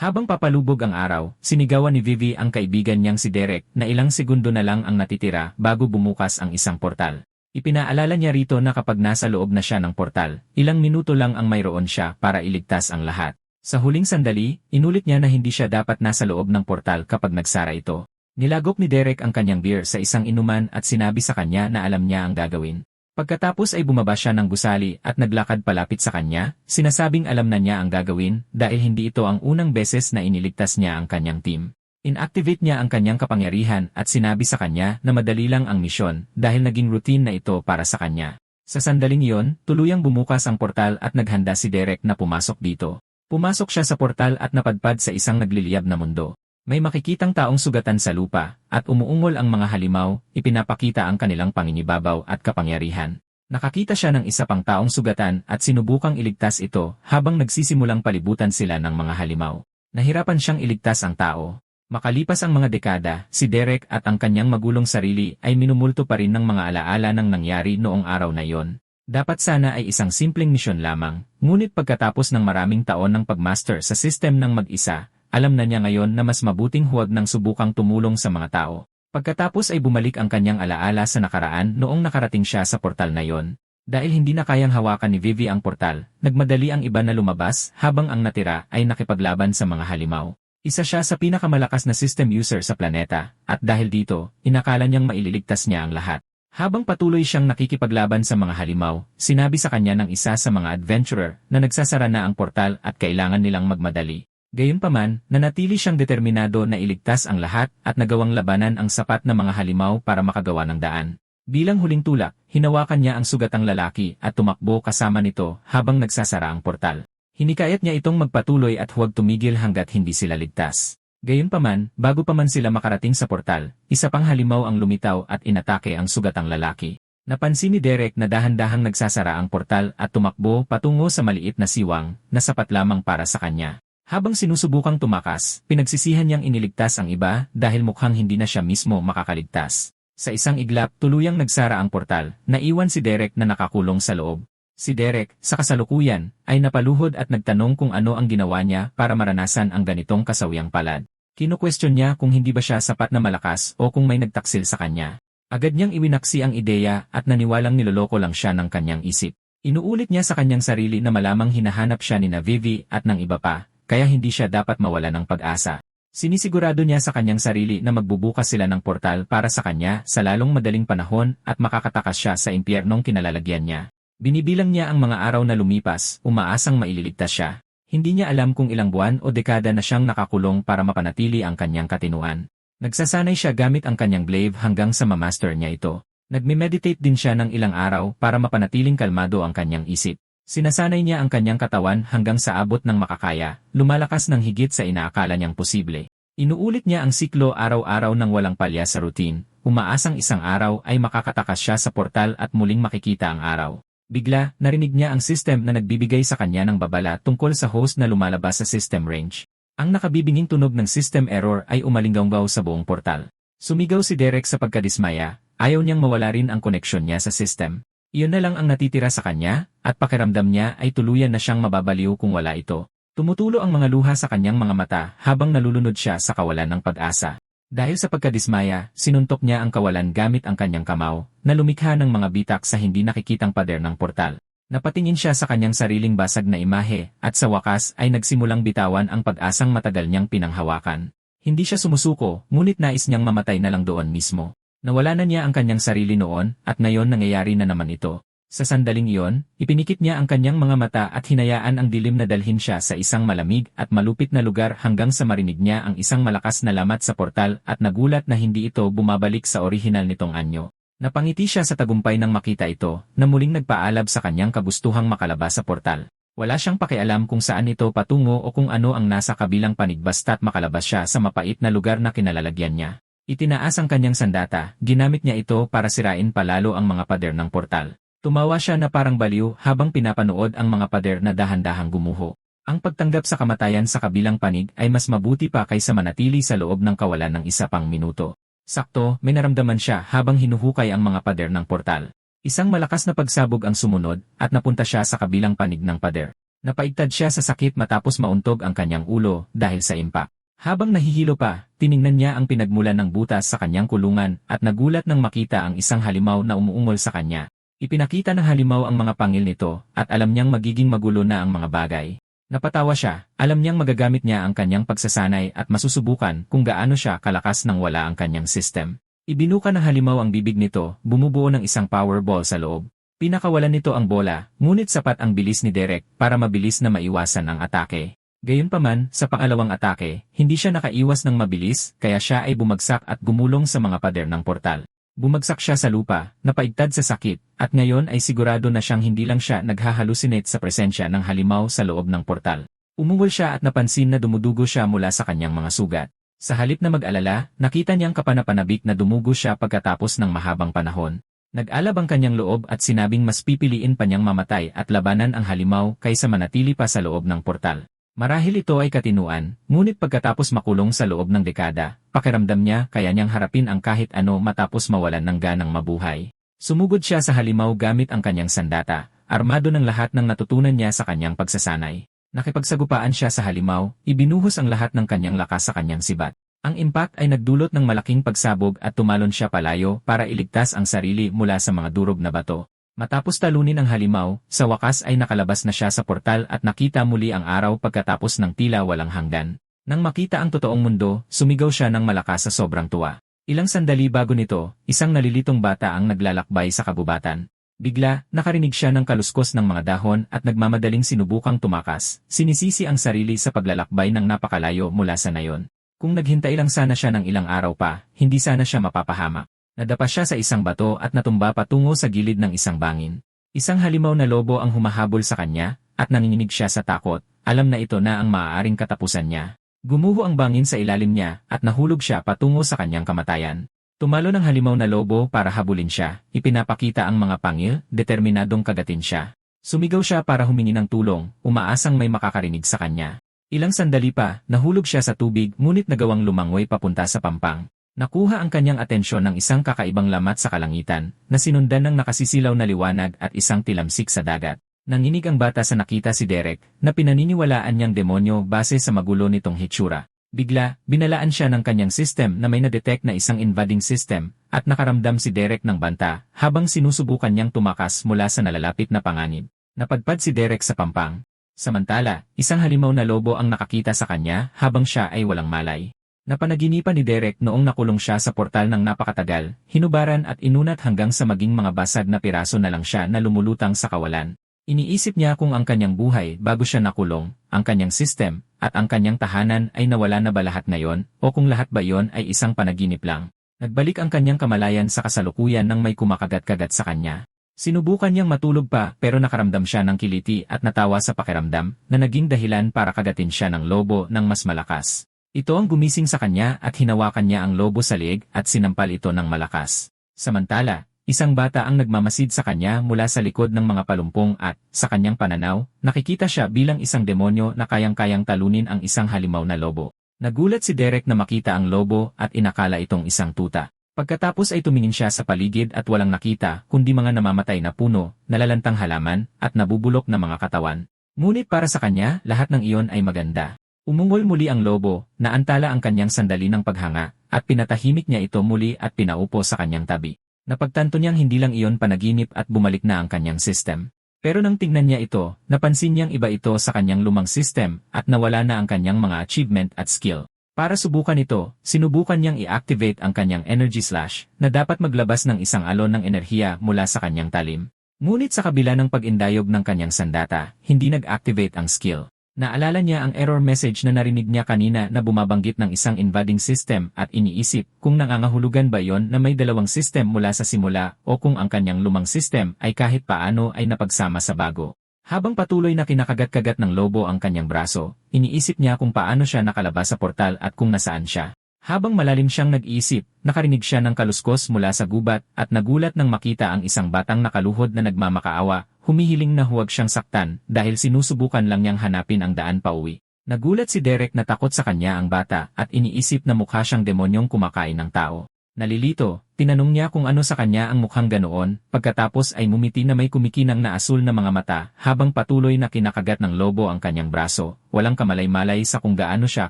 Habang papalubog ang araw, sinigawan ni Vivi ang kaibigan niyang si Derek na ilang segundo na lang ang natitira bago bumukas ang isang portal. Ipinaalala niya rito na kapag nasa loob na siya ng portal, ilang minuto lang ang mayroon siya para iligtas ang lahat. Sa huling sandali, inulit niya na hindi siya dapat nasa loob ng portal kapag nagsara ito. Nilagok ni Derek ang kanyang beer sa isang inuman at sinabi sa kanya na alam niya ang gagawin. Pagkatapos ay bumaba siya ng gusali at naglakad palapit sa kanya, sinasabing alam na niya ang gagawin dahil hindi ito ang unang beses na iniligtas niya ang kanyang team. Inactivate niya ang kanyang kapangyarihan at sinabi sa kanya na madali lang ang misyon dahil naging routine na ito para sa kanya. Sa sandaling iyon, tuluyang bumukas ang portal at naghanda si Derek na pumasok dito. Pumasok siya sa portal at napadpad sa isang nagliliyab na mundo. May makikitang taong sugatan sa lupa, at umuungol ang mga halimaw, ipinapakita ang kanilang panginibabaw at kapangyarihan. Nakakita siya ng isa pang taong sugatan at sinubukang iligtas ito habang nagsisimulang palibutan sila ng mga halimaw. Nahirapan siyang iligtas ang tao. Makalipas ang mga dekada, si Derek at ang kanyang magulong sarili ay minumulto pa rin ng mga alaala ng nangyari noong araw na iyon. Dapat sana ay isang simpleng misyon lamang, ngunit pagkatapos ng maraming taon ng pagmaster sa system ng mag-isa, alam na niya ngayon na mas mabuting huwag nang subukang tumulong sa mga tao. Pagkatapos ay bumalik ang kanyang alaala sa nakaraan noong nakarating siya sa portal na yon. Dahil hindi na kayang hawakan ni Vivi ang portal, nagmadali ang iba na lumabas habang ang natira ay nakipaglaban sa mga halimaw. Isa siya sa pinakamalakas na system user sa planeta, at dahil dito, inakala niyang maililigtas niya ang lahat. Habang patuloy siyang nakikipaglaban sa mga halimaw, sinabi sa kanya ng isa sa mga adventurer na nagsasara na ang portal at kailangan nilang magmadali. Gayunpaman, nanatili siyang determinado na iligtas ang lahat at nagawang labanan ang sapat na mga halimaw para makagawa ng daan. Bilang huling tulak, hinawakan niya ang sugatang lalaki at tumakbo kasama nito habang nagsasara ang portal. Hinikayat niya itong magpatuloy at huwag tumigil hanggat hindi sila ligtas. Gayunpaman, bago pa man sila makarating sa portal, isa pang halimaw ang lumitaw at inatake ang sugatang lalaki. Napansin ni Derek na dahan-dahang nagsasara ang portal at tumakbo patungo sa maliit na siwang na sapat lamang para sa kanya. Habang sinusubukang tumakas, pinagsisihan niyang iniligtas ang iba dahil mukhang hindi na siya mismo makakaligtas. Sa isang iglap, tuluyang nagsara ang portal, naiwan si Derek na nakakulong sa loob. Si Derek, sa kasalukuyan, ay napaluhod at nagtanong kung ano ang ginawa niya para maranasan ang ganitong kasawiang palad. Kino-question niya kung hindi ba siya sapat na malakas o kung may nagtaksil sa kanya. Agad niyang iwinaksi ang ideya at naniwalang niloloko lang siya ng kanyang isip. Inuulit niya sa kanyang sarili na malamang hinahanap siya ni na Vivi at ng iba pa, kaya hindi siya dapat mawala ng pag-asa. Sinisigurado niya sa kanyang sarili na magbubukas sila ng portal para sa kanya sa lalong madaling panahon at makakatakas siya sa impyernong kinalalagyan niya. Binibilang niya ang mga araw na lumipas, umaasang maililigtas siya. Hindi niya alam kung ilang buwan o dekada na siyang nakakulong para mapanatili ang kanyang katinuan. Nagsasanay siya gamit ang kanyang glaive hanggang sa mamaster niya ito. Nagme-meditate din siya ng ilang araw para mapanatiling kalmado ang kanyang isip. Sinasanay niya ang kanyang katawan hanggang sa abot ng makakaya, lumalakas ng higit sa inaakala niyang posible. Inuulit niya ang siklo araw-araw ng walang palya sa routine, umaasang isang araw ay makakatakas siya sa portal at muling makikita ang araw. Bigla, narinig niya ang system na nagbibigay sa kanya ng babala tungkol sa host na lumalabas sa system range. Ang nakabibinging tunog ng system error ay umalinggaw sa buong portal. Sumigaw si Derek sa pagkadismaya, ayaw niyang mawala rin ang koneksyon niya sa system. Iyon na lang ang natitira sa kanya, at pakiramdam niya ay tuluyan na siyang mababaliw kung wala ito. Tumutulo ang mga luha sa kanyang mga mata habang nalulunod siya sa kawalan ng pag-asa. Dahil sa pagkadismaya, sinuntok niya ang kawalan gamit ang kanyang kamao, na lumikha ng mga bitak sa hindi nakikitang pader ng portal. Napatingin siya sa kanyang sariling basag na imahe, at sa wakas ay nagsimulang bitawan ang pag-asang matagal niyang pinanghawakan. Hindi siya sumusuko, ngunit nais niyang mamatay na lang doon mismo. Nawala na niya ang kanyang sarili noon, at ngayon nangyayari na naman ito. Sa sandaling iyon, ipinikit niya ang kanyang mga mata at hinayaan ang dilim na dalhin siya sa isang malamig at malupit na lugar hanggang sa marinig niya ang isang malakas na lamat sa portal at nagulat na hindi ito bumabalik sa orihinal nitong anyo. Napangiti siya sa tagumpay nang makita ito, na muling nagpaalab sa kanyang kagustuhang makalabas sa portal. Wala siyang pakialam kung saan ito patungo o kung ano ang nasa kabilang panig basta't makalabas siya sa mapait na lugar na kinalalagyan niya. Itinaas ang kanyang sandata, ginamit niya ito para sirain palalo ang mga pader ng portal. Tumawa siya na parang baliw habang pinapanood ang mga pader na dahan-dahang gumuho. Ang pagtanggap sa kamatayan sa kabilang panig ay mas mabuti pa kaysa manatili sa loob ng kawalan ng isa pang minuto. Sakto, may naramdaman siya habang hinuhukay ang mga pader ng portal. Isang malakas na pagsabog ang sumunod at napunta siya sa kabilang panig ng pader. Napaigtad siya sa sakit matapos mauntog ang kanyang ulo dahil sa impact. Habang nahihilo pa, tiningnan niya ang pinagmulan ng butas sa kanyang kulungan at nagulat nang makita ang isang halimaw na umuungol sa kanya. Ipinakita ng halimaw ang mga pangil nito at alam niyang magiging magulo na ang mga bagay. Napatawa siya, alam niyang magagamit niya ang kanyang pagsasanay at masusubukan kung gaano siya kalakas nang wala ang kanyang system. Ibinuka ng halimaw ang bibig nito, bumubuo ng isang powerball sa loob. Pinakawalan nito ang bola, ngunit sapat ang bilis ni Derek para mabilis na maiwasan ang atake. Gayunpaman, sa pangalawang atake, hindi siya nakaiwas ng mabilis, kaya siya ay bumagsak at gumulong sa mga pader ng portal. Bumagsak siya sa lupa, napaigtad sa sakit, at ngayon ay sigurado na siyang hindi lang siya naghahalusinate sa presensya ng halimaw sa loob ng portal. Umungol siya at napansin na dumudugo siya mula sa kanyang mga sugat. Sa halip na mag-alala, nakita niyang kapanapanabik na dumugo siya pagkatapos ng mahabang panahon. Nag-alab ang kanyang loob at sinabing mas pipiliin pa niyang mamatay at labanan ang halimaw kaysa manatili pa sa loob ng portal. Marahil ito ay katinuan, ngunit pagkatapos makulong sa loob ng dekada, pakiramdam niya kaya niyang harapin ang kahit ano matapos mawalan ng ganang mabuhay. Sumugod siya sa halimaw gamit ang kanyang sandata, armado ng lahat ng natutunan niya sa kanyang pagsasanay. Nakipagsagupaan siya sa halimaw, ibinuhos ang lahat ng kanyang lakas sa kanyang sibat. Ang impact ay nagdulot ng malaking pagsabog at tumalon siya palayo para iligtas ang sarili mula sa mga durog na bato. Matapos talunin ang halimaw, sa wakas ay nakalabas na siya sa portal at nakita muli ang araw pagkatapos ng tila walang hanggan. Nang makita ang totoong mundo, sumigaw siya ng malakas sa sobrang tuwa. Ilang sandali bago nito, isang nalilitong bata ang naglalakbay sa kabubatan. Bigla, nakarinig siya ng kaluskos ng mga dahon at nagmamadaling sinubukang tumakas. Sinisisi ang sarili sa paglalakbay ng napakalayo mula sa nayon. Kung naghintay lang sana siya ng ilang araw pa, hindi sana siya mapapahamak. Nadapa siya sa isang bato at natumba patungo sa gilid ng isang bangin. Isang halimaw na lobo ang humahabol sa kanya, at nanginginig siya sa takot, alam na ito na ang maaaring katapusan niya. Gumuho ang bangin sa ilalim niya, at nahulog siya patungo sa kanyang kamatayan. Tumalo ng halimaw na lobo para habulin siya, ipinapakita ang mga pangil, determinadong kagatin siya. Sumigaw siya para humingi ng tulong, umaasang may makakarinig sa kanya. Ilang sandali pa, nahulog siya sa tubig ngunit nagawang lumangoy papunta sa pampang. Nakuha ang kanyang atensyon ng isang kakaibang lamat sa kalangitan, na sinundan ng nakasisilaw na liwanag at isang tilamsik sa dagat. Nanginig ang bata sa nakita si Derek, na pinaniniwalaan niyang demonyo base sa magulo nitong hitsura. Bigla, binalaan siya ng kanyang system na may na-detect na isang invading system, at nakaramdam si Derek ng banta, habang sinusubukan niyang tumakas mula sa nalalapit na panganib. Napadpad si Derek sa pampang. Samantala, isang halimaw na lobo ang nakakita sa kanya habang siya ay walang malay. Napanaginipan ni Derek noong nakulong siya sa portal ng napakatagal, hinubaran at inunat hanggang sa maging mga basag na piraso na lang siya na lumulutang sa kawalan. Iniisip niya kung ang kanyang buhay bago siya nakulong, ang kanyang system, at ang kanyang tahanan ay nawala na ba lahat ngayon, o kung lahat ba yon ay isang panaginip lang. Nagbalik ang kanyang kamalayan sa kasalukuyan nang may kumakagat-kagat sa kanya. Sinubukan niyang matulog pa pero nakaramdam siya ng kiliti at natawa sa pakiramdam na naging dahilan para kagatin siya ng lobo ng mas malakas. Ito ang gumising sa kanya at hinawakan niya ang lobo sa liig at sinampal ito ng malakas. Samantala, isang bata ang nagmamasid sa kanya mula sa likod ng mga palumpong at, sa kanyang pananaw, nakikita siya bilang isang demonyo na kayang-kayang talunin ang isang halimaw na lobo. Nagulat si Derek na makita ang lobo at inakala itong isang tuta. Pagkatapos ay tumingin siya sa paligid at walang nakita kundi mga namamatay na puno, nalalantang halaman, at nabubulok na mga katawan. Ngunit para sa kanya, lahat ng iyon ay maganda. Umungol muli ang lobo, naantala ang kanyang sandali ng paghanga, at pinatahimik niya ito muli at pinaupo sa kanyang tabi. Napagtanto niyang hindi lang iyon panaginip at bumalik na ang kanyang system. Pero nang tingnan niya ito, napansin niyang iba ito sa kanyang lumang system at nawala na ang kanyang mga achievement at skill. Para subukan ito, sinubukan niyang i-activate ang kanyang energy slash na dapat maglabas ng isang alon ng enerhiya mula sa kanyang talim. Ngunit sa kabila ng pag-indayog ng kanyang sandata, hindi nag-activate ang skill. Naalala niya ang error message na narinig niya kanina na bumabanggit ng isang invading system at iniisip kung nangangahulugan ba yon na may dalawang system mula sa simula o kung ang kanyang lumang system ay kahit paano ay napagsama sa bago. Habang patuloy na kinakagat-kagat ng lobo ang kanyang braso, iniisip niya kung paano siya nakalabas sa portal at kung nasaan siya. Habang malalim siyang nag-iisip, nakarinig siya ng kaluskos mula sa gubat at nagulat nang makita ang isang batang nakaluhod na nagmamakaawa, humihiling na huwag siyang saktan dahil sinusubukan lang niyang hanapin ang daan pauwi. Nagulat si Derek na takot sa kanya ang bata at iniisip na mukha siyang demonyong kumakain ng tao. Nalilito, Tinanong niya kung ano sa kanya ang mukhang ganoon, pagkatapos ay ngumiti na may kumikinang na asul na mga mata habang patuloy na kinakagat ng lobo ang kanyang braso, walang kamalay-malay sa kung gaano siya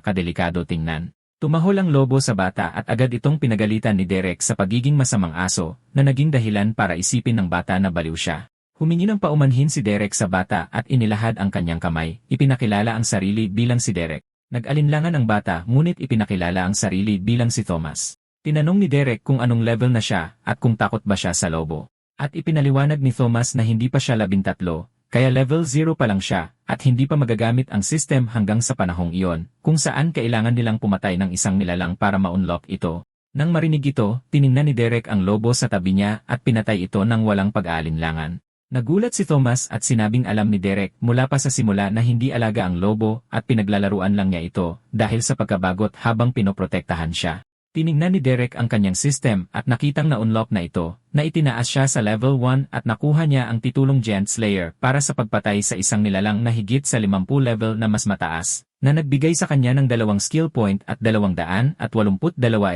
kadelikado tingnan. Tumahol ang lobo sa bata at agad itong pinagalitan ni Derek sa pagiging masamang aso na naging dahilan para isipin ng bata na baliw siya. Humingi ng paumanhin si Derek sa bata at inilahad ang kanyang kamay, ipinakilala ang sarili bilang si Derek. Nag-alinlangan ang bata ngunit ipinakilala ang sarili bilang si Thomas. Tinanong ni Derek kung anong level na siya at kung takot ba siya sa lobo. At ipinaliwanag ni Thomas na hindi pa siya 13, kaya level 0 pa lang siya at hindi pa magagamit ang system hanggang sa panahong iyon, kung saan kailangan nilang pumatay ng isang nilalang para ma-unlock ito. Nang marinig ito, tiningnan ni Derek ang lobo sa tabi niya at pinatay ito nang walang pag-aalinlangan. Nagulat si Thomas at sinabing alam ni Derek mula pa sa simula na hindi alaga ang lobo at pinaglalaruan lang niya ito dahil sa pagkabagot habang pinoprotektahan siya. Tiningnan ni Derek ang kanyang system at nakitang na-unlock na ito, na itinaas siya sa level 1 at nakuha niya ang titulong Giant Slayer para sa pagpatay sa isang nilalang na higit sa 50 level na mas mataas, na nagbigay sa kanya ng 2 skill point at 282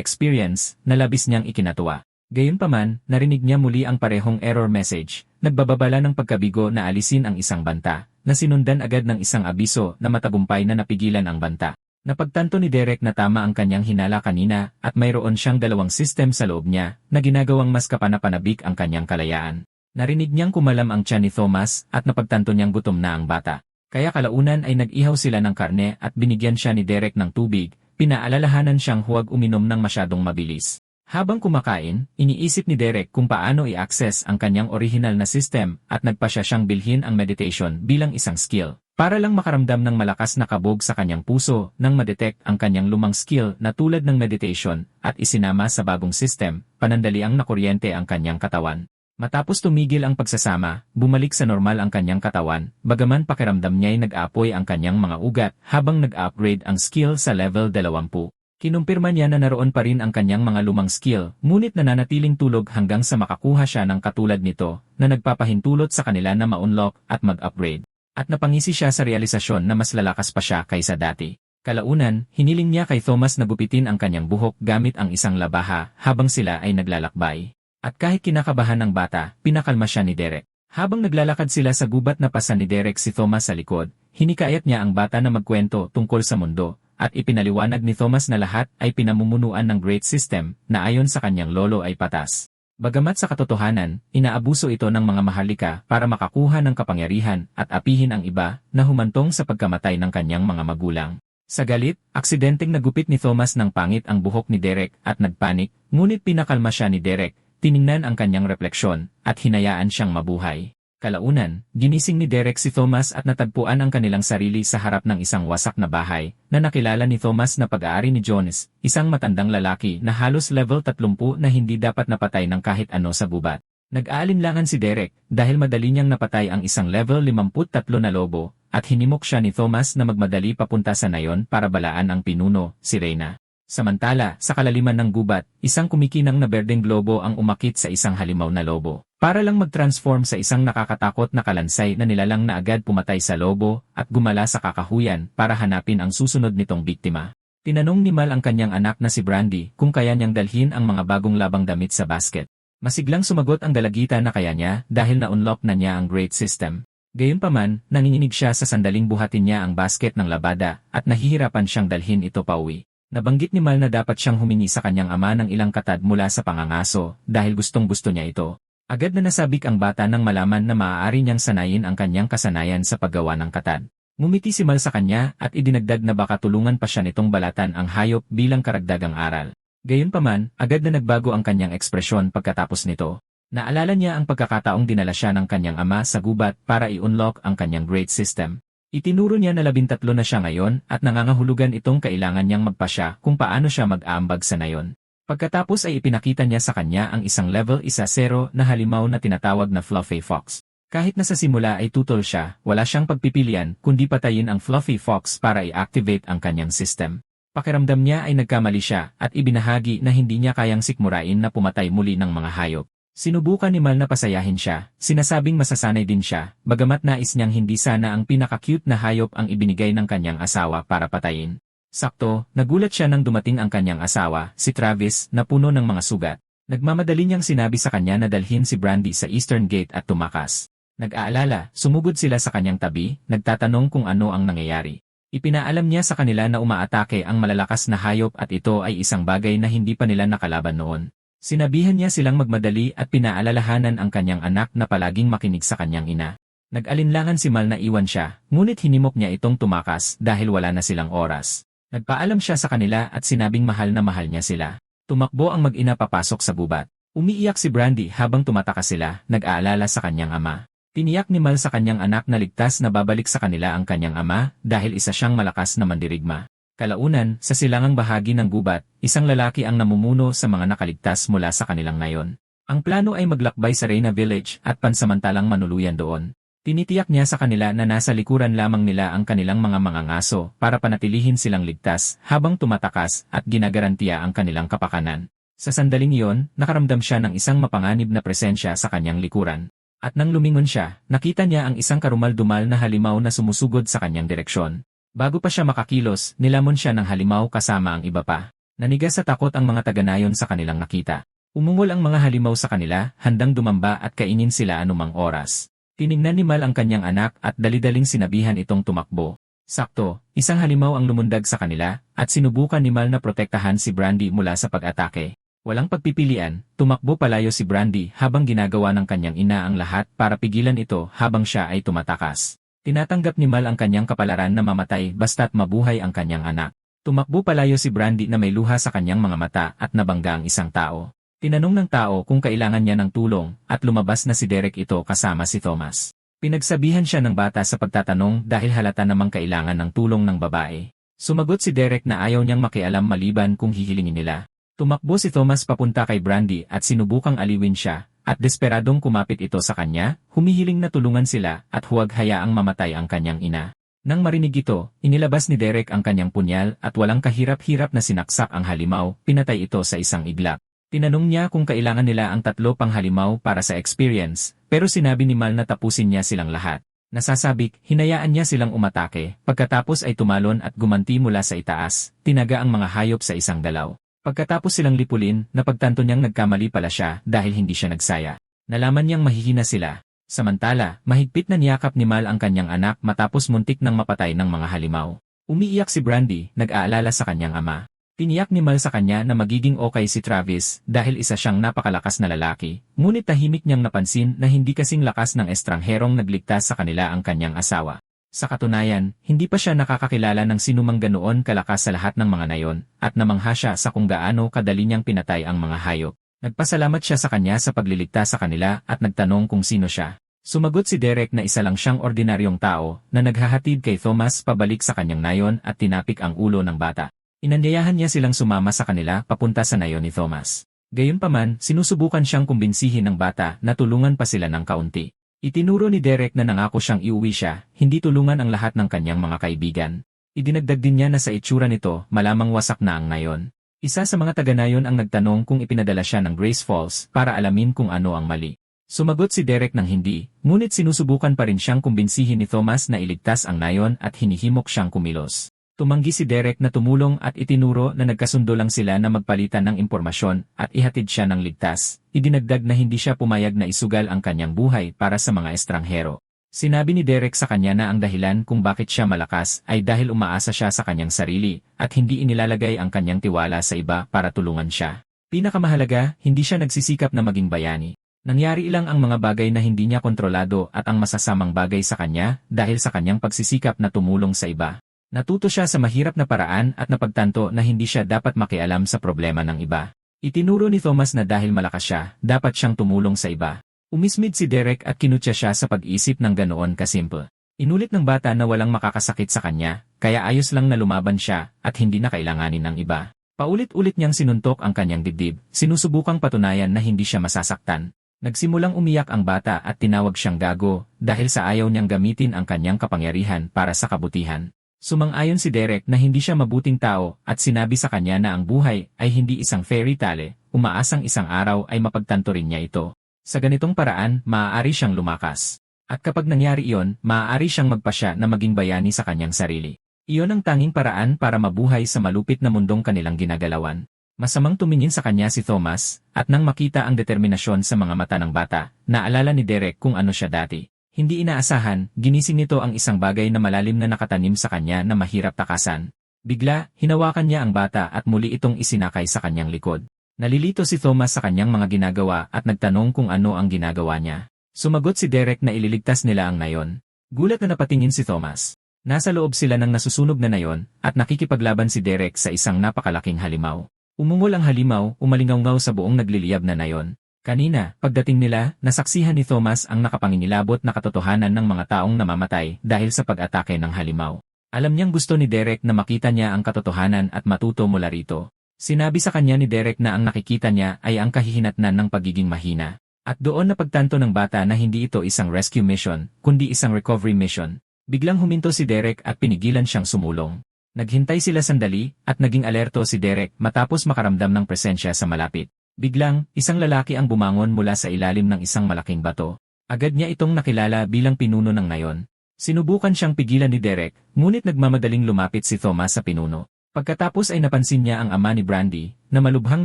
experience na labis niyang ikinatuwa. Gayunpaman, narinig niya muli ang parehong error message, nagbababala ng pagkabigo na alisin ang isang banta, na sinundan agad ng isang abiso na matagumpay na napigilan ang banta. Napagtanto ni Derek na tama ang kanyang hinala kanina at mayroon siyang 2 system sa loob niya na ginagawang mas kapanapanabik ang kanyang kalayaan. Narinig niyang kumalam ang tiyan ni Thomas at napagtanto niyang gutom na ang bata. Kaya kalaunan ay nag-ihaw sila ng karne at binigyan siya ni Derek ng tubig, pinaalalahanan siyang huwag uminom ng masyadong mabilis. Habang kumakain, iniisip ni Derek kung paano i-access ang kanyang original na system at nagpasya siyang bilhin ang meditation bilang isang skill. Para lang makaramdam ng malakas na kabog sa kanyang puso nang madetect ang kanyang lumang skill na tulad ng meditation at isinama sa bagong system, panandaliang nakuryente ang kanyang katawan. Matapos tumigil ang pagsasama, bumalik sa normal ang kanyang katawan, bagaman pakiramdam niya'y nag-aapoy ang kanyang mga ugat habang nag-upgrade ang skill sa level 20. Kinumpirma niya na naroon pa rin ang kanyang mga lumang skill, ngunit nananatiling tulog hanggang sa makakuha siya ng katulad nito na nagpapahintulot sa kanila na ma-unlock at mag-upgrade. At napangisi siya sa realisasyon na mas lalakas pa siya kaysa dati. Kalaunan, hiniling niya kay Thomas na gupitin ang kanyang buhok gamit ang isang labaha habang sila ay naglalakbay. At kahit kinakabahan ng bata, pinakalma siya ni Derek. Habang naglalakad sila sa gubat na pasan ni Derek si Thomas sa likod, hinikayat niya ang bata na magkwento tungkol sa mundo, at ipinaliwanag ni Thomas na lahat ay pinamumunuan ng Great System na ayon sa kanyang lolo ay patas. Bagamat sa katotohanan, inaabuso ito ng mga maharlika para makakuha ng kapangyarihan at apihin ang iba na humantong sa pagkamatay ng kanyang mga magulang. Sa galit, aksidenteng nagupit ni Thomas ng pangit ang buhok ni Derek at nagpanik, ngunit pinakalma siya ni Derek, tiningnan ang kanyang refleksyon at hinayaan siyang mabuhay. Kalaunan, ginising ni Derek si Thomas at natagpuan ang kanilang sarili sa harap ng isang wasak na bahay, na nakilala ni Thomas na pag-aari ni Jonas, isang matandang lalaki na halos level 30 na hindi dapat napatay ng kahit ano sa gubat. Nag-aalinlangan si Derek dahil madali niyang napatay ang isang level 53 na lobo, at hinimok siya ni Thomas na magmadali papunta sa nayon para balaan ang pinuno, si Reyna. Samantala, sa kalaliman ng gubat, isang kumikinang na berdeng globo ang umakit sa isang halimaw na lobo. Para lang mag-transform sa isang nakakatakot na kalansay na nilalang na agad pumatay sa lobo at gumala sa kakahuyan para hanapin ang susunod nitong biktima. Tinanong ni Mal ang kanyang anak na si Brandy kung kaya niyang dalhin ang mga bagong labang damit sa basket. Masiglang sumagot ang dalagita na kaya niya dahil na-unlock na niya ang Great System. Gayunpaman, nanginginig siya sa sandaling buhatin niya ang basket ng labada at nahihirapan siyang dalhin ito pauwi. Nabanggit ni Mal na dapat siyang humingi sa kanyang ama ng ilang katad mula sa pangangaso dahil gustong-gusto niya ito. Agad na nasabik ang bata nang malaman na maaari niyang sanayin ang kanyang kasanayan sa paggawa ng katad. Ngumiti si Mal sa kanya at idinagdag na baka tulungan pa siya nitong balatan ang hayop bilang karagdagang aral. Gayunpaman, agad na nagbago ang kanyang ekspresyon pagkatapos nito. Naalala niya ang pagkakataong dinala siya ng kanyang ama sa gubat para i-unlock ang kanyang Great System. Itinuro niya na 13 na siya ngayon at nangangahulugan itong kailangan niyang magpasya kung paano siya mag-aambag sa nayon. Pagkatapos ay ipinakita niya sa kanya ang isang level 1-0 na halimaw na tinatawag na Fluffy Fox. Kahit na sa simula ay tutol siya, wala siyang pagpipilian kundi patayin ang Fluffy Fox para i-activate ang kanyang system. Pakiramdam niya ay nagkamali siya at ibinahagi na hindi niya kayang sikmurain na pumatay muli ng mga hayop. Sinubukan ni Mal na pasayahin siya, sinasabing masasanay din siya, bagamat nais niyang hindi sana ang pinaka-cute na hayop ang ibinigay ng kanyang asawa para patayin. Sakto, nagulat siya nang dumating ang kanyang asawa, si Travis, na puno ng mga sugat. Nagmamadali niyang sinabi sa kanya na dalhin si Brandy sa Eastern Gate at tumakas. Nag-aalala, sumugod sila sa kanyang tabi, nagtatanong kung ano ang nangyayari. Ipinaalam niya sa kanila na umaatake ang malalakas na hayop at ito ay isang bagay na hindi pa nila nakalaban noon. Sinabihan niya silang magmadali at pinaalalahanan ang kanyang anak na palaging makinig sa kanyang ina. Nag-alinlangan si Mal na iwan siya, ngunit hinimok niya itong tumakas dahil wala na silang oras. Nagpaalam siya sa kanila at sinabing mahal na mahal niya sila. Tumakbo ang mag-ina papasok sa gubat. Umiiyak si Brandy habang tumatakas sila, nag-aalala sa kanyang ama. Tiniyak ni Mal sa kanyang anak na ligtas na babalik sa kanila ang kanyang ama dahil isa siyang malakas na mandirigma. Kalaunan, sa silangang bahagi ng gubat, isang lalaki ang namumuno sa mga nakaligtas mula sa kanilang ngayon. Ang plano ay maglakbay sa Reyna Village at pansamantalang manuluyan doon. Tinitiyak niya sa kanila na nasa likuran lamang nila ang kanilang mga mangangaso para panatilihin silang ligtas habang tumatakas at ginagarantiya ang kanilang kapakanan. Sa sandaling iyon, nakaramdam siya ng isang mapanganib na presensya sa kanyang likuran. At nang lumingon siya, nakita niya ang isang karumal-dumal na halimaw na sumusugod sa kanyang direksyon. Bago pa siya makakilos, nilamon siya ng halimaw kasama ang iba pa. Nanigas sa takot ang mga taga-nayon sa kanilang nakita. Umungol ang mga halimaw sa kanila, handang dumamba at kainin sila anumang oras. Tiningnan ni Mal ang kanyang anak at dali-daling sinabihan itong tumakbo. Sakto, isang halimaw ang lumundag sa kanila at sinubukan ni Mal na protektahan si Brandy mula sa pag-atake. Walang pagpipilian, tumakbo palayo si Brandy habang ginagawa ng kanyang ina ang lahat para pigilan ito habang siya ay tumatakas. Tinatanggap ni Mal ang kanyang kapalaran na mamatay basta't mabuhay ang kanyang anak. Tumakbo palayo si Brandy na may luha sa kanyang mga mata at nabangga ang isang tao. Tinanong ng tao kung kailangan niya ng tulong at lumabas na si Derek ito kasama si Thomas. Pinagsabihan siya ng bata sa pagtatanong dahil halata namang kailangan ng tulong ng babae. Sumagot si Derek na ayaw niyang makialam maliban kung hihilingin nila. Tumakbo si Thomas papunta kay Brandy at sinubukang aliwin siya, at desperadong kumapit ito sa kanya, humihiling na tulungan sila at huwag hayaang mamatay ang kanyang ina. Nang marinig ito, inilabas ni Derek ang kanyang punyal at walang kahirap-hirap na sinaksak ang halimaw, pinatay ito sa isang iglap. Tinanong niya kung kailangan nila ang 3 pang halimaw para sa experience, pero sinabi ni Mal na tapusin niya silang lahat. Nasasabik, hinayaan niya silang umatake, pagkatapos ay tumalon at gumanti mula sa itaas, tinaga ang mga hayop sa isang galaw. Pagkatapos silang lipulin, napagtanto niyang nagkamali pala siya dahil hindi siya nagsaya. Nalaman niyang mahihina sila. Samantala, mahigpit na niyakap ni Mal ang kanyang anak matapos muntik nang mapatay ng mga halimaw. Umiiyak si Brandy, nag-aalala sa kanyang ama. Tiniyak ni Mal sa kanya na magiging okay si Travis dahil isa siyang napakalakas na lalaki, ngunit tahimik niyang napansin na hindi kasing lakas ng estrangherong nagligtas sa kanila ang kanyang asawa. Sa katunayan, hindi pa siya nakakakilala ng sinumang ganoon kalakas sa lahat ng mga nayon, at namangha siya sa kung gaano kadali niyang pinatay ang mga hayop. Nagpasalamat siya sa kanya sa pagliligtas sa kanila at nagtanong kung sino siya. Sumagot si Derek na isa lang siyang ordinaryong tao na naghahatid kay Thomas pabalik sa kanyang nayon at tinapik ang ulo ng bata. Inanyayahan niya silang sumama sa kanila papunta sa nayon ni Thomas. Gayunpaman, sinusubukan siyang kumbinsihin ng bata na tulungan pa sila ng kaunti. Itinuro ni Derek na nangako siyang iuwi siya, hindi tulungan ang lahat ng kanyang mga kaibigan. Idinagdag din niya na sa itsura nito, malamang wasak na ang nayon. Isa sa mga taga-nayon ang nagtanong kung ipinadala siya ng Grace Falls para alamin kung ano ang mali. Sumagot si Derek ng hindi, ngunit sinusubukan pa rin siyang kumbinsihin ni Thomas na iligtas ang nayon at hinihimok siyang kumilos. Tumanggi si Derek na tumulong at itinuro na nagkasundo lang sila na magpalitan ng impormasyon at ihatid siya ng ligtas. Idinagdag na hindi siya pumayag na isugal ang kanyang buhay para sa mga estranghero. Sinabi ni Derek sa kanya na ang dahilan kung bakit siya malakas ay dahil umaasa siya sa kanyang sarili at hindi inilalagay ang kanyang tiwala sa iba para tulungan siya. Pinakamahalaga, hindi siya nagsisikap na maging bayani. Nangyari ilang ang mga bagay na hindi niya kontrolado at ang masasamang bagay sa kanya dahil sa kanyang pagsisikap na tumulong sa iba. Natuto siya sa mahirap na paraan at napagtanto na hindi siya dapat makialam sa problema ng iba. Itinuro ni Thomas na dahil malakas siya, dapat siyang tumulong sa iba. Umismid si Derek at kinutya siya sa pag-isip ng ganoon kasimple. Inulit ng bata na walang makakasakit sa kanya, kaya ayos lang na lumaban siya at hindi na kailanganin ng iba. Paulit-ulit niyang sinuntok ang kanyang dibdib, sinusubukang patunayan na hindi siya masasaktan. Nagsimulang umiyak ang bata at tinawag siyang gago dahil sa ayaw niyang gamitin ang kanyang kapangyarihan para sa kabutihan. Sumang-ayon si Derek na hindi siya mabuting tao at sinabi sa kanya na ang buhay ay hindi isang fairy tale, umaasang isang araw ay mapagtanto rin niya ito. Sa ganitong paraan, maaari siyang lumakas. At kapag nangyari iyon, maaari siyang magpasya na maging bayani sa kanyang sarili. Iyon ang tanging paraan para mabuhay sa malupit na mundong kanilang ginagalawan. Masamang tumingin sa kanya si Thomas, at nang makita ang determinasyon sa mga mata ng bata, naalala ni Derek kung ano siya dati. Hindi inaasahan, ginising nito ang isang bagay na malalim na nakatanim sa kanya na mahirap takasan. Bigla, hinawakan niya ang bata at muli itong isinakay sa kanyang likod. Nalilito si Thomas sa kanyang mga ginagawa at nagtanong kung ano ang ginagawa niya. Sumagot si Derek na ililigtas nila ang nayon. Gulat na napatingin si Thomas. Nasa loob sila ng nasusunog na nayon, at nakikipaglaban si Derek sa isang napakalaking halimaw. Umungol ang halimaw, umalingaw sa buong nagliliyab na nayon. Kanina, pagdating nila, nasaksihan ni Thomas ang nakapangingilabot na katotohanan ng mga taong namamatay dahil sa pag-atake ng halimaw. Alam niyang gusto ni Derek na makita niya ang katotohanan at matuto mula rito. Sinabi sa kanya ni Derek na ang nakikita niya ay ang kahihinatnan ng pagiging mahina. At doon napagtanto ng bata na hindi ito isang rescue mission, kundi isang recovery mission. Biglang huminto si Derek at pinigilan siyang sumulong. Naghintay sila sandali, at naging alerto si Derek matapos makaramdam ng presensya sa malapit. Biglang, isang lalaki ang bumangon mula sa ilalim ng isang malaking bato. Agad niya itong nakilala bilang pinuno ng nayon. Sinubukan siyang pigilan ni Derek, ngunit nagmamadaling lumapit si Thomas sa pinuno. Pagkatapos ay napansin niya ang ama ni Brandy, na malubhang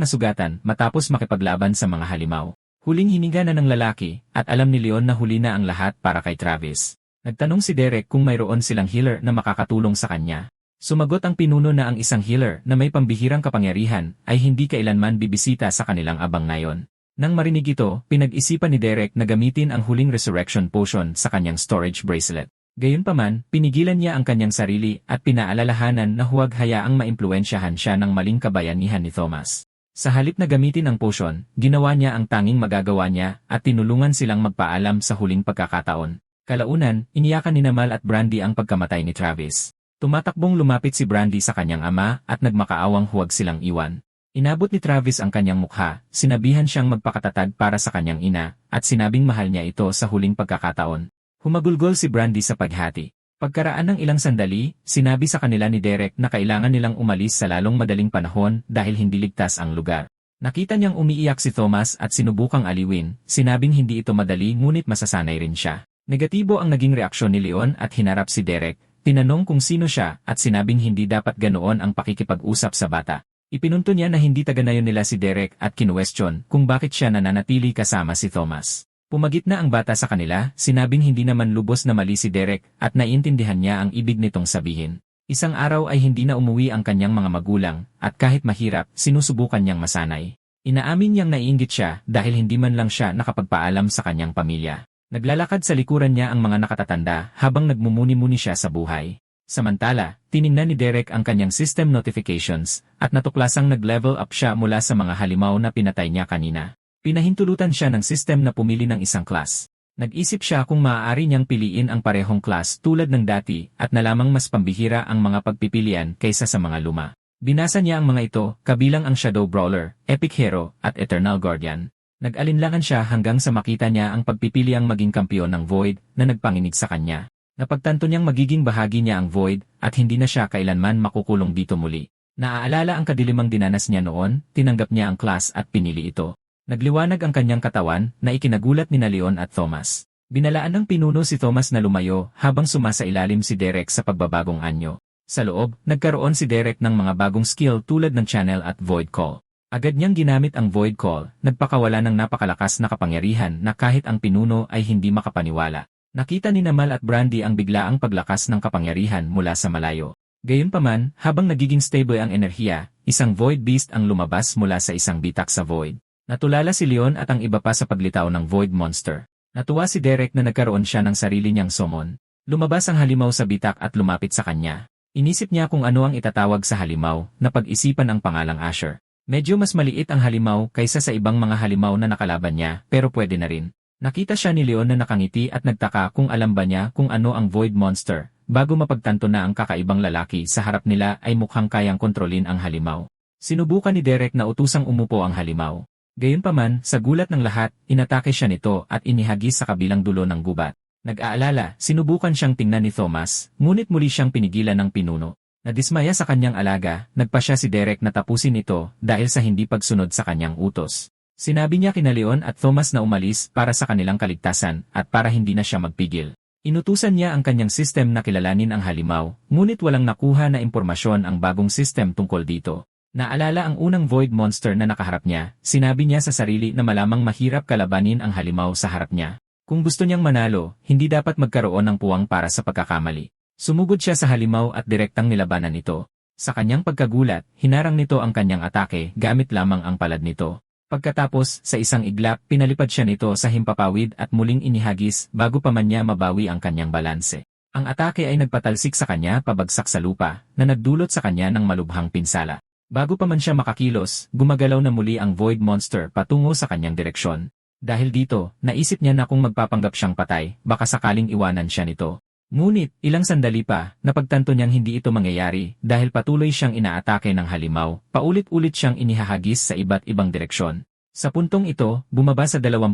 nasugatan matapos makipaglaban sa mga halimaw. Huling hininga na ng lalaki, at alam ni Leon na huli na ang lahat para kay Travis. Nagtanong si Derek kung mayroon silang healer na makakatulong sa kanya. Sumagot ang pinuno na ang isang healer na may pambihirang kapangyarihan ay hindi kailanman bibisita sa kanilang abang nayon. Nang marinig ito, pinag-isipan ni Derek na gamitin ang huling resurrection potion sa kanyang storage bracelet. Gayunpaman, pinigilan niya ang kanyang sarili at pinaalalahanan na huwag hayaang maimpluwensyahan siya ng maling kabayanihan ni Thomas. Sa halip na gamitin ang potion, ginawa niya ang tanging magagawa niya at tinulungan silang magpaalam sa huling pagkakataon. Kalaunan, iniyakan ni Mal at Brandy ang pagkamatay ni Travis. Tumatakbong lumapit si Brandy sa kanyang ama at nagmakaawang huwag silang iwan. Inabot ni Travis ang kanyang mukha, sinabihan siyang magpakatatag para sa kanyang ina, at sinabing mahal niya ito sa huling pagkakataon. Humagulgol si Brandy sa paghati. Pagkaraan ng ilang sandali, sinabi sa kanila ni Derek na kailangan nilang umalis sa lalong madaling panahon dahil hindi ligtas ang lugar. Nakita niyang umiiyak si Thomas at sinubukang aliwin, sinabing hindi ito madali ngunit masasanay rin siya. Negatibo ang naging reaksyon ni Leon at hinarap si Derek. Tinanong kung sino siya at sinabing hindi dapat ganoon ang pakikipag-usap sa bata. Ipinunto niya na hindi taga-nayon nila si Derek at kinuwestiyon kung bakit siya nananatili kasama si Thomas. Pumagit na ang bata sa kanila, sinabing hindi naman lubos na mali si Derek at naiintindihan niya ang ibig nitong sabihin. Isang araw ay hindi na umuwi ang kanyang mga magulang at kahit mahirap, sinusubukan niyang masanay. Inaamin niyang naiinggit siya dahil hindi man lang siya nakapagpaalam sa kanyang pamilya. Naglalakad sa likuran niya ang mga nakatatanda habang nagmumuni-muni siya sa buhay. Samantala, tiningnan ni Derek ang kanyang system notifications at natuklasang nag-level up siya mula sa mga halimaw na pinatay niya kanina. Pinahintulutan siya ng system na pumili ng isang class. Nag-isip siya kung maaari niyang piliin ang parehong class tulad ng dati at nalamang mas pambihira ang mga pagpipilian kaysa sa mga luma. Binasa niya ang mga ito, kabilang ang Shadow Brawler, Epic Hero, at Eternal Guardian. Nag-alinlangan siya hanggang sa makita niya ang pagpipiliang maging kampiyon ng Void na nagpanginig sa kanya. Napagtanto niyang magiging bahagi niya ang Void at hindi na siya kailanman makukulong dito muli. Naaalala ang kadilimang dinanas niya noon, tinanggap niya ang class at pinili ito. Nagliwanag ang kanyang katawan na ikinagulat ni Leon at Thomas. Binalaan ng pinuno si Thomas na lumayo habang sumasailalim si Derek sa pagbabagong anyo. Sa loob, nagkaroon si Derek ng mga bagong skill tulad ng Channel at Void Call. Agad niyang ginamit ang Void Call, nagpakawala ng napakalakas na kapangyarihan na kahit ang pinuno ay hindi makapaniwala. Nakita ni Mal at Brandy ang biglaang paglakas ng kapangyarihan mula sa malayo. Gayunpaman, habang nagiging stable ang enerhiya, isang Void Beast ang lumabas mula sa isang bitak sa Void. Natulala si Leon at ang iba pa sa paglitaw ng Void Monster. Natuwa si Derek na nagkaroon siya ng sarili niyang summon. Lumabas ang halimaw sa bitak at lumapit sa kanya. Inisip niya kung ano ang itatawag sa halimaw, na pag-isipan ang pangalang Asher. Medyo mas maliit ang halimaw kaysa sa ibang mga halimaw na nakalaban niya, pero pwede na rin. Nakita siya ni Leon na nakangiti at nagtaka kung alam ba niya kung ano ang Void Monster, bago mapagtanto na ang kakaibang lalaki sa harap nila ay mukhang kayang kontrolin ang halimaw. Sinubukan ni Derek na utusang umupo ang halimaw. Gayunpaman, sa gulat ng lahat, inatake siya nito at inihagis sa kabilang dulo ng gubat. Nag-aalala, sinubukan siyang tingnan ni Thomas, ngunit muli siyang pinigilan ng pinuno. Nadismaya sa kanyang alaga, nagpasya si Derek na tapusin ito dahil sa hindi pagsunod sa kanyang utos. Sinabi niya kina Leon at Thomas na umalis para sa kanilang kaligtasan at para hindi na siya magpigil. Inutusan niya ang kanyang system na kilalanin ang halimaw, ngunit walang nakuha na impormasyon ang bagong system tungkol dito. Naalala ang unang Void Monster na nakaharap niya, sinabi niya sa sarili na malamang mahirap kalabanin ang halimaw sa harap niya. Kung gusto niyang manalo, hindi dapat magkaroon ng puwang para sa pagkakamali. Sumugod siya sa halimaw at direktang nilabanan ito. Sa kanyang pagkagulat, hinarang nito ang kanyang atake gamit lamang ang palad nito. Pagkatapos, sa isang iglap, pinalipad siya nito sa himpapawid at muling inihagis bago pa man niya mabawi ang kanyang balanse. Ang atake ay nagpatalsik sa kanya pabagsak sa lupa, na nagdulot sa kanya ng malubhang pinsala. Bago pa man siya makakilos, gumagalaw na muli ang Void Monster patungo sa kanyang direksyon. Dahil dito, naisip niya na kung magpapanggap siyang patay, baka sakaling iwanan siya nito. Ngunit, ilang sandali pa, napagtanto niyang hindi ito mangyayari dahil patuloy siyang inaatake ng halimaw, paulit-ulit siyang inihahagis sa iba't ibang direksyon. Sa puntong ito, bumaba sa 20%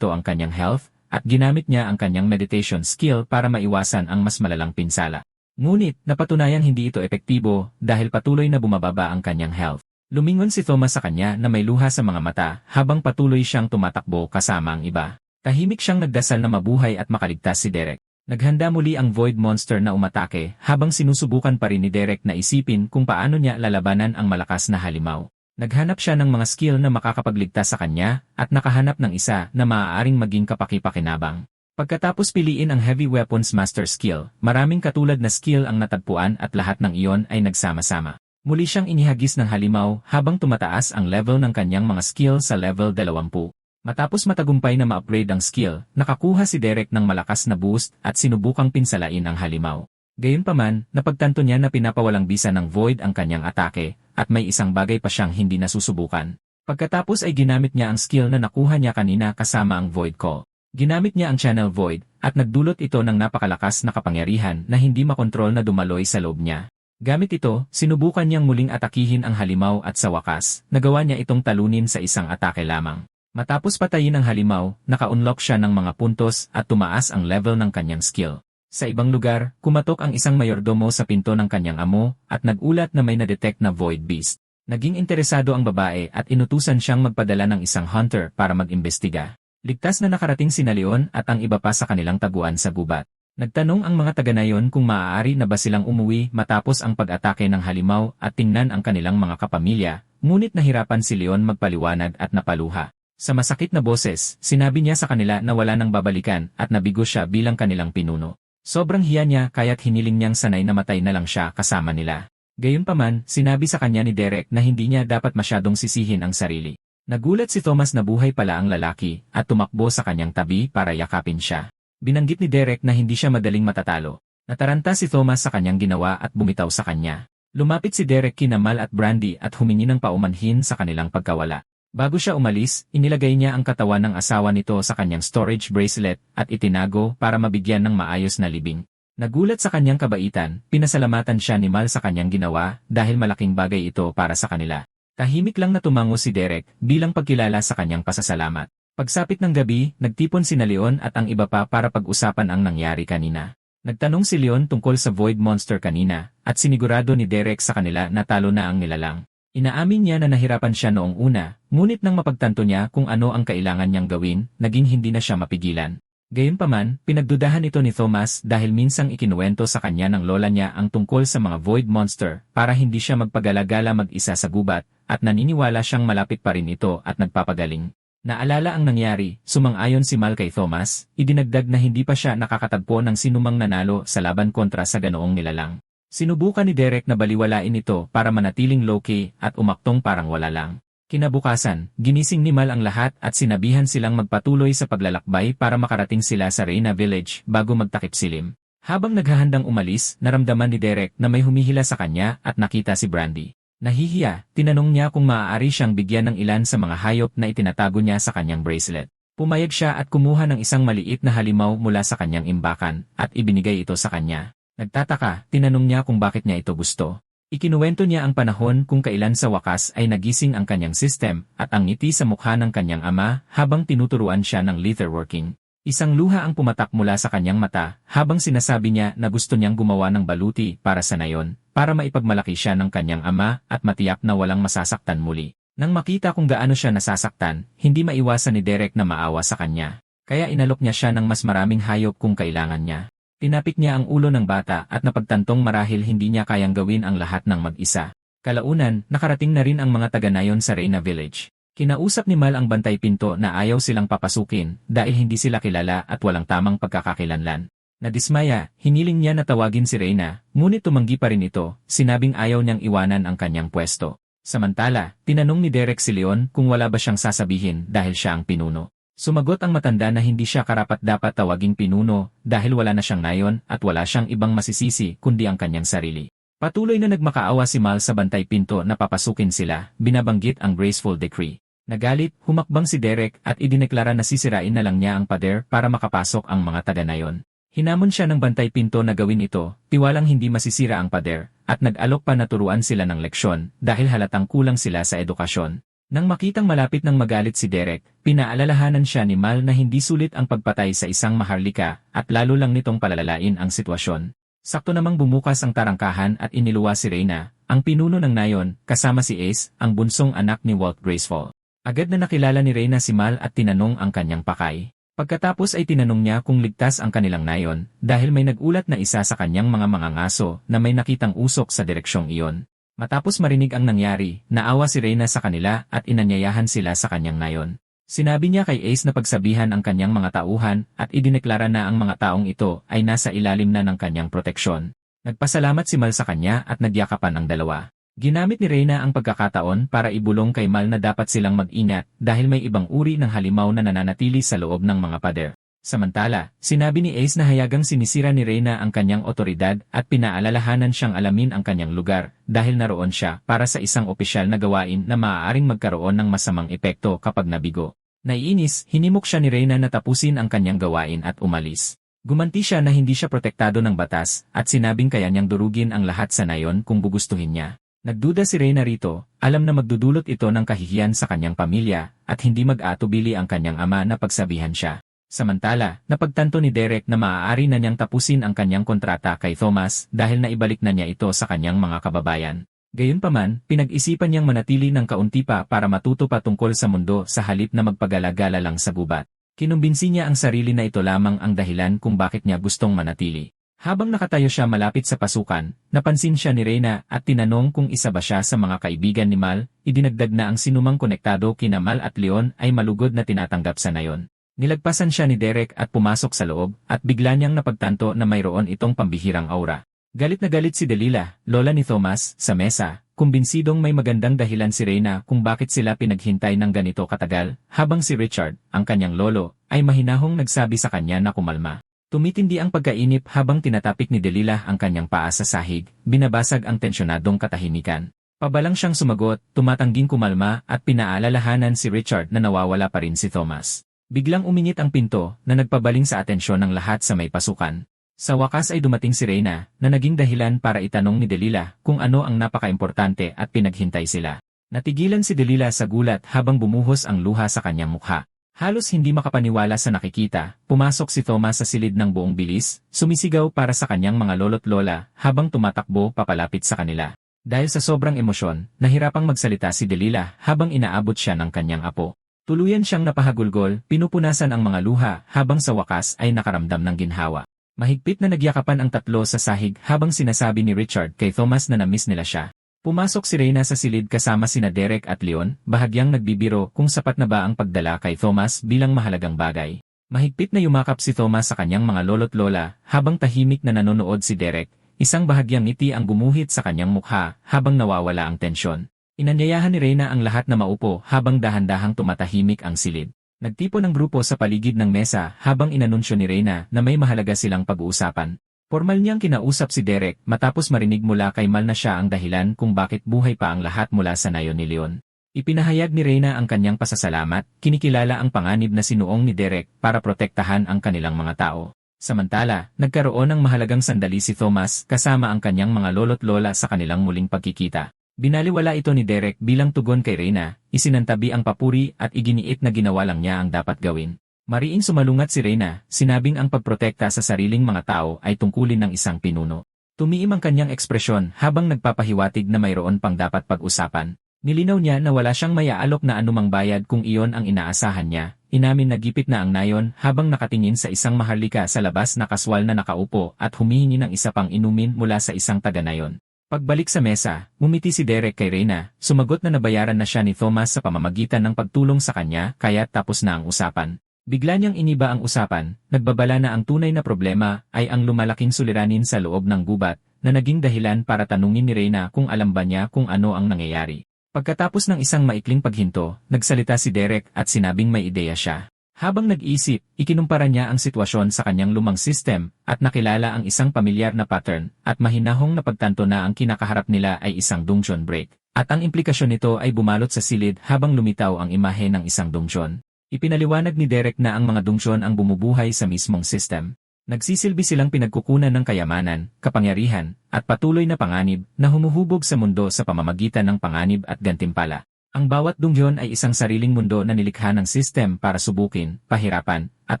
ang kanyang health, at ginamit niya ang kanyang meditation skill para maiwasan ang mas malalang pinsala. Ngunit, napatunayang hindi ito epektibo dahil patuloy na bumababa ang kanyang health. Lumingon si Thomas sa kanya na may luha sa mga mata habang patuloy siyang tumatakbo kasama ang iba. Tahimik siyang nagdasal na mabuhay at makaligtas si Derek. Naghanda muli ang Void Monster na umatake habang sinusubukan pa rin ni Derek na isipin kung paano niya lalabanan ang malakas na halimaw. Naghanap siya ng mga skill na makakapagligtas sa kanya at nakahanap ng isa na maaaring maging kapaki-pakinabang. Pagkatapos piliin ang Heavy Weapons Master Skill, maraming katulad na skill ang natagpuan at lahat ng iyon ay nagsama-sama. Muli siyang inihagis ng halimaw habang tumataas ang level ng kanyang mga skill sa level 20. Matapos matagumpay na ma-upgrade ang skill, nakakuha si Derek ng malakas na boost at sinubukang pinsalain ang halimaw. Gayunpaman, napagtanto niya na pinapawalang bisa ng Void ang kanyang atake, at may isang bagay pa siyang hindi nasusubukan. Pagkatapos ay ginamit niya ang skill na nakuha niya kanina kasama ang Void Call. Ginamit niya ang Channel Void, at nagdulot ito ng napakalakas na kapangyarihan na hindi makontrol na dumaloy sa loob niya. Gamit ito, sinubukan niyang muling atakihin ang halimaw at sa wakas, nagawa niya itong talunin sa isang atake lamang. Matapos patayin ang halimaw, naka-unlock siya ng mga puntos at tumaas ang level ng kanyang skill. Sa ibang lugar, kumatok ang isang mayordomo sa pinto ng kanyang amo at nagulat na may na-detect na Void Beast. Naging interesado ang babae at inutusan siyang magpadala ng isang hunter para mag-imbestiga. Ligtas na nakarating sina Leon at ang iba pa sa kanilang taguan sa gubat. Nagtanong ang mga taga-nayon kung maaari na ba silang umuwi matapos ang pag-atake ng halimaw at tingnan ang kanilang mga kapamilya, ngunit nahirapan si Leon magpaliwanag at napaluha. Sa masakit na boses, sinabi niya sa kanila na wala nang babalikan at nabigo siya bilang kanilang pinuno. Sobrang hiya niya kaya't hiniling niyang sanay na matay na lang siya kasama nila. Gayunpaman, sinabi sa kanya ni Derek na hindi niya dapat masyadong sisihin ang sarili. Nagulat si Thomas na buhay pala ang lalaki at tumakbo sa kanyang tabi para yakapin siya. Binanggit ni Derek na hindi siya madaling matatalo. Nataranta si Thomas sa kanyang ginawa at bumitaw sa kanya. Lumapit si Derek kina Mal at Brandy at humingi ng paumanhin sa kanilang pagkawala. Bago siya umalis, inilagay niya ang katawan ng asawa nito sa kanyang storage bracelet at itinago para mabigyan ng maayos na libing. Nagulat sa kanyang kabaitan, pinasalamatan siya ni Mal sa kanyang ginawa dahil malaking bagay ito para sa kanila. Tahimik lang na tumango si Derek bilang pagkilala sa kanyang pasasalamat. Pagsapit ng gabi, nagtipon sina Leon at ang iba pa para pag-usapan ang nangyari kanina. Nagtanong si Leon tungkol sa Void Monster kanina at sinigurado ni Derek sa kanila na talo na ang nilalang. Inaamin niya na nahirapan siya noong una, ngunit nang mapagtanto niya kung ano ang kailangan niyang gawin, naging hindi na siya mapigilan. Gayunpaman, pinagdudahan ito ni Thomas dahil minsang ikinuwento sa kanya ng lola niya ang tungkol sa mga Void Monster para hindi siya magpagala-gala mag-isa sa gubat at naniniwala siyang malapit pa rin ito at nagpapagaling. Naalala ang nangyari, sumang-ayon si Mal kay Thomas, idinagdag na hindi pa siya nakakatagpo ng sinumang nanalo sa laban kontra sa ganoong nilalang. Sinubukan ni Derek na baliwalain ito para manatiling low-key at umaktong parang wala lang. Kinabukasan, ginising ni Mal ang lahat at sinabihan silang magpatuloy sa paglalakbay para makarating sila sa Reyna Village bago magtakip silim. Habang naghahandang umalis, naramdaman ni Derek na may humihila sa kanya at nakita si Brandy. Nahihiya, tinanong niya kung maaari siyang bigyan ng ilan sa mga hayop na itinatago niya sa kanyang bracelet. Pumayag siya at kumuha ng isang maliit na halimaw mula sa kanyang imbakan at ibinigay ito sa kanya. Nagtataka, tinanong niya kung bakit niya ito gusto. Ikinuwento niya ang panahon kung kailan sa wakas ay nagising ang kanyang system at ang ngiti sa mukha ng kanyang ama habang tinuturuan siya ng leatherworking. Isang luha ang pumatak mula sa kanyang mata habang sinasabi niya na gusto niyang gumawa ng baluti para sa nayon, para maipagmalaki siya ng kanyang ama at matiyak na walang masasaktan muli. Nang makita kung gaano siya nasasaktan, hindi maiwasan ni Derek na maawa sa kanya. Kaya inalok niya siya ng mas maraming hayop kung kailangan niya. Tinapik niya ang ulo ng bata at napagtantong marahil hindi niya kayang gawin ang lahat ng mag-isa. Kalaunan, nakarating na rin ang mga taga-nayon sa Reyna Village. Kinausap ni Mal ang bantay pinto na ayaw silang papasukin dahil hindi sila kilala at walang tamang pagkakakilanlan. Nadismaya, hiniling niya na tawagin si Reyna, ngunit tumanggi pa rin ito, sinabing ayaw niyang iwanan ang kanyang pwesto. Samantala, tinanong ni Derek si Leon kung wala ba siyang sasabihin dahil siya ang pinuno. Sumagot ang matanda na hindi siya karapat-dapat tawaging pinuno dahil wala na siyang nayon at wala siyang ibang masisisi kundi ang kanyang sarili. Patuloy na nagmakaawa si Mal sa bantay pinto na papasukin sila, binabanggit ang graceful decree. Nagalit, humakbang si Derek at idineklara na sisirain na lang niya ang pader para makapasok ang mga taga-nayon. Hinamon siya ng bantay pinto na gawin ito, tiwalang hindi masisira ang pader, at nag-alok pa na turuan sila ng leksyon dahil halatang kulang sila sa edukasyon. Nang makitang malapit ng magalit si Derek, pinaalalahanan siya ni Mal na hindi sulit ang pagpatay sa isang maharlika at lalo lang nitong palalalain ang sitwasyon. Sakto namang bumukas ang tarangkahan at iniluwa si Reyna, ang pinuno ng nayon, kasama si Ace, ang bunsong anak ni Walt Graceful. Agad na nakilala ni Reyna si Mal at tinanong ang kanyang pakay. Pagkatapos ay tinanong niya kung ligtas ang kanilang nayon dahil may nagulat na isa sa kanyang mga mangangaso na may nakitang usok sa direksyong iyon. Matapos marinig ang nangyari, naawa si Reyna sa kanila at inanyayahan sila sa kanyang nayon. Sinabi niya kay Ace na pagsabihan ang kanyang mga tauhan at idineklara na ang mga taong ito ay nasa ilalim na ng kanyang proteksyon. Nagpasalamat si Mal sa kanya at nagyakapan ang dalawa. Ginamit ni Reyna ang pagkakataon para ibulong kay Mal na dapat silang mag-ingat dahil may ibang uri ng halimaw na nananatili sa loob ng mga pader. Samantala, sinabi ni Ace na hayagang sinisira ni Reyna ang kanyang otoridad at pinaalalahanan siyang alamin ang kanyang lugar dahil naroon siya para sa isang opisyal na gawain na maaaring magkaroon ng masamang epekto kapag nabigo. Naiinis, hinimok siya ni Reyna na tapusin ang kanyang gawain at umalis. Gumanti siya na hindi siya protektado ng batas at sinabing kaya niyang durugin ang lahat sa nayon kung gugustuhin niya. Nagduda si Reyna rito, alam na magdudulot ito ng kahihiyan sa kanyang pamilya at hindi mag-aatubili ang kanyang ama na pagsabihan siya. Samantala, napagtanto ni Derek na maaari na niyang tapusin ang kanyang kontrata kay Thomas dahil naibalik na niya ito sa kanyang mga kababayan. Gayunpaman, pinag-isipan niyang manatili ng kaunti pa para matuto pa tungkol sa mundo sa halip na magpagala-gala lang sa gubat. Kinumbinsi niya ang sarili na ito lamang ang dahilan kung bakit niya gustong manatili. Habang nakatayo siya malapit sa pasukan, napansin siya ni Reyna at tinanong kung isa ba siya sa mga kaibigan ni Mal, idinagdag na ang sinumang konektado kina Mal at Leon ay malugod na tinatanggap sa nayon. Nilagpasan siya ni Derek at pumasok sa loob at bigla niyang napagtanto na mayroon itong pambihirang aura. Galit na galit si Delilah, lola ni Thomas, sa mesa, kumbinsidong may magandang dahilan si Reyna kung bakit sila pinaghintay ng ganito katagal, habang si Richard, ang kanyang lolo, ay mahinahong nagsabi sa kanya na kumalma. Tumitindi ang pagkainip habang tinatapik ni Delilah ang kanyang paa sa sahig, binabasag ang tensyonadong katahimikan. Pabalang siyang sumagot, tumatangging kumalma at pinaalalahanan si Richard na nawawala pa rin si Thomas. Biglang umingit ang pinto na nagpabaling sa atensyon ng lahat sa may pasukan. Sa wakas ay dumating si Reyna na naging dahilan para itanong ni Delilah kung ano ang napaka-importante at pinaghintay sila. Natigilan si Delilah sa gulat habang bumuhos ang luha sa kanyang mukha. Halos hindi makapaniwala sa nakikita, pumasok si Thomas sa silid ng buong bilis, sumisigaw para sa kanyang mga lolo't lola habang tumatakbo papalapit sa kanila. Dahil sa sobrang emosyon, nahirapang magsalita si Delilah habang inaabot siya ng kanyang apo. Tuluyan siyang napahagulgol, pinupunasan ang mga luha habang sa wakas ay nakaramdam ng ginhawa. Mahigpit na nagyakapan ang tatlo sa sahig habang sinasabi ni Richard kay Thomas na namiss nila siya. Pumasok si Reyna sa silid kasama sina Derek at Leon, bahagyang nagbibiro kung sapat na ba ang pagdala kay Thomas bilang mahalagang bagay. Mahigpit na yumakap si Thomas sa kanyang mga lolo't lola habang tahimik na nanonood si Derek, isang bahagyang ngiti ang gumuhit sa kanyang mukha habang nawawala ang tensyon. Inanyayahan ni Reyna ang lahat na maupo habang dahan-dahang tumatahimik ang silid. Nagtipon ang grupo sa paligid ng mesa habang inanunsyo ni Reyna na may mahalaga silang pag-uusapan. Formal niyang kinausap si Derek matapos marinig mula kay Mal na siya ang dahilan kung bakit buhay pa ang lahat mula sa nayon ni Leon. Ipinahayag ni Reyna ang kanyang pasasalamat, kinikilala ang panganib na sinuong ni Derek para protektahan ang kanilang mga tao. Samantala, nagkaroon ng mahalagang sandali si Thomas kasama ang kanyang mga lolo't lola sa kanilang muling pagkikita. Binaliwala ito ni Derek bilang tugon kay Reyna, isinantabi ang papuri at iginiit na ginawa lang niya ang dapat gawin. Mariing sumalungat si Reyna, sinabing ang pagprotekta sa sariling mga tao ay tungkulin ng isang pinuno. Tumiim ang kanyang ekspresyon habang nagpapahiwatig na mayroon pang dapat pag-usapan. Nilinaw niya na wala siyang mayaalok na anumang bayad kung iyon ang inaasahan niya. Inamin na gipit na ang nayon habang nakatingin sa isang maharlika sa labas na kaswal na nakaupo at humihingi ng isa pang inumin mula sa isang taga-nayon. Pagbalik sa mesa, ngumiti si Derek kay Reyna, sumagot na nabayaran na siya ni Thomas sa pamamagitan ng pagtulong sa kanya kaya tapos na ang usapan. Bigla niyang iniba ang usapan, nagbabala na ang tunay na problema ay ang lumalaking suliranin sa loob ng gubat na naging dahilan para tanungin ni Reyna kung alam ba niya kung ano ang nangyayari. Pagkatapos ng isang maikling paghinto, nagsalita si Derek at sinabing may ideya siya. Habang nag-iisip, ikinumpara niya ang sitwasyon sa kanyang lumang system at nakilala ang isang pamilyar na pattern at mahinahong napagtanto na ang kinakaharap nila ay isang dungeon break. At ang implikasyon nito ay bumalot sa silid habang lumitaw ang imahe ng isang dungeon. Ipinaliwanag ni Derek na ang mga dungeon ang bumubuhay sa mismong system. Nagsisilbi silang pinagkukunan ng kayamanan, kapangyarihan, at patuloy na panganib na humuhubog sa mundo sa pamamagitan ng panganib at gantimpala. Ang bawat dungeon ay isang sariling mundo na nilikha ng system para subukin, pahirapan, at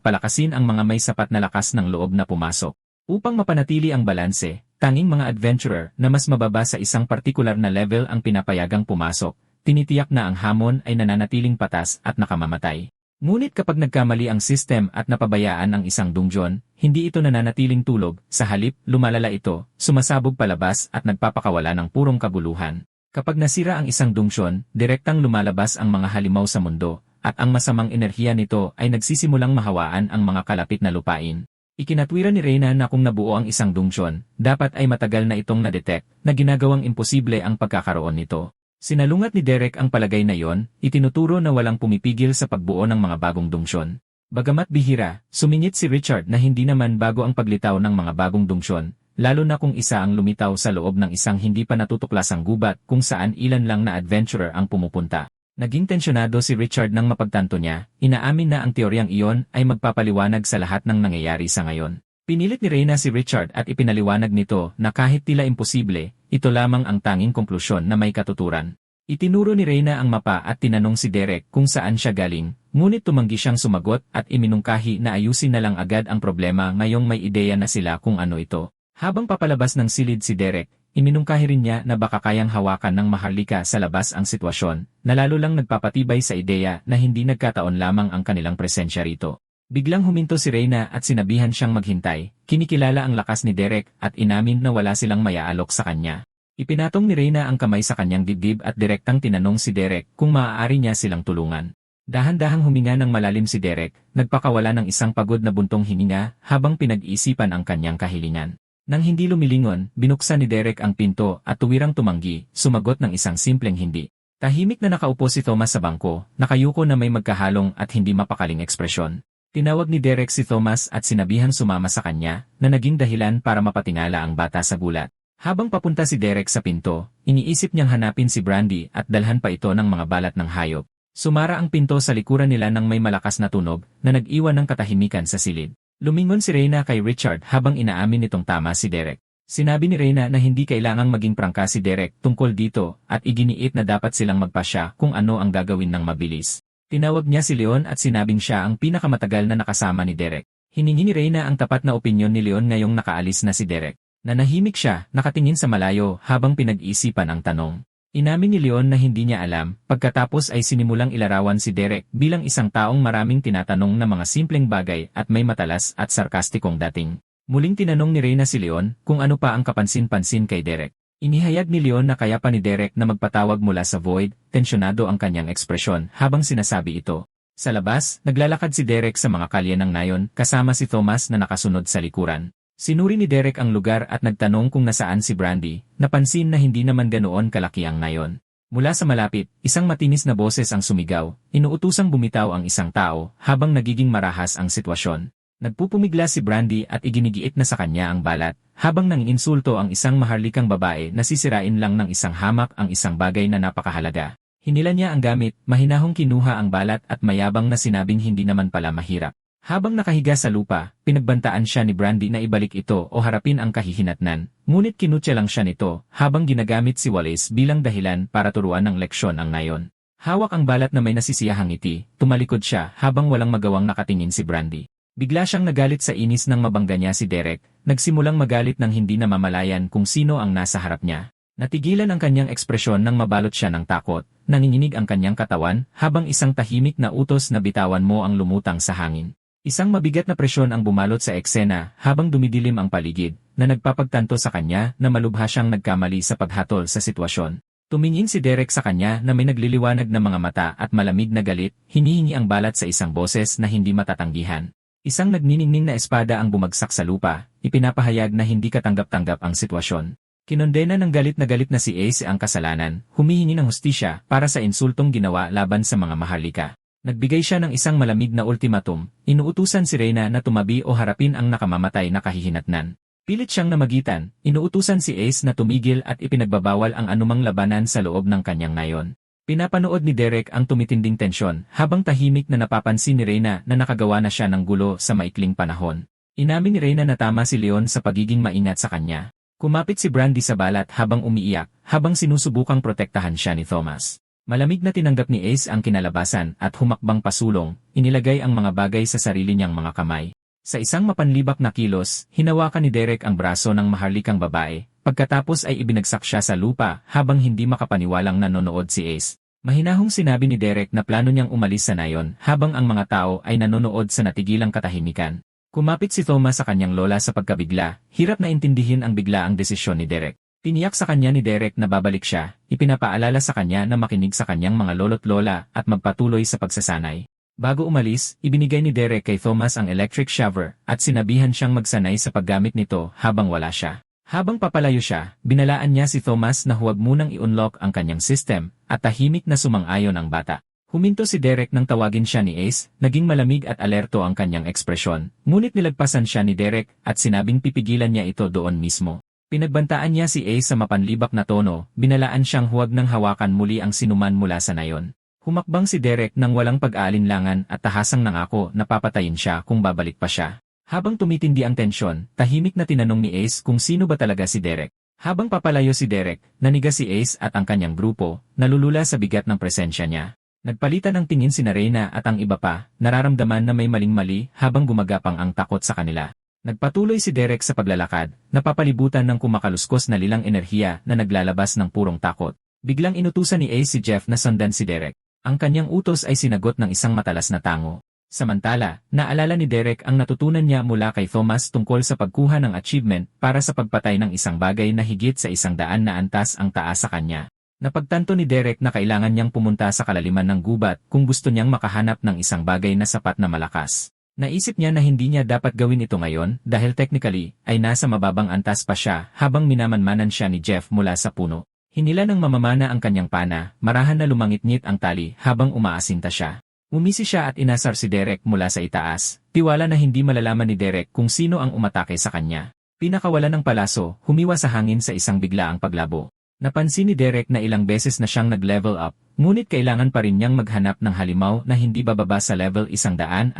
palakasin ang mga may sapat na lakas ng loob na pumasok. Upang mapanatili ang balanse, tanging mga adventurer na mas mababa sa isang partikular na level ang pinapayagang pumasok, tinitiyak na ang hamon ay nananatiling patas at nakamamatay. Ngunit kapag nagkamali ang system at napabayaan ang isang dungeon, hindi ito nananatiling tulog, sa halip, lumalala ito, sumasabog palabas at nagpapakawala ng purong kaguluhan. Kapag nasira ang isang dungeon, direktang lumalabas ang mga halimaw sa mundo, at ang masamang enerhiya nito ay nagsisimulang mahawaan ang mga kalapit na lupain. Ikinatwiran ni Reyna na kung nabuo ang isang dungeon, dapat ay matagal na itong na-detect, na ginagawang imposible ang pagkakaroon nito. Sinalungat ni Derek ang palagay na yon, itinuturo na walang pumipigil sa pagbuo ng mga bagong dungeon. Bagamat bihira, sumingit si Richard na hindi naman bago ang paglitaw ng mga bagong dungeon, lalo na kung isa ang lumitaw sa loob ng isang hindi pa natutuklasang gubat kung saan ilan lang na adventurer ang pumupunta. Naging tensyonado si Richard nang mapagtanto niya, inaamin na ang teoryang iyon ay magpapaliwanag sa lahat ng nangyayari sa ngayon. Pinilit ni Reyna si Richard at ipinaliwanag nito na kahit tila imposible, ito lamang ang tanging konklusyon na may katuturan. Itinuro ni Reyna ang mapa at tinanong si Derek kung saan siya galing, ngunit tumanggi siyang sumagot at iminungkahi na ayusin na lang agad ang problema ngayong may ideya na sila kung ano ito. Habang papalabas ng silid si Derek, iminungkahi rin niya na baka kayang hawakan ng maharlika sa labas ang sitwasyon, na lalo lang nagpapatibay sa ideya na hindi nagkataon lamang ang kanilang presensya rito. Biglang huminto si Reyna at sinabihan siyang maghintay, kinikilala ang lakas ni Derek at inamin na wala silang mayaalok sa kanya. Ipinatong ni Reyna ang kamay sa kanyang dibdib at direktang tinanong si Derek kung maaari niya silang tulungan. Dahan-dahang huminga ng malalim si Derek, nagpakawala ng isang pagod na buntong hininga habang pinag-iisipan ang kanyang kahilingan. Nang hindi lumilingon, binuksan ni Derek ang pinto at tuwirang tumanggi, sumagot ng isang simpleng hindi. Tahimik na nakaupo si Thomas sa bangko, nakayuko na may magkahalong at hindi mapakaling ekspresyon. Tinawag ni Derek si Thomas at sinabihang sumama sa kanya, na naging dahilan para mapatingala ang bata sa gulat. Habang papunta si Derek sa pinto, iniisip niyang hanapin si Brandy at dalhan pa ito ng mga balat ng hayop. Sumara ang pinto sa likuran nila nang may malakas na tunog na nag-iwan ng katahimikan sa silid. Lumingon si Reyna kay Richard habang inaamin nitong tama si Derek. Sinabi ni Reyna na hindi kailangang maging prangka si Derek tungkol dito at iginiit na dapat silang magpasya kung ano ang gagawin ng mabilis. Tinawag niya si Leon at sinabing siya ang pinakamatagal na nakasama ni Derek. Hiningi ni Reyna ang tapat na opinyon ni Leon ngayong nakaalis na si Derek. Nanahimik siya, nakatingin sa malayo habang pinag-isipan ang tanong. Inamin ni Leon na hindi niya alam, pagkatapos ay sinimulang ilarawan si Derek bilang isang taong maraming tinatanong na mga simpleng bagay at may matalas at sarkastikong dating. Muling tinanong ni Reyna si Leon kung ano pa ang kapansin-pansin kay Derek. Inihayag ni Leon na kaya pa ni Derek na magpatawag mula sa void, tensyonado ang kanyang ekspresyon habang sinasabi ito. Sa labas, naglalakad si Derek sa mga kalye ng nayon kasama si Thomas na nakasunod sa likuran. Sinuri ni Derek ang lugar at nagtanong kung nasaan si Brandy, napansin na hindi naman ganoon kalaki ang nayon. Mula sa malapit, isang matinis na boses ang sumigaw, inuutusang bumitaw ang isang tao habang nagiging marahas ang sitwasyon. Nagpupumigla si Brandy at iginigiit na sa kanya ang balat, habang nanginsulto ang isang maharlikang babae na sisirain lang ng isang hamak ang isang bagay na napakahalaga. Hinila niya ang gamit, mahinahong kinuha ang balat at mayabang na sinabing hindi naman pala mahirap. Habang nakahiga sa lupa, pinagbantaan siya ni Brandy na ibalik ito o harapin ang kahihinatnan, ngunit kinutya lang siya nito habang ginagamit si Wallace bilang dahilan para turuan ng leksyon ang nayon. Hawak ang balat na may nasisiyahang ngiti, tumalikod siya habang walang magawang nakatingin si Brandy. Bigla siyang nagalit sa inis nang mabangga niya si Derek, nagsimulang magalit nang hindi namamalayan kung sino ang nasa harap niya. Natigilan ang kanyang ekspresyon nang mabalot siya ng takot, nanginginig ang kanyang katawan habang isang tahimik na utos na bitawan mo ang lumutang sa hangin. Isang mabigat na presyon ang bumalot sa eksena habang dumidilim ang paligid, na nagpapagtanto sa kanya na malubha siyang nagkamali sa paghatol sa sitwasyon. Tumingin si Derek sa kanya na may nagliliwanag na mga mata at malamig na galit, hinihingi ang balat sa isang boses na hindi matatanggihan. Isang nagniningning na espada ang bumagsak sa lupa, ipinapahayag na hindi katanggap-tanggap ang sitwasyon. Kinondena ng galit na si Ace ang kasalanan, humihingi ng hustisya para sa insultong ginawa laban sa mga maharlika. Nagbigay siya ng isang malamig na ultimatum, inuutusan si Reyna na tumabi o harapin ang nakamamatay na kahihinatnan. Pilit siyang namagitan, inuutusan si Ace na tumigil at ipinagbabawal ang anumang labanan sa loob ng kanyang nayon. Pinapanood ni Derek ang tumitinding tensyon habang tahimik na napapansin ni Reyna na nakagawa na siya ng gulo sa maikling panahon. Inamin ni Reyna na tama si Leon sa pagiging maingat sa kanya. Kumapit si Brandy sa balat habang umiiyak, habang sinusubukang protektahan siya ni Thomas. Malamig na tinanggap ni Ace ang kinalabasan at humakbang pasulong, inilagay ang mga bagay sa sarili niyang mga kamay. Sa isang mapanlibak na kilos, hinawakan ni Derek ang braso ng maharlikang babae, pagkatapos ay ibinagsak siya sa lupa habang hindi makapaniwalang nanonood si Ace. Mahinahong sinabi ni Derek na plano niyang umalis sa nayon habang ang mga tao ay nanonood sa natigilang katahimikan. Kumapit si Thomas sa kanyang lola sa pagkabigla, hirap na intindihin ang biglaang desisyon ni Derek. Tiniyak sa kanya ni Derek na babalik siya, ipinapaalala sa kanya na makinig sa kanyang mga lolo't lola at magpatuloy sa pagsasanay. Bago umalis, ibinigay ni Derek kay Thomas ang electric shower at sinabihan siyang magsanay sa paggamit nito habang wala siya. Habang papalayo siya, binalaan niya si Thomas na huwag munang i-unlock ang kanyang system at tahimik na sumang-ayon ang bata. Huminto si Derek nang tawagin siya ni Ace, naging malamig at alerto ang kanyang ekspresyon, ngunit nilagpasan siya ni Derek at sinabing pipigilan niya ito doon mismo. Pinagbantaan niya si Ace sa mapanlibak na tono, binalaan siyang huwag nang hawakan muli ang sinuman mula sa nayon. Humakbang si Derek nang walang pag-aalinlangan at tahasang nangako na papatayin siya kung babalik pa siya. Habang tumitindi ang tensyon, tahimik na tinanong ni Ace kung sino ba talaga si Derek. Habang papalayo si Derek, naniga si Ace at ang kanyang grupo, nalulula sa bigat ng presensya niya. Nagpalitan ng tingin si Reyna at ang iba pa, nararamdaman na may maling-mali habang gumagapang ang takot sa kanila. Nagpatuloy si Derek sa paglalakad, napapalibutan ng kumakaluskos na lilang enerhiya na naglalabas ng purong takot. Biglang inutusan ni Ace si Jeff na sundan si Derek. Ang kanyang utos ay sinagot ng isang matalas na tango. Samantala, naalala ni Derek ang natutunan niya mula kay Thomas tungkol sa pagkuha ng achievement para sa pagpatay ng isang bagay na higit sa 100 na antas ang taas sa kanya. Napagtanto ni Derek na kailangan niyang pumunta sa kalaliman ng gubat kung gusto niyang makahanap ng isang bagay na sapat na malakas. Naisip niya na hindi niya dapat gawin ito ngayon dahil technically ay nasa mababang antas pa siya habang minamanmanan siya ni Jeff mula sa puno. Hinila ng mamamana ang kanyang pana, marahan na lumangit-ngit ang tali habang umaasinta siya. Umisi siya at inasar si Derek mula sa itaas, tiwala na hindi malalaman ni Derek kung sino ang umatake sa kanya. Pinakawalan ng palaso, humiwa sa hangin sa isang biglaang paglabo. Napansin ni Derek na ilang beses na siyang nag-level up, ngunit kailangan pa rin niyang maghanap ng halimaw na hindi bababa sa level 112.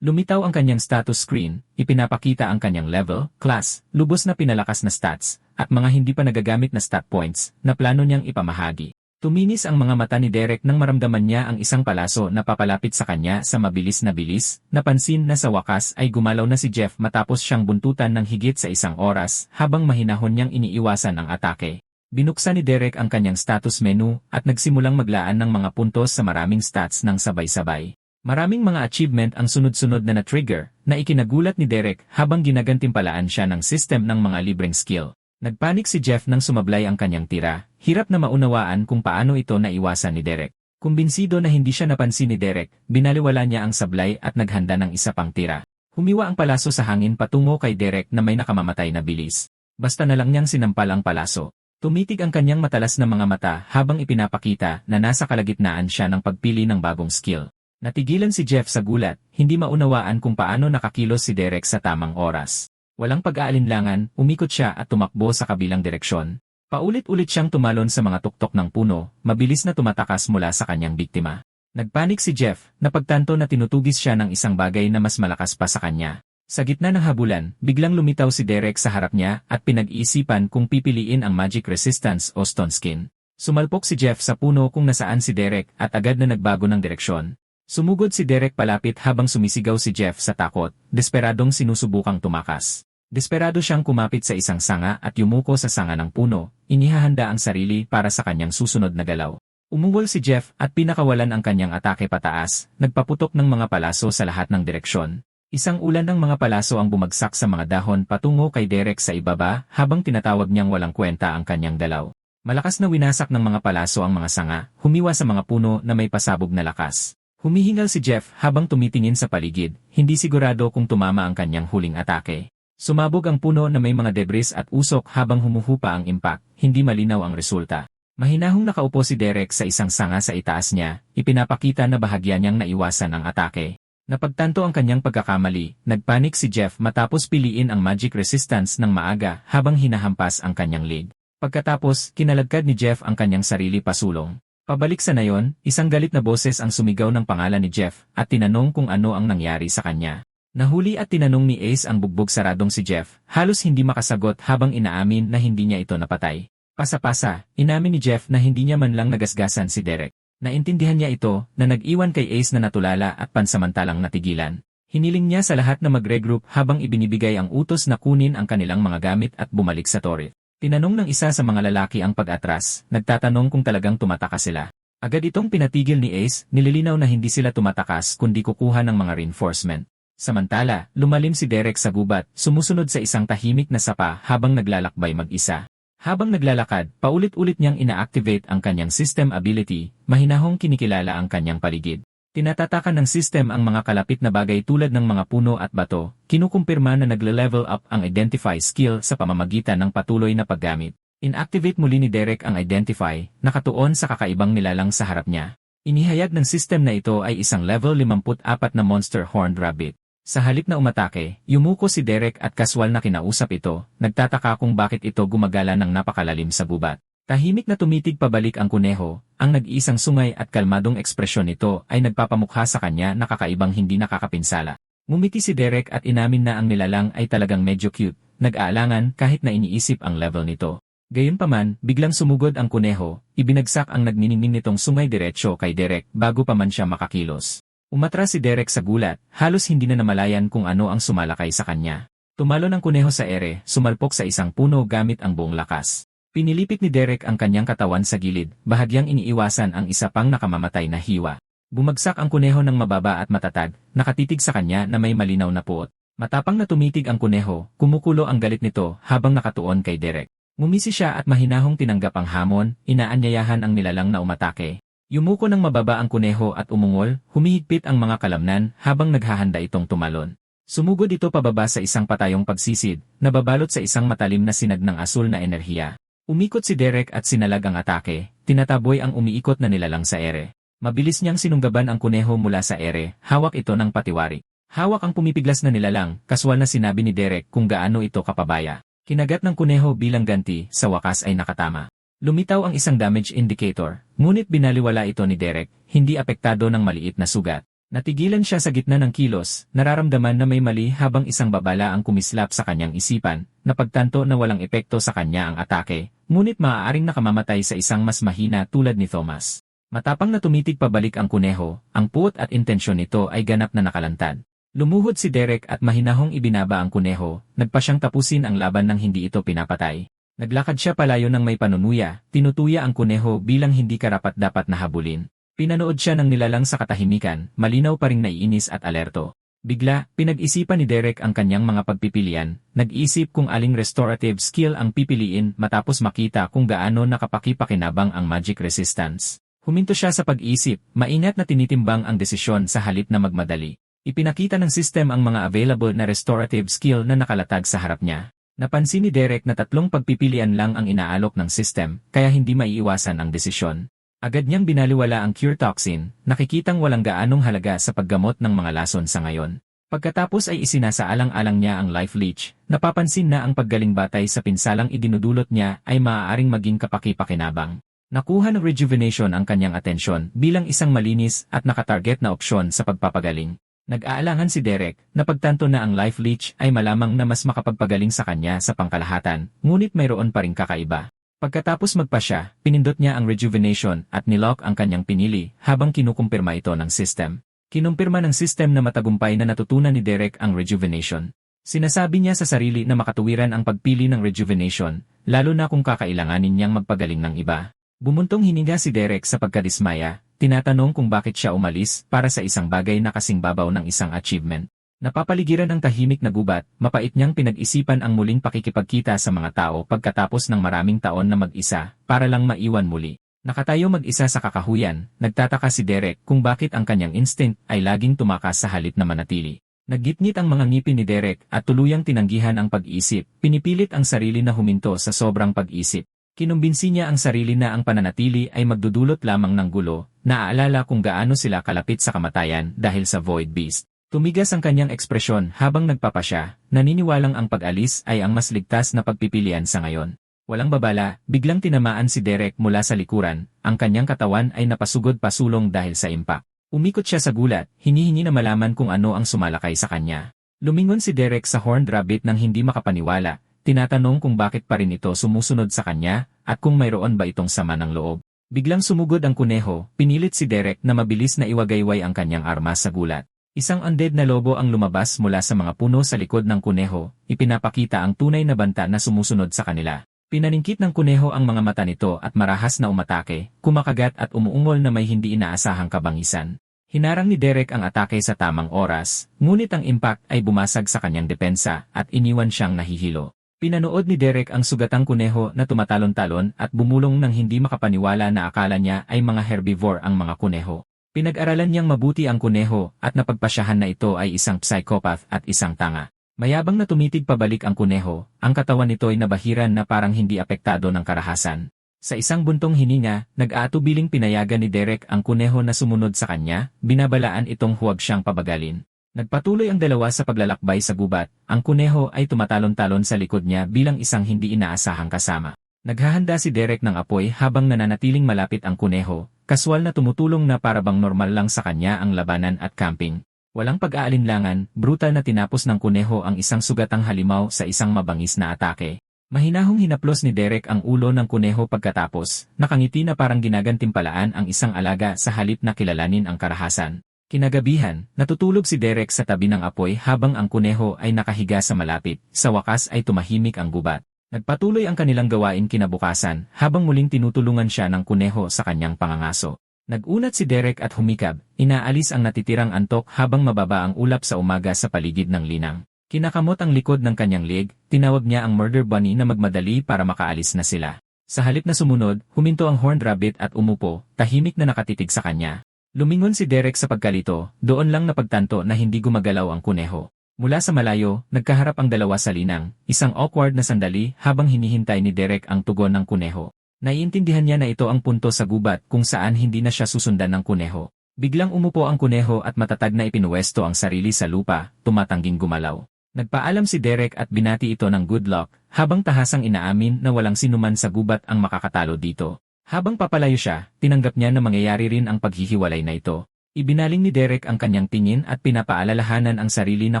Lumitaw ang kanyang status screen, ipinapakita ang kanyang level, class, lubos na pinalakas na stats, at mga hindi pa nagagamit na stat points na plano niyang ipamahagi. Tuminis ang mga mata ni Derek nang maramdaman niya ang isang palaso na papalapit sa kanya sa mabilis na bilis, napansin na sa wakas ay gumalaw na si Jeff matapos siyang buntutan ng higit sa 1 oras habang mahinahon niyang iniiwasan ang atake. Binuksan ni Derek ang kanyang status menu at nagsimulang maglaan ng mga puntos sa maraming stats ng sabay-sabay. Maraming mga achievement ang sunod-sunod na na-trigger na ikinagulat ni Derek habang ginagantimpalaan siya ng system ng mga libreng skill. Nagpanik si Jeff nang sumablay ang kanyang tira, hirap na maunawaan kung paano ito naiwasan ni Derek. Kumbinsido na hindi siya napansin ni Derek, binaliwala niya ang sablay at naghanda ng isa pang tira. Humiwa ang palaso sa hangin patungo kay Derek na may nakamamatay na bilis. Basta na lang niyang sinampal ang palaso. Tumitig ang kanyang matalas na mga mata habang ipinapakita na nasa kalagitnaan siya ng pagpili ng bagong skill. Natigilan si Jeff sa gulat, hindi maunawaan kung paano nakakilos si Derek sa tamang oras. Walang pag-aalinlangan, umikot siya at tumakbo sa kabilang direksyon. Paulit-ulit siyang tumalon sa mga tuktok ng puno, mabilis na tumatakas mula sa kanyang biktima. Nagpanik si Jeff, napagtanto na tinutugis siya ng isang bagay na mas malakas pa sa kanya. Sa gitna ng habulan, biglang lumitaw si Derek sa harap niya at pinag-iisipan kung pipiliin ang Magic Resistance o Stone Skin. Sumalpok si Jeff sa puno kung nasaan si Derek at agad na nagbago ng direksyon. Sumugod si Derek palapit habang sumisigaw si Jeff sa takot, desperadong sinusubukang tumakas. Desperado siyang kumapit sa isang sanga at yumuko sa sanga ng puno, inihahanda ang sarili para sa kanyang susunod na galaw. Umungol si Jeff at pinakawalan ang kanyang atake pataas, nagpaputok ng mga palaso sa lahat ng direksyon. Isang ulan ng mga palaso ang bumagsak sa mga dahon patungo kay Derek sa ibaba habang tinatawag niyang walang kwenta ang kanyang dalaw. Malakas na winasak ng mga palaso ang mga sanga, humiwa sa mga puno na may pasabog na lakas. Humihingal si Jeff habang tumitingin sa paligid, hindi sigurado kung tumama ang kanyang huling atake. Sumabog ang puno na may mga debris at usok habang humuhupa ang impact, hindi malinaw ang resulta. Mahinahong nakaupo si Derek sa isang sanga sa itaas niya, ipinapakita na bahagya niyang naiwasan ang atake. Napagtanto ang kanyang pagkakamali, nagpanik si Jeff matapos piliin ang magic resistance ng maaga habang hinahampas ang kanyang lead. Pagkatapos, kinalagkad ni Jeff ang kanyang sarili pasulong. Pabalik sa nayon, isang galit na boses ang sumigaw ng pangalan ni Jeff at tinanong kung ano ang nangyari sa kanya. Nahuli at tinanong ni Ace ang bugbog saradong si Jeff, halos hindi makasagot habang inaamin na hindi niya ito napatay. Pasa-pasa, inamin ni Jeff na hindi niya man lang nagasgasan si Derek. Naintindihan niya ito na nag-iwan kay Ace na natulala at pansamantalang natigilan. Hiniling niya sa lahat na mag-regroup habang ibinibigay ang utos na kunin ang kanilang mga gamit at bumalik sa turret. Tinanong ng isa sa mga lalaki ang pag-atras, nagtatanong kung talagang tumatakas sila. Agad itong pinatigil ni Ace, nililinaw na hindi sila tumatakas kundi kukuha ng mga reinforcement. Samantala, lumalim si Derek sa gubat, sumusunod sa isang tahimik na sapa habang naglalakbay mag-isa. Habang naglalakad, paulit-ulit niyang ina-activate ang kanyang system ability, mahinahong kinikilala ang kanyang paligid. Tinatatakan ng system ang mga kalapit na bagay tulad ng mga puno at bato, kinukumpirma na nagle-level up ang Identify skill sa pamamagitan ng patuloy na paggamit. Inactivate muli ni Derek ang Identify, nakatuon sa kakaibang nilalang sa harap niya. Inihayag ng system na ito ay isang level 54 na Monster Horned Rabbit. Sa halip na umatake, yumuko si Derek at kaswal na kinausap ito, nagtataka kung bakit ito gumagala ng napakalalim sa gubat. Tahimik na tumitig pabalik ang kuneho, ang nag-iisang sungay at kalmadong ekspresyon nito ay nagpapamukha sa kanya na kakaibang hindi nakakapinsala. Ngumiti si Derek at inamin na ang nilalang ay talagang medyo cute, nag-aalangan kahit na iniisip ang level nito. Gayunpaman, biglang sumugod ang kuneho, ibinagsak ang nagniningning nitong sungay diretsyo kay Derek bago pa man siya makakilos. Umatras si Derek sa gulat, halos hindi na namalayan kung ano ang sumalakay sa kanya. Tumalon ang kuneho sa ere, sumalpok sa isang puno gamit ang buong lakas. Pinilipit ni Derek ang kanyang katawan sa gilid, bahagyang iniiwasan ang isa pang nakamamatay na hiwa. Bumagsak ang kuneho ng mababa at matatag, nakatitig sa kanya na may malinaw na puot. Matapang na tumitig ang kuneho, kumukulo ang galit nito habang nakatuon kay Derek. Ngumisi siya at mahinahong tinanggap ang hamon, inaanyayahan ang nilalang na umatake. Yumuko ng mababa ang kuneho at umungol, humihigpit ang mga kalamnan habang naghahanda itong tumalon. Sumugod ito pababa sa isang patayong pagsisid, nababalot sa isang matalim na sinag ng asul na enerhiya. Umikot si Derek at sinalag ang atake, tinataboy ang umiikot na nilalang sa ere. Mabilis niyang sinunggaban ang kuneho mula sa ere, hawak ito ng patiwari. Hawak ang pumipiglas na nilalang, kaswal na sinabi ni Derek kung gaano ito kapabaya. Kinagat ng kuneho bilang ganti, sa wakas ay nakatama. Lumitaw ang isang damage indicator, ngunit binaliwala ito ni Derek, hindi apektado ng maliit na sugat. Natigilan siya sa gitna ng kilos, nararamdaman na may mali habang isang babala ang kumislap sa kanyang isipan, napagtanto na walang epekto sa kanya ang atake, ngunit maaaring nakamamatay sa isang mas mahina tulad ni Thomas. Matapang na tumitig pabalik ang kuneho, ang puot at intensyon nito ay ganap na nakalantad. Lumuhod si Derek at mahinahong ibinaba ang kuneho, nagpa siyang tapusin ang laban nang hindi ito pinapatay. Naglakad siya palayo ng may panunuya, tinutuya ang kuneho bilang hindi karapat-dapat na habulin. Pinanood siya ng nilalang sa katahimikan, malinaw pa ring naiinis at alerto. Bigla, pinag-isipan ni Derek ang kanyang mga pagpipilian, nag-isip kung aling restorative skill ang pipiliin matapos makita kung gaano nakapakipakinabang ang magic resistance. Huminto siya sa pag-isip, maingat na tinitimbang ang desisyon sa halip na magmadali. Ipinakita ng system ang mga available na restorative skill na nakalatag sa harap niya. Napansin ni Derek na 3 pagpipilian lang ang inaalok ng system, kaya hindi maiiwasan ang desisyon. Agad niyang binaliwala ang cure toxin, nakikitang walang gaanong halaga sa paggamot ng mga lason sa ngayon. Pagkatapos ay isinasaalang-alang niya ang life leech, napapansin na ang paggaling batay sa pinsalang idinudulot niya ay maaaring maging kapaki-pakinabang. Nakuha ng rejuvenation ang kanyang atensyon bilang isang malinis at nakatarget na opsyon sa pagpapagaling. Nag-aalangan si Derek, napagtanto na ang life leech ay malamang na mas makapagpagaling sa kanya sa pangkalahatan, ngunit mayroon pa ring kakaiba. Pagkatapos magpasya, pinindot niya ang rejuvenation at nilock ang kanyang pinili habang kinukumpirma ito ng system. Kinumpirma ng system na matagumpay na natutunan ni Derek ang rejuvenation. Sinasabi niya sa sarili na makatuwiran ang pagpili ng rejuvenation, lalo na kung kakailanganin niyang magpagaling ng iba. Bumuntong hininga si Derek sa pagkadismaya, tinatanong kung bakit siya umalis para sa isang bagay na kasing babaw ng isang achievement. Napapaligiran ang tahimik na gubat, mapait niyang pinag-isipan ang muling pakikipagkita sa mga tao pagkatapos ng maraming taon na mag-isa, para lang maiwan muli. Nakatayo mag-isa sa kakahuyan, nagtataka si Derek kung bakit ang kanyang instinct ay laging tumakas sa halip na manatili. Naggitngit ang mga ngipin ni Derek at tuluyang tinanggihan ang pag-isip, pinipilit ang sarili na huminto sa sobrang pag-isip. Kinumbinsi niya ang sarili na ang pananatili ay magdudulot lamang ng gulo, naaalala kung gaano sila kalapit sa kamatayan dahil sa Void Beast. Tumigas ang kanyang ekspresyon habang nagpapasya, naniniwalang ang pag-alis ay ang mas ligtas na pagpipilian sa ngayon. Walang babala, biglang tinamaan si Derek mula sa likuran, ang kanyang katawan ay napasugod pasulong dahil sa impact. Umikot siya sa gulat, hinihingi na malaman kung ano ang sumalakay sa kanya. Lumingon si Derek sa horned rabbit nang hindi makapaniwala, tinatanong kung bakit pa rin ito sumusunod sa kanya, at kung mayroon ba itong sama ng loob. Biglang sumugod ang kuneho, pinilit si Derek na mabilis na iwagayway ang kanyang armas sa gulat. Isang undead na lobo ang lumabas mula sa mga puno sa likod ng kuneho, ipinapakita ang tunay na banta na sumusunod sa kanila. Pinaningkit ng kuneho ang mga mata nito at marahas na umatake, kumakagat at umuungol na may hindi inaasahang kabangisan. Hinarang ni Derek ang atake sa tamang oras, ngunit ang impact ay bumasag sa kanyang depensa at iniwan siyang nahihilo. Pinanood ni Derek ang sugatang kuneho na tumatalon-talon at bumulong nang hindi makapaniwala na akala niya ay mga herbivore ang mga kuneho. Pinag-aralan niyang mabuti ang kuneho at napagpasyahan na ito ay isang psychopath at isang tanga. Mayabang na tumitig pabalik ang kuneho, ang katawan nito ay nabahiran na parang hindi apektado ng karahasan. Sa isang buntong hininga, nag-aatubiling pinayagan ni Derek ang kuneho na sumunod sa kanya, binabalaan itong huwag siyang pabagalin. Nagpatuloy ang dalawa sa paglalakbay sa gubat, ang kuneho ay tumatalon-talon sa likod niya bilang isang hindi inaasahang kasama. Naghahanda si Derek ng apoy habang nananatiling malapit ang kuneho, kaswal na tumutulong na parabang normal lang sa kanya ang labanan at camping. Walang pag-aalinlangan, brutal na tinapos ng kuneho ang isang sugatang halimaw sa isang mabangis na atake. Mahinahong hinaplos ni Derek ang ulo ng kuneho pagkatapos, nakangiti na parang ginagantimpalaan ang isang alaga sa halip na kilalanin ang karahasan. Kinagabihan, natutulog si Derek sa tabi ng apoy habang ang kuneho ay nakahiga sa malapit, sa wakas ay tumahimik ang gubat. Nagpatuloy ang kanilang gawain kinabukasan habang muling tinutulungan siya ng kuneho sa kanyang pangangaso. Nag-unat si Derek at humikab, inaalis ang natitirang antok habang mababa ang ulap sa umaga sa paligid ng linang. Kinakamot ang likod ng kanyang leg, tinawag niya ang murder bunny na magmadali para makaalis na sila. Sa halip na sumunod, huminto ang horned rabbit at umupo, tahimik na nakatitig sa kanya. Lumingon si Derek sa pagkalito, doon lang napagtanto na hindi gumagalaw ang kuneho. Mula sa malayo, nagkaharap ang dalawa sa linang, isang awkward na sandali habang hinihintay ni Derek ang tugon ng kuneho. Naiintindihan niya na ito ang punto sa gubat kung saan hindi na siya susundan ng kuneho. Biglang umupo ang kuneho at matatag na ipinuwesto ang sarili sa lupa, tumatangging gumalaw. Nagpaalam si Derek at binati ito ng good luck, habang tahasang inaamin na walang sinuman sa gubat ang makakatalo dito. Habang papalayo siya, tinanggap niya na mangyayari rin ang paghihiwalay na ito. Ibinaling ni Derek ang kanyang tingin at pinapaalalahanan ang sarili na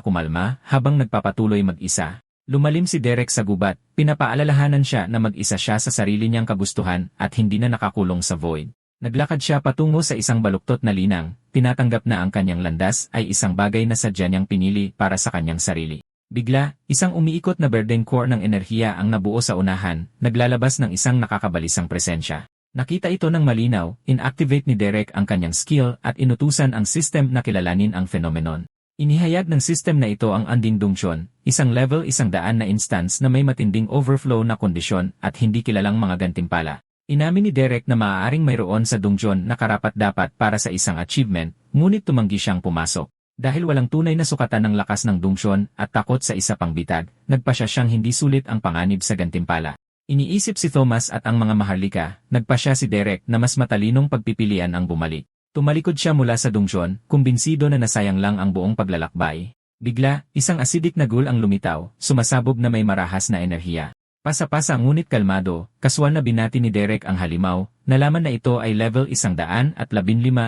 kumalma habang nagpapatuloy mag-isa. Lumalim si Derek sa gubat, pinapaalalahanan siya na mag-isa siya sa sarili niyang kagustuhan at hindi na nakakulong sa void. Naglakad siya patungo sa isang baluktot na linang, tinatanggap na ang kanyang landas ay isang bagay na sadya niyang pinili para sa kanyang sarili. Bigla, isang umiikot na burden core ng enerhiya ang nabuo sa unahan, naglalabas ng isang nakakabalisang presensya. Nakita ito ng malinaw, inactivate ni Derek ang kanyang skill at inutusan ang system na kilalanin ang phenomenon. Inihayag ng system na ito ang Undying Dungeon, isang level 100 na instance na may matinding overflow na kondisyon at hindi kilalang mga gantimpala. Inamin ni Derek na maaaring mayroon sa dungeon na karapat-dapat para sa isang achievement, ngunit tumanggi siyang pumasok. Dahil walang tunay na sukatan ng lakas ng dungeon at takot sa isa pang bitag, nagpasya siyang hindi sulit ang panganib sa gantimpala. Iniisip si Thomas at ang mga maharlika, nagpasya si Derek na mas matalinong pagpipilian ang bumalik. Tumalikod siya mula sa dungeon, kumbinsido na nasayang lang ang buong paglalakbay. Bigla, isang acidic na ghoul ang lumitaw, sumasabog na may marahas na enerhiya. Pasa-pasa ngunit kalmado, kaswal na binati ni Derek ang halimaw, nalaman na ito ay level 115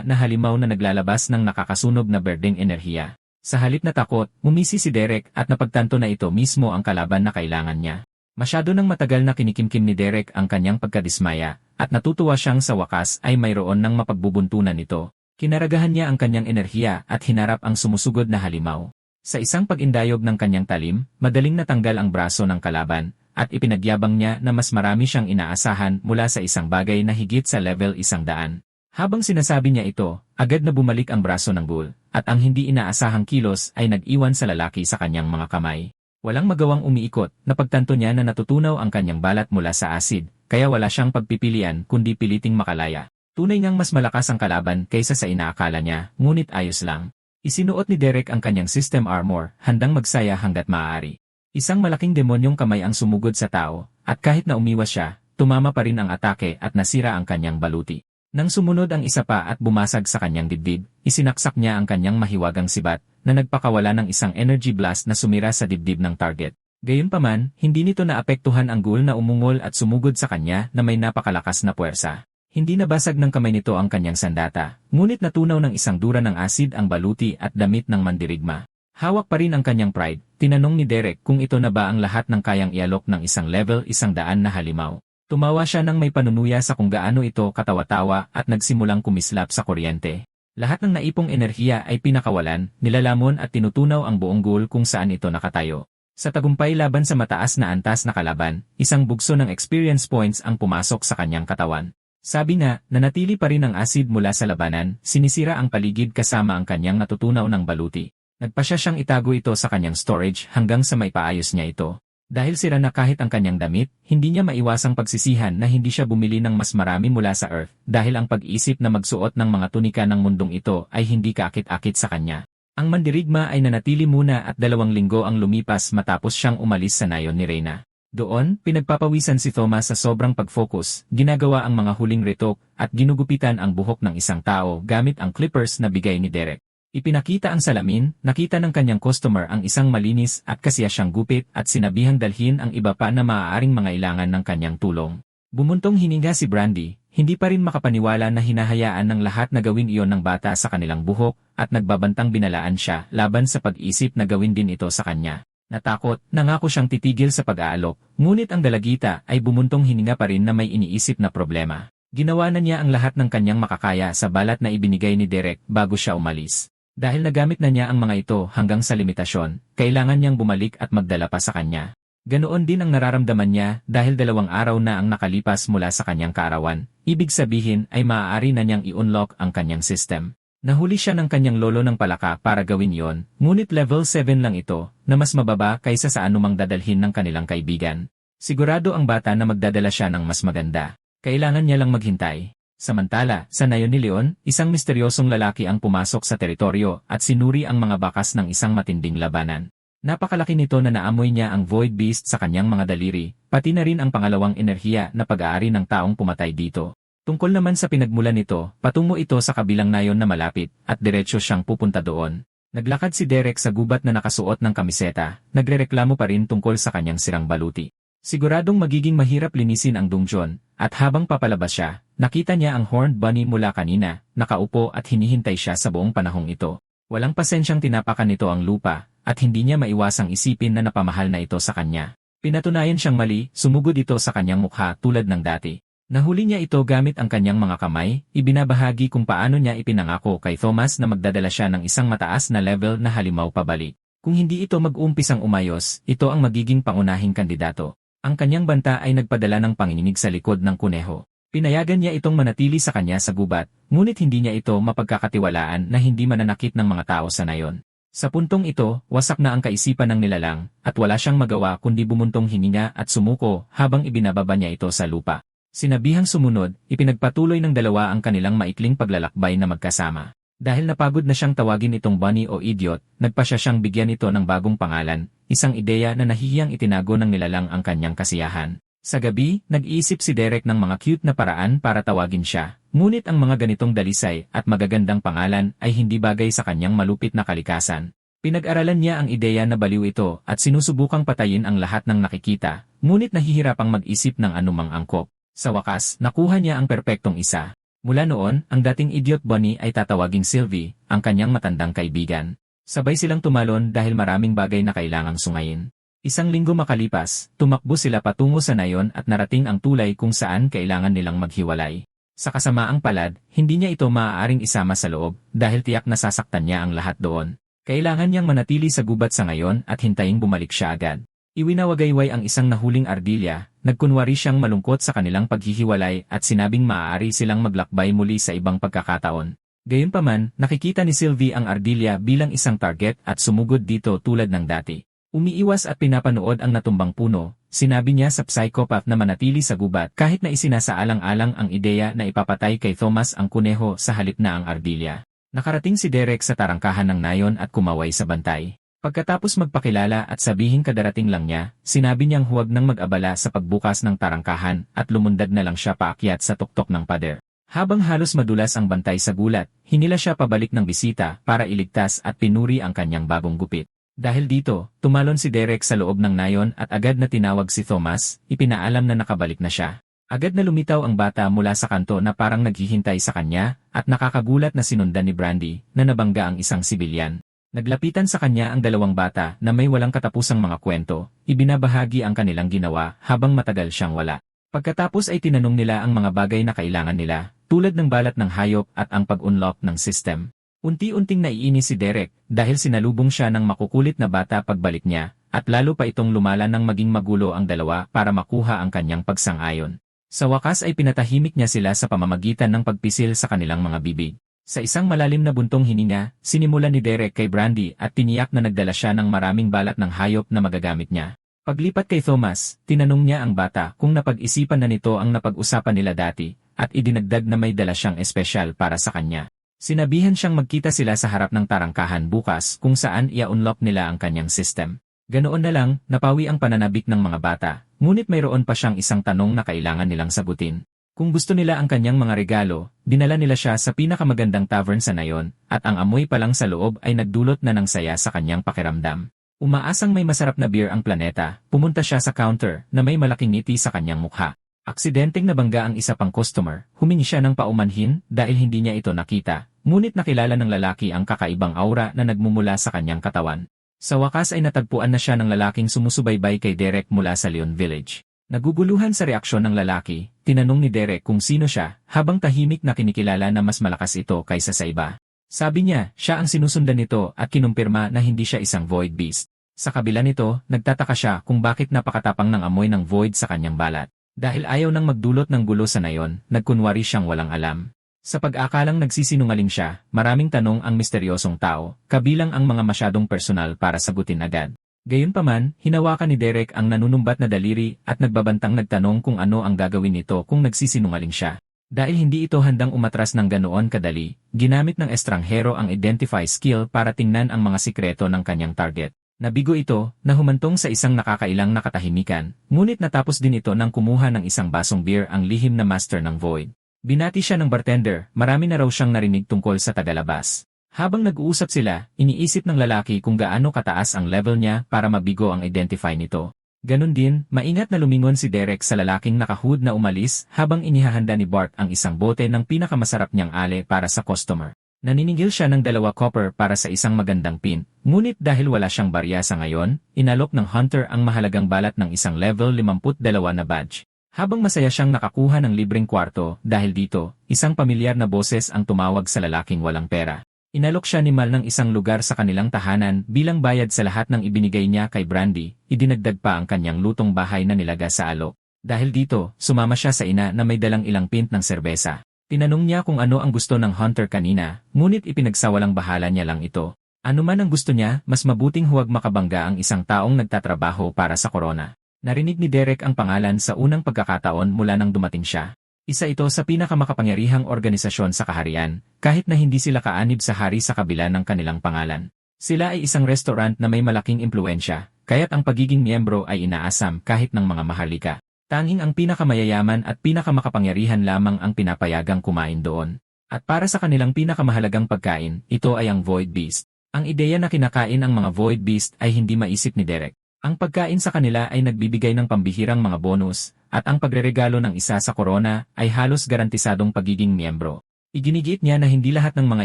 na halimaw na naglalabas ng nakakasunog na berdeng enerhiya. Sa halip na takot, umisi si Derek at napagtanto na ito mismo ang kalaban na kailangan niya. Masyado nang matagal na kinikimkim ni Derek ang kanyang pagkadismaya, at natutuwa siyang sa wakas ay mayroon ng mapagbubuntunan nito. Kinaragahan niya ang kanyang enerhiya at hinarap ang sumusugod na halimaw. Sa isang pag-indayog ng kanyang talim, madaling natanggal ang braso ng kalaban, at ipinagyabang niya na mas marami siyang inaasahan mula sa isang bagay na higit sa level 100. Habang sinasabi niya ito, agad na bumalik ang braso ng ghoul, at ang hindi inaasahang kilos ay nag-iwan sa lalaki sa kanyang mga kamay. Walang magawang umiikot, napagtanto niya na natutunaw ang kanyang balat mula sa asid, kaya wala siyang pagpipilian kundi piliting makalaya. Tunay ngang mas malakas ang kalaban kaysa sa inaakala niya, ngunit ayos lang. Isinuot ni Derek ang kanyang system armor, handang magsaya hanggat maaari. Isang malaking demonyong kamay ang sumugod sa tao, at kahit na umiwas siya, tumama pa rin ang atake at nasira ang kanyang baluti. Nang sumunod ang isa pa at bumasag sa kanyang dibdib, isinaksak niya ang kanyang mahiwagang sibat, na nagpakawala ng isang energy blast na sumira sa dibdib ng target. Gayunpaman, hindi nito naapektuhan ang ghoul na umungol at sumugod sa kanya na may napakalakas na puwersa. Hindi nabasag ng kamay nito ang kanyang sandata, ngunit natunaw ng isang dura ng asid ang baluti at damit ng mandirigma. Hawak pa rin ang kanyang pride, tinanong ni Derek kung ito na ba ang lahat ng kayang ialok ng isang level 100 na halimaw. Tumawa siya nang may panunuya sa kung gaano ito katawa-tawa at nagsimulang kumislap sa kuryente. Lahat ng naipong enerhiya ay pinakawalan, nilalamon at tinutunaw ang buong ghoul kung saan ito nakatayo. Sa tagumpay laban sa mataas na antas na kalaban, isang bugso ng experience points ang pumasok sa kanyang katawan. Sabi na, nanatili pa rin ang asid mula sa labanan, sinisira ang paligid kasama ang kanyang natutunaw ng baluti. Nagpasya siyang itago ito sa kanyang storage hanggang sa may paayos niya ito. Dahil sira na kahit ang kanyang damit, hindi niya maiwasang pagsisihan na hindi siya bumili ng mas marami mula sa Earth dahil ang pag-isip na magsuot ng mga tunika ng mundong ito ay hindi kaakit-akit sa kanya. Ang mandirigma ay nanatili muna at 2 linggo ang lumipas matapos siyang umalis sa nayon ni Reyna. Doon, pinagpapawisan si Thomas sa sobrang pag-focus, ginagawa ang mga huling retok, at ginugupitan ang buhok ng isang tao gamit ang clippers na bigay ni Derek. Ipinakita ang salamin, nakita ng kanyang customer ang isang malinis at kasiyasyang gupit at sinabihang dalhin ang iba pa na maaaring mangailangan ng kanyang tulong. Bumuntong hininga si Brandy, hindi pa rin makapaniwala na hinahayaan ng lahat na gawin iyon ng bata sa kanilang buhok at nagbabantang binalaan siya laban sa pag-isip na gawin din ito sa kanya. Natakot, nangako siyang titigil sa pag-aalok, ngunit ang dalagita ay bumuntong hininga pa rin na may iniisip na problema. Ginawa na niya ang lahat ng kanyang makakaya sa balat na ibinigay ni Derek bago siya umalis. Dahil nagamit na niya ang mga ito hanggang sa limitasyon, kailangan niyang bumalik at magdala pa sa kanya. Ganoon din ang nararamdaman niya dahil 2 araw na ang nakalipas mula sa kanyang kaarawan, ibig sabihin ay maaari na niyang i-unlock ang kanyang system. Nahuli siya ng kanyang lolo ng palaka para gawin yon, ngunit level 7 lang ito, na mas mababa kaysa sa anumang dadalhin ng kanilang kaibigan. Sigurado ang bata na magdadala siya ng mas maganda. Kailangan niya lang maghintay. Samantala, sa nayon ni Leon, isang misteryosong lalaki ang pumasok sa teritoryo at sinuri ang mga bakas ng isang matinding labanan. Napakalaki nito na naamoy niya ang Void Beast sa kanyang mga daliri, pati na rin ang pangalawang enerhiya na pag-aari ng taong pumatay dito. Tungkol naman sa pinagmulan nito, patungo ito sa kabilang nayon na malapit, at diretsyo siyang pupunta doon. Naglakad si Derek sa gubat na nakasuot ng kamiseta, nagrereklamo pa rin tungkol sa kanyang sirang baluti. Siguradong magiging mahirap linisin ang dungeon, at habang papalabas siya, nakita niya ang Horned Bunny mula kanina, nakaupo at hinihintay siya sa buong panahong ito. Walang pasensyang tinapakan nito ang lupa, at hindi niya maiwasang isipin na napamahal na ito sa kanya. Pinatunayan siyang mali, sumugod ito sa kanyang mukha tulad ng dati. Nahuli niya ito gamit ang kanyang mga kamay, ibinabahagi kung paano niya ipinangako kay Thomas na magdadala siya ng isang mataas na level na halimaw pabalik. Kung hindi ito mag-uumpisang umayos, ito ang magiging pangunahing kandidato. Ang kanyang banta ay nagpadala ng panginginig sa likod ng kuneho. Pinayagan niya itong manatili sa kanya sa gubat, ngunit hindi niya ito mapagkakatiwalaan na hindi mananakit ng mga tao sa nayon. Sa puntong ito, wasak na ang kaisipan ng nilalang, at wala siyang magawa kundi bumuntong hininga at sumuko habang ibinababa niya ito sa lupa. Sinabihang sumunod, ipinagpatuloy ng dalawa ang kanilang maikling paglalakbay na magkasama. Dahil napagod na siyang tawagin itong bunny o idiot, nagpasya siyang bigyan ito ng bagong pangalan, isang ideya na nahihiyang itinago ng nilalang ang kanyang kasiyahan. Sa gabi, nag-iisip si Derek ng mga cute na paraan para tawagin siya, ngunit ang mga ganitong dalisay at magagandang pangalan ay hindi bagay sa kanyang malupit na kalikasan. Pinag-aralan niya ang ideya na baliw ito at sinusubukang patayin ang lahat ng nakikita, ngunit nahihirapang mag-isip ng anumang angkop. Sa wakas, nakuha niya ang perpektong isa. Mula noon, ang dating idiot bunny ay tatawaging Sylvie, ang kanyang matandang kaibigan. Sabay silang tumalon dahil maraming bagay na kailangang sungayin. 1 linggo makalipas, tumakbo sila patungo sa nayon at narating ang tulay kung saan kailangan nilang maghiwalay. Sa kasamaang palad, hindi niya ito maaaring isama sa loob dahil tiyak na sasaktan niya ang lahat doon. Kailangan niyang manatili sa gubat sa ngayon at hintayin bumalik siya agad. Iwinawagayway ang isang nahuling ardilya, nagkunwari siyang malungkot sa kanilang paghihiwalay at sinabing maaari silang maglakbay muli sa ibang pagkakataon. Gayunpaman, nakikita ni Sylvie ang ardilya bilang isang target at sumugod dito tulad ng dati. Umiiwas at pinapanood ang natumbang puno, sinabi niya sa psychopath na manatili sa gubat kahit na isinasaalang-alang ang ideya na ipapatay kay Thomas ang kuneho sa halip na ang ardilya. Nakarating si Derek sa tarangkahan ng nayon at kumaway sa bantay. Pagkatapos magpakilala at sabihin kadarating lang niya, sinabi niyang huwag nang mag-abala sa pagbukas ng tarangkahan at lumundag na lang siya paakyat sa tuktok ng pader. Habang halos madulas ang bantay sa gulat, hinila siya pabalik ng bisita para iligtas at pinuri ang kanyang bagong gupit. Dahil dito, tumalon si Derek sa loob ng nayon at agad na tinawag si Thomas, ipinaalam na nakabalik na siya. Agad na lumitaw ang bata mula sa kanto na parang naghihintay sa kanya at nakakagulat na sinundan ni Brandy na nabangga ang isang sibilyan. Naglapitan sa kanya ang dalawang bata na may walang katapusang mga kwento, ibinabahagi ang kanilang ginawa habang matagal siyang wala. Pagkatapos ay tinanong nila ang mga bagay na kailangan nila, tulad ng balat ng hayop at ang pag-unlock ng system. Unti-unting naiinis si Derek dahil sinalubong siya ng makukulit na bata pagbalik niya, at lalo pa itong lumala ng maging magulo ang dalawa para makuha ang kanyang pagsang-ayon. Sa wakas ay pinatahimik niya sila sa pamamagitan ng pagpisil sa kanilang mga bibig. Sa isang malalim na buntong hininga, sinimulan ni Derek kay Brandy at tiniyak na nagdala siya ng maraming balat ng hayop na magagamit niya. Paglipat kay Thomas, tinanong niya ang bata kung napag-isipan na nito ang napag-usapan nila dati, at idinagdag na may dala siyang espesyal para sa kanya. Sinabihan siyang magkita sila sa harap ng tarangkahan bukas kung saan ia-unlock nila ang kanyang system. Ganoon na lang, napawi ang pananabik ng mga bata, ngunit mayroon pa siyang isang tanong na kailangan nilang sagutin. Kung gusto nila ang kanyang mga regalo, dinala nila siya sa pinakamagandang tavern sa nayon, at ang amoy pa lang sa loob ay nagdulot na ng saya sa kanyang pakiramdam. Umaasang may masarap na beer ang planeta, pumunta siya sa counter na may malaking ngiti sa kanyang mukha. Aksidenteng nabangga ang isa pang customer, humingi siya ng paumanhin dahil hindi niya ito nakita, ngunit nakilala ng lalaki ang kakaibang aura na nagmumula sa kanyang katawan. Sa wakas ay natagpuan na siya ng lalaking sumusubaybay kay Derek mula sa Leon Village. Naguguluhan sa reaksyon ng lalaki, tinanong ni Derek kung sino siya, habang tahimik na kinikilala na mas malakas ito kaysa sa iba. Sabi niya, siya ang sinusundan nito at kinumpirma na hindi siya isang Void Beast. Sa kabila nito, nagtataka siya kung bakit napakatapang ng amoy ng Void sa kanyang balat. Dahil ayaw nang magdulot ng gulo sa nayon, nagkunwari siyang walang alam. Sa pag-akalang nagsisinungaling siya, maraming tanong ang misteryosong tao, kabilang ang mga masyadong personal para sagutin agad. Gayunpaman, hinawakan ni Derek ang nanunumbat na daliri at nagbabantang nagtanong kung ano ang gagawin nito kung nagsisinungaling siya. Dahil hindi ito handang umatras ng ganoon kadali, ginamit ng estranghero ang identify skill para tingnan ang mga sikreto ng kanyang target. Nabigo ito, na humantong sa isang nakakailang na katahimikan, ngunit natapos din ito nang kumuha ng isang basong beer ang lihim na master ng Void. Binati siya ng bartender, marami na raw siyang narinig tungkol sa tagalabas. Habang nag-uusap sila, iniisip ng lalaki kung gaano kataas ang level niya para mabigo ang identify nito. Ganon din, maingat na lumingon si Derek sa lalaking nakahood na umalis habang inihahanda ni Bart ang isang bote ng pinakamasarap niyang ale para sa customer. Naniningil siya ng 2 copper para sa isang magandang pin, ngunit dahil wala siyang barya sa ngayon, inalok ng hunter ang mahalagang balat ng isang level 52 na badge. Habang masaya siyang nakakuha ng libreng kwarto dahil dito, isang pamilyar na boses ang tumawag sa lalaking walang pera. Inalok siya ni Mal ng isang lugar sa kanilang tahanan bilang bayad sa lahat ng ibinigay niya kay Brandy, idinagdag pa ang kanyang lutong bahay na nilaga sa alok. Dahil dito, sumama siya sa ina na may dalang ilang pint ng serbesa. Tinanong niya kung ano ang gusto ng hunter kanina, ngunit ipinagsawalang bahala niya lang ito. Ano man ang gusto niya, mas mabuting huwag makabangga ang isang taong nagtatrabaho para sa korona. Narinig ni Derek ang pangalan sa unang pagkakataon mula nang dumating siya. Isa ito sa pinakamakapangyarihang organisasyon sa kaharian, kahit na hindi sila kaanib sa hari sa kabila ng kanilang pangalan. Sila ay isang restaurant na may malaking impluensya, kaya't ang pagiging miyembro ay inaasam kahit ng mga maharlika. Tanging ang pinakamayayaman at pinakamakapangyarihan lamang ang pinapayagang kumain doon. At para sa kanilang pinakamahalagang pagkain, ito ay ang Void Beast. Ang ideya na kinakain ang mga Void Beast ay hindi maisip ni Derek. Ang pagkain sa kanila ay nagbibigay ng pambihirang mga bonus, at ang pagreregalo ng isa sa korona ay halos garantisadong pagiging miyembro. Iginigit niya na hindi lahat ng mga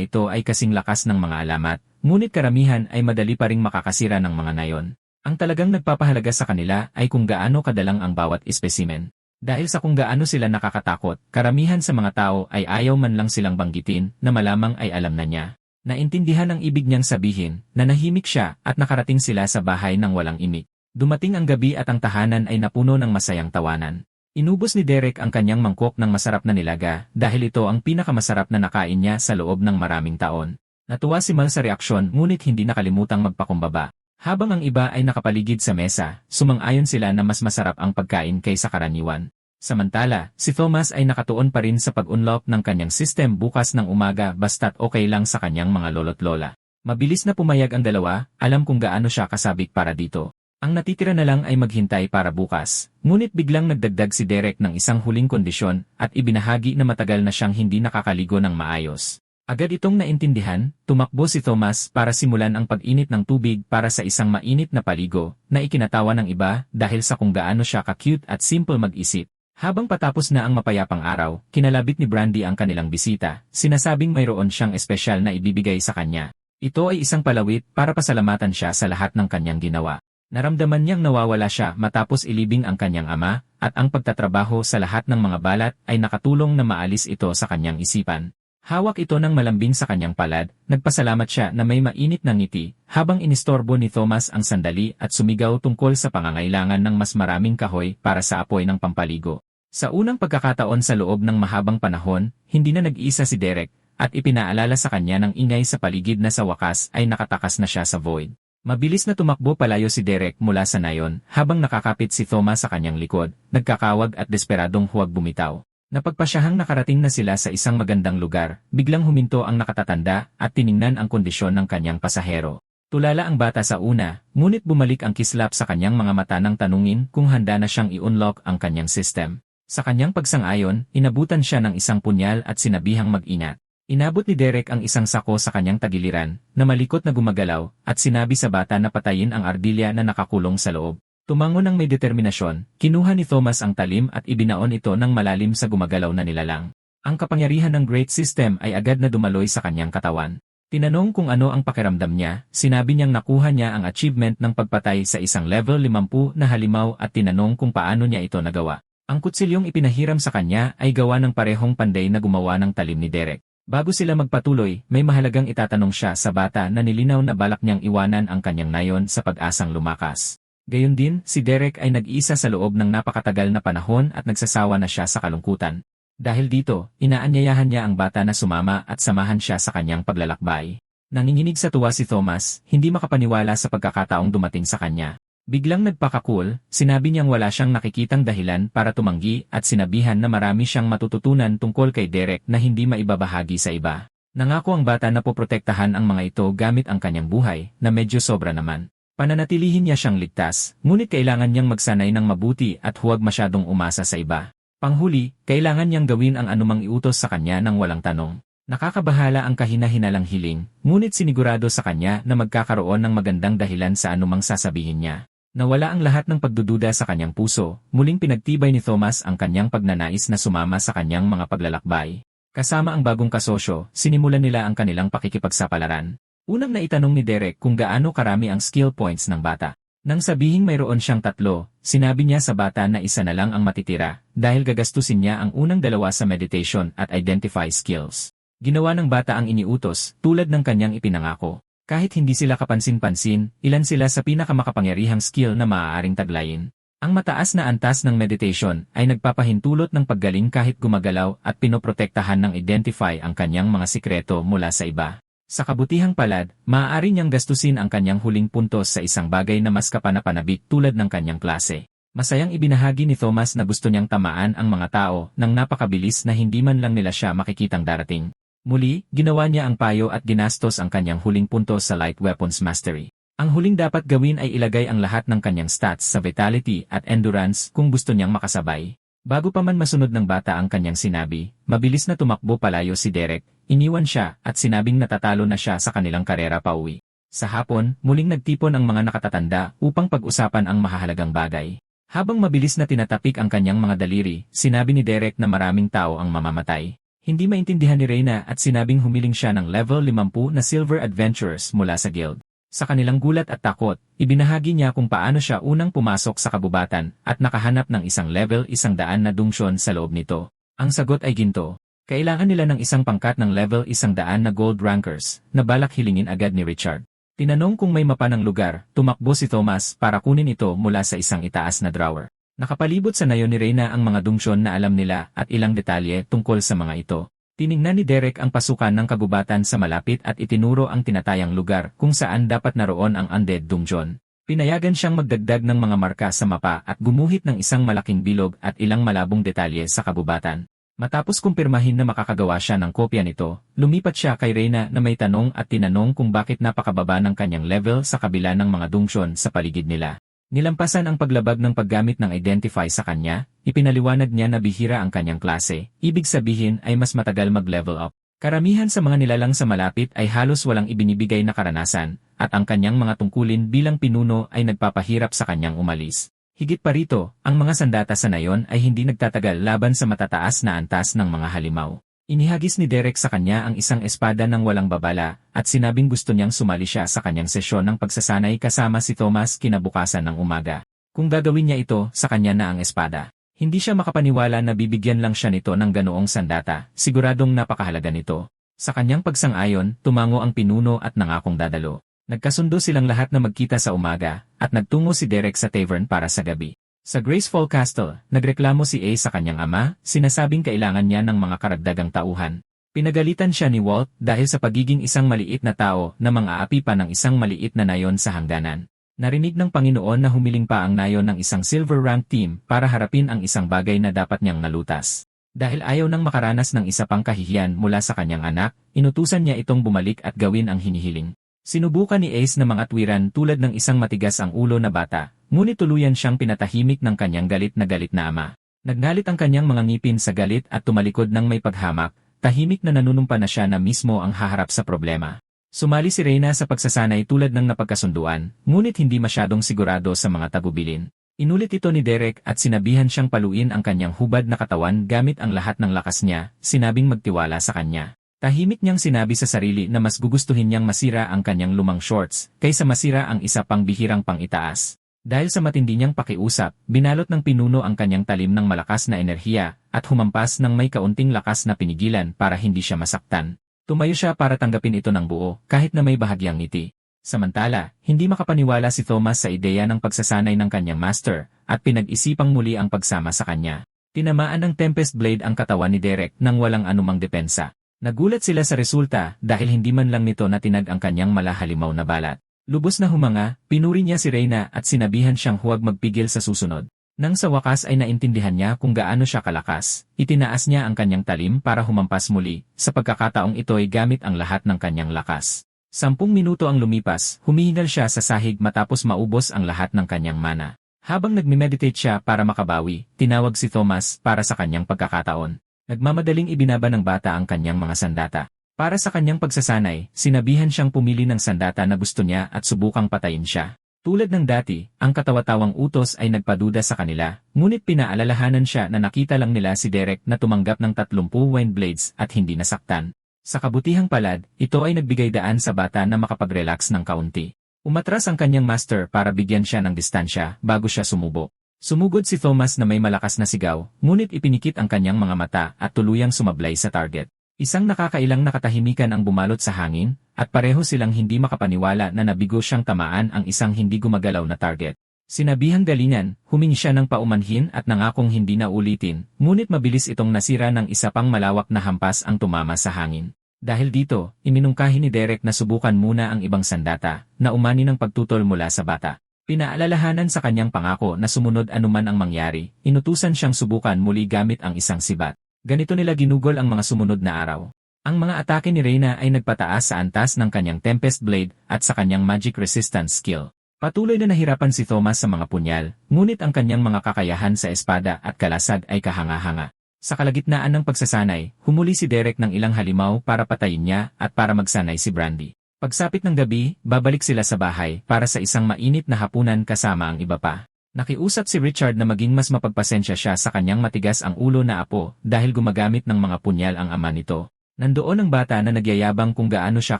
ito ay kasing lakas ng mga alamat, ngunit karamihan ay madali pa ring makakasira ng mga nayon. Ang talagang nagpapahalaga sa kanila ay kung gaano kadalang ang bawat espesimen. Dahil sa kung gaano sila nakakatakot, karamihan sa mga tao ay ayaw man lang silang banggitin na malamang ay alam na niya. Naintindihan ang ibig niyang sabihin, na nahimik siya at nakarating sila sa bahay ng walang imik. Dumating ang gabi at ang tahanan ay napuno ng masayang tawanan. Inubos ni Derek ang kanyang mangkok ng masarap na nilaga dahil ito ang pinakamasarap na nakain niya sa loob ng maraming taon. Natuwa si Mal sa reaksyon ngunit hindi nakalimutang magpakumbaba. Habang ang iba ay nakapaligid sa mesa, sumang-ayon sila na mas masarap ang pagkain kaysa karaniwan. Samantala, si Thomas ay nakatuon pa rin sa pag-unlock ng kanyang system bukas ng umaga basta't okay lang sa kanyang mga lolo't lola. Mabilis na pumayag ang dalawa, alam kung gaano siya kasabik para dito. Ang natitira na lang ay maghintay para bukas. Ngunit biglang nagdagdag si Derek ng isang huling kondisyon at ibinahagi na matagal na siyang hindi nakakaligo ng maayos. Agad itong naintindihan, tumakbo si Thomas para simulan ang pag-init ng tubig para sa isang mainit na paligo na ikinatawa ng iba dahil sa kung gaano siya ka-cute at simple mag-isip. Habang patapos na ang mapayapang araw, kinalabit ni Brandy ang kanilang bisita, sinasabing mayroon siyang espesyal na ibibigay sa kanya. Ito ay isang palawit para pasalamatan siya sa lahat ng kanyang ginawa. Naramdaman niyang nawawala siya matapos ilibing ang kanyang ama, at ang pagtatrabaho sa lahat ng mga balat ay nakatulong na maalis ito sa kanyang isipan. Hawak ito ng malambing sa kanyang palad, nagpasalamat siya na may mainit na ngiti, habang inistorbo ni Thomas ang sandali at sumigaw tungkol sa pangangailangan ng mas maraming kahoy para sa apoy ng pampaligo. Sa unang pagkakataon sa loob ng mahabang panahon, hindi na nag-iisa si Derek, at ipinaalala sa kanya ng ingay sa paligid na sa wakas ay nakatakas na siya sa void. Mabilis na tumakbo palayo si Derek mula sa nayon habang nakakapit si Thomas sa kanyang likod, nagkakawag at desperadong huwag bumitaw. Napagpasyahang nakarating na sila sa isang magandang lugar, biglang huminto ang nakatatanda at tiningnan ang kondisyon ng kanyang pasahero. Tulala ang bata sa una, ngunit bumalik ang kislap sa kanyang mga mata nang tanungin kung handa na siyang i-unlock ang kanyang system. Sa kanyang pagsang-ayon, inabutan siya ng isang punyal at sinabihang mag-ingat. Inabot ni Derek ang isang sako sa kanyang tagiliran, na malikot na gumagalaw, at sinabi sa bata na patayin ang ardilya na nakakulong sa loob. Tumango ng may determinasyon, kinuha ni Thomas ang talim at ibinaon ito ng malalim sa gumagalaw na nilalang. Ang kapangyarihan ng Great System ay agad na dumaloy sa kanyang katawan. Tinanong kung ano ang pakiramdam niya, sinabi niyang nakuha niya ang achievement ng pagpatay sa isang level 50 na halimaw at tinanong kung paano niya ito nagawa. Ang kutsilyong ipinahiram sa kanya ay gawa ng parehong panday na gumawa ng talim ni Derek. Bago sila magpatuloy, may mahalagang itatanong siya sa bata na nilinaw na balak niyang iwanan ang kanyang nayon sa pag-asang lumakas. Gayon din, si Derek ay nag-iisa sa loob ng napakatagal na panahon at nagsasawa na siya sa kalungkutan. Dahil dito, inaanyayahan niya ang bata na sumama at samahan siya sa kanyang paglalakbay. Nanginginig sa tuwa si Thomas, hindi makapaniwala sa pagkakataong dumating sa kanya. Biglang nagpakakul, sinabi niyang wala siyang nakikitang dahilan para tumanggi at sinabihan na marami siyang matututunan tungkol kay Derek na hindi maibabahagi sa iba. Nangako ang bata na poprotektahan ang mga ito gamit ang kanyang buhay, na medyo sobra naman. Pananatilihin niya siyang ligtas, ngunit kailangan niyang magsanay ng mabuti at huwag masyadong umasa sa iba. Panghuli, kailangan niyang gawin ang anumang iutos sa kanya ng walang tanong. Nakakabahala ang kahina-hinalang hiling, ngunit sinigurado sa kanya na magkakaroon ng magandang dahilan sa anumang sasabihin niya. Nawala ang lahat ng pagdududa sa kanyang puso, muling pinagtibay ni Thomas ang kanyang pagnanais na sumama sa kanyang mga paglalakbay. Kasama ang bagong kasosyo, sinimulan nila ang kanilang pakikipagsapalaran. Unang naitanong ni Derek kung gaano karami ang skill points ng bata. Nang sabihing mayroon siyang 3, sinabi niya sa bata na isa na lang ang matitira, dahil gagastusin niya ang unang 2 sa meditation at identify skills. Ginawa ng bata ang iniutos, tulad ng kanyang ipinangako. Kahit hindi sila kapansin-pansin, ilan sila sa pinakamakapangyarihang skill na maaaring taglayin. Ang mataas na antas ng meditation ay nagpapahintulot ng paggaling kahit gumagalaw at pinoprotektahan ng identify ang kanyang mga sikreto mula sa iba. Sa kabutihang palad, maaari niyang gastusin ang kanyang huling puntos sa isang bagay na mas kapanapanabik tulad ng kanyang klase. Masayang ibinahagi ni Thomas na gusto niyang tamaan ang mga tao nang napakabilis na hindi man lang nila siya makikitang darating. Muli, ginawa niya ang payo at ginastos ang kanyang huling puntos sa Light Weapons Mastery. Ang huling dapat gawin ay ilagay ang lahat ng kanyang stats sa Vitality at Endurance kung gusto niyang makasabay. Bago pa man masunod ng bata ang kanyang sinabi, mabilis na tumakbo palayo si Derek, iniwan siya at sinabing natatalo na siya sa kanilang karera pauwi. Sa hapon, muling nagtipon ang mga nakatatanda upang pag-usapan ang mahahalagang bagay. Habang mabilis na tinatapik ang kanyang mga daliri, sinabi ni Derek na maraming tao ang mamamatay. Hindi maintindihan ni Reyna at sinabing humiling siya ng level 50 na Silver Adventurers mula sa guild. Sa kanilang gulat at takot, ibinahagi niya kung paano siya unang pumasok sa kabubatan at nakahanap ng isang level 100 na dungsyon sa loob nito. Ang sagot ay ginto. Kailangan nila ng isang pangkat ng level 100 na gold rankers na balak hilingin agad ni Richard. Tinanong kung may mapa ng lugar, tumakbo si Thomas para kunin ito mula sa isang itaas na drawer. Nakapalibot sa nayon ni Reyna ang mga dungsyon na alam nila at ilang detalye tungkol sa mga ito. Tiningnan ni Derek ang pasukan ng kagubatan sa malapit at itinuro ang tinatayang lugar kung saan dapat naroon ang undead dungeon. Pinayagan siyang magdagdag ng mga marka sa mapa at gumuhit ng isang malaking bilog at ilang malabong detalye sa kagubatan. Matapos kumpirmahin na makakagawa siya ng kopya nito, lumipat siya kay Reyna na may tanong at tinanong kung bakit napakababa ng kanyang level sa kabila ng mga dungsyon sa paligid nila. Nilampasan ang paglabag ng paggamit ng identify sa kanya, ipinaliwanag niya na bihira ang kanyang klase, ibig sabihin ay mas matagal mag-level up. Karamihan sa mga nilalang sa malapit ay halos walang ibinibigay na karanasan, at ang kanyang mga tungkulin bilang pinuno ay nagpapahirap sa kanyang umalis. Higit pa rito, ang mga sandata sa nayon ay hindi nagtatagal laban sa matataas na antas ng mga halimaw. Inihagis ni Derek sa kanya ang isang espada ng walang babala, at sinabing gusto niyang sumali siya sa kanyang sesyon ng pagsasanay kasama si Thomas kinabukasan ng umaga. Kung gagawin niya ito, sa kanya na ang espada. Hindi siya makapaniwala na bibigyan lang siya nito ng ganoong sandata, siguradong napakahalaga nito. Sa kanyang pagsang-ayon, tumango ang pinuno at nangakong dadalo. Nagkasundo silang lahat na magkita sa umaga, at nagtungo si Derek sa tavern para sa gabi. Sa Graceful Castle, nagreklamo si Ace sa kanyang ama, sinasabing kailangan niya ng mga karagdagang tauhan. Pinagalitan siya ni Walt dahil sa pagiging isang maliit na tao na mang-aapi pa ng isang maliit na nayon sa hangganan. Narinig ng Panginoon na humiling pa ang nayon ng isang silver rank team para harapin ang isang bagay na dapat niyang nalutas. Dahil ayaw nang makaranas ng isa pang kahihiyan mula sa kanyang anak, inutusan niya itong bumalik at gawin ang hinihiling. Sinubukan ni Ace na mga atwiran tulad ng isang matigas ang ulo na bata, ngunit tuluyan siyang pinatahimik ng kanyang galit na ama. Nagnalit ang kanyang mga ngipin sa galit at tumalikod ng may paghamak, tahimik na nanunumpa na siya na mismo ang haharap sa problema. Sumali si Reyna sa pagsasanay tulad ng napagkasunduan, ngunit hindi masyadong sigurado sa mga tagubilin. Inulit ito ni Derek at sinabihan siyang paluin ang kanyang hubad na katawan gamit ang lahat ng lakas niya, sinabing magtiwala sa kanya. Tahimik niyang sinabi sa sarili na mas gugustuhin niyang masira ang kanyang lumang shorts kaysa masira ang isa pang bihirang pang-itaas. Dahil sa matindi niyang pakiusap, binalot ng pinuno ang kanyang talim ng malakas na enerhiya at humampas ng may kaunting lakas na pinigilan para hindi siya masaktan. Tumayo siya para tanggapin ito ng buo kahit na may bahagyang ngiti. Samantala, hindi makapaniwala si Thomas sa ideya ng pagsasanay ng kanyang master at pinag-isipang muli ang pagsama sa kanya. Tinamaan ng Tempest Blade ang katawan ni Derek nang walang anumang depensa. Nagulat sila sa resulta dahil hindi man lang nito natinag ang kanyang malahalimaw na balat. Lubos na humanga, pinuri niya si Reyna at sinabihan siyang huwag magpigil sa susunod. Nang sa wakas ay naintindihan niya kung gaano siya kalakas, itinaas niya ang kanyang talim para humampas muli, sa pagkakataong ito ay gamit ang lahat ng kanyang lakas. 10 minuto ang lumipas, humihingal siya sa sahig matapos maubos ang lahat ng kanyang mana. Habang nagme-meditate siya para makabawi, tinawag si Thomas para sa kanyang pagkakataon. Nagmamadaling ibinaba ng bata ang kanyang mga sandata. Para sa kanyang pagsasanay, sinabihan siyang pumili ng sandata na gusto niya at subukang patayin siya. Tulad ng dati, ang katawatawang utos ay nagpaduda sa kanila, ngunit pinaalalahanan siya na nakita lang nila si Derek na tumanggap ng 30 wind blades at hindi nasaktan. Sa kabutihang palad, ito ay nagbigay daan sa bata na makapag-relax ng kaunti. Umatras ang kanyang master para bigyan siya ng distansya bago siya sumubo. Sumugod si Thomas na may malakas na sigaw, ngunit ipinikit ang kanyang mga mata at tuluyang sumablay sa target. Isang nakakailang nakatahimikan ang bumalot sa hangin, at pareho silang hindi makapaniwala na nabigo siyang tamaan ang isang hindi gumagalaw na target. Sinabihang galingan, humingi siya ng paumanhin at nangakong hindi na ulitin, ngunit mabilis itong nasira ng isa pang malawak na hampas ang tumama sa hangin. Dahil dito, iminungkahi ni Derek na subukan muna ang ibang sandata, na umani ng pagtutol mula sa bata. Pinaalalahanan sa kanyang pangako na sumunod anuman ang mangyari, inutusan siyang subukan muli gamit ang isang sibat. Ganito nila ginugol ang mga sumunod na araw. Ang mga atake ni Reyna ay nagpataas sa antas ng kanyang Tempest Blade at sa kanyang Magic Resistance skill. Patuloy na nahirapan si Thomas sa mga punyal, ngunit ang kanyang mga kakayahan sa espada at kalasag ay kahanga-hanga. Sa kalagitnaan ng pagsasanay, humuli si Derek ng ilang halimaw para patayin niya at para magsanay si Brandy. Pagsapit ng gabi, babalik sila sa bahay para sa isang mainit na hapunan kasama ang iba pa. Nakiusap si Richard na maging mas mapagpasensya siya sa kanyang matigas ang ulo na apo dahil gumagamit ng mga punyal ang ama nito. Nandoon ang bata na nagyayabang kung gaano siya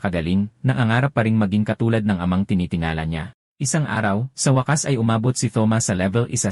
kagaling, nangangarap pa ring maging katulad ng amang tinitingala niya. Isang araw, sa wakas ay umabot si Thomas sa level 1-0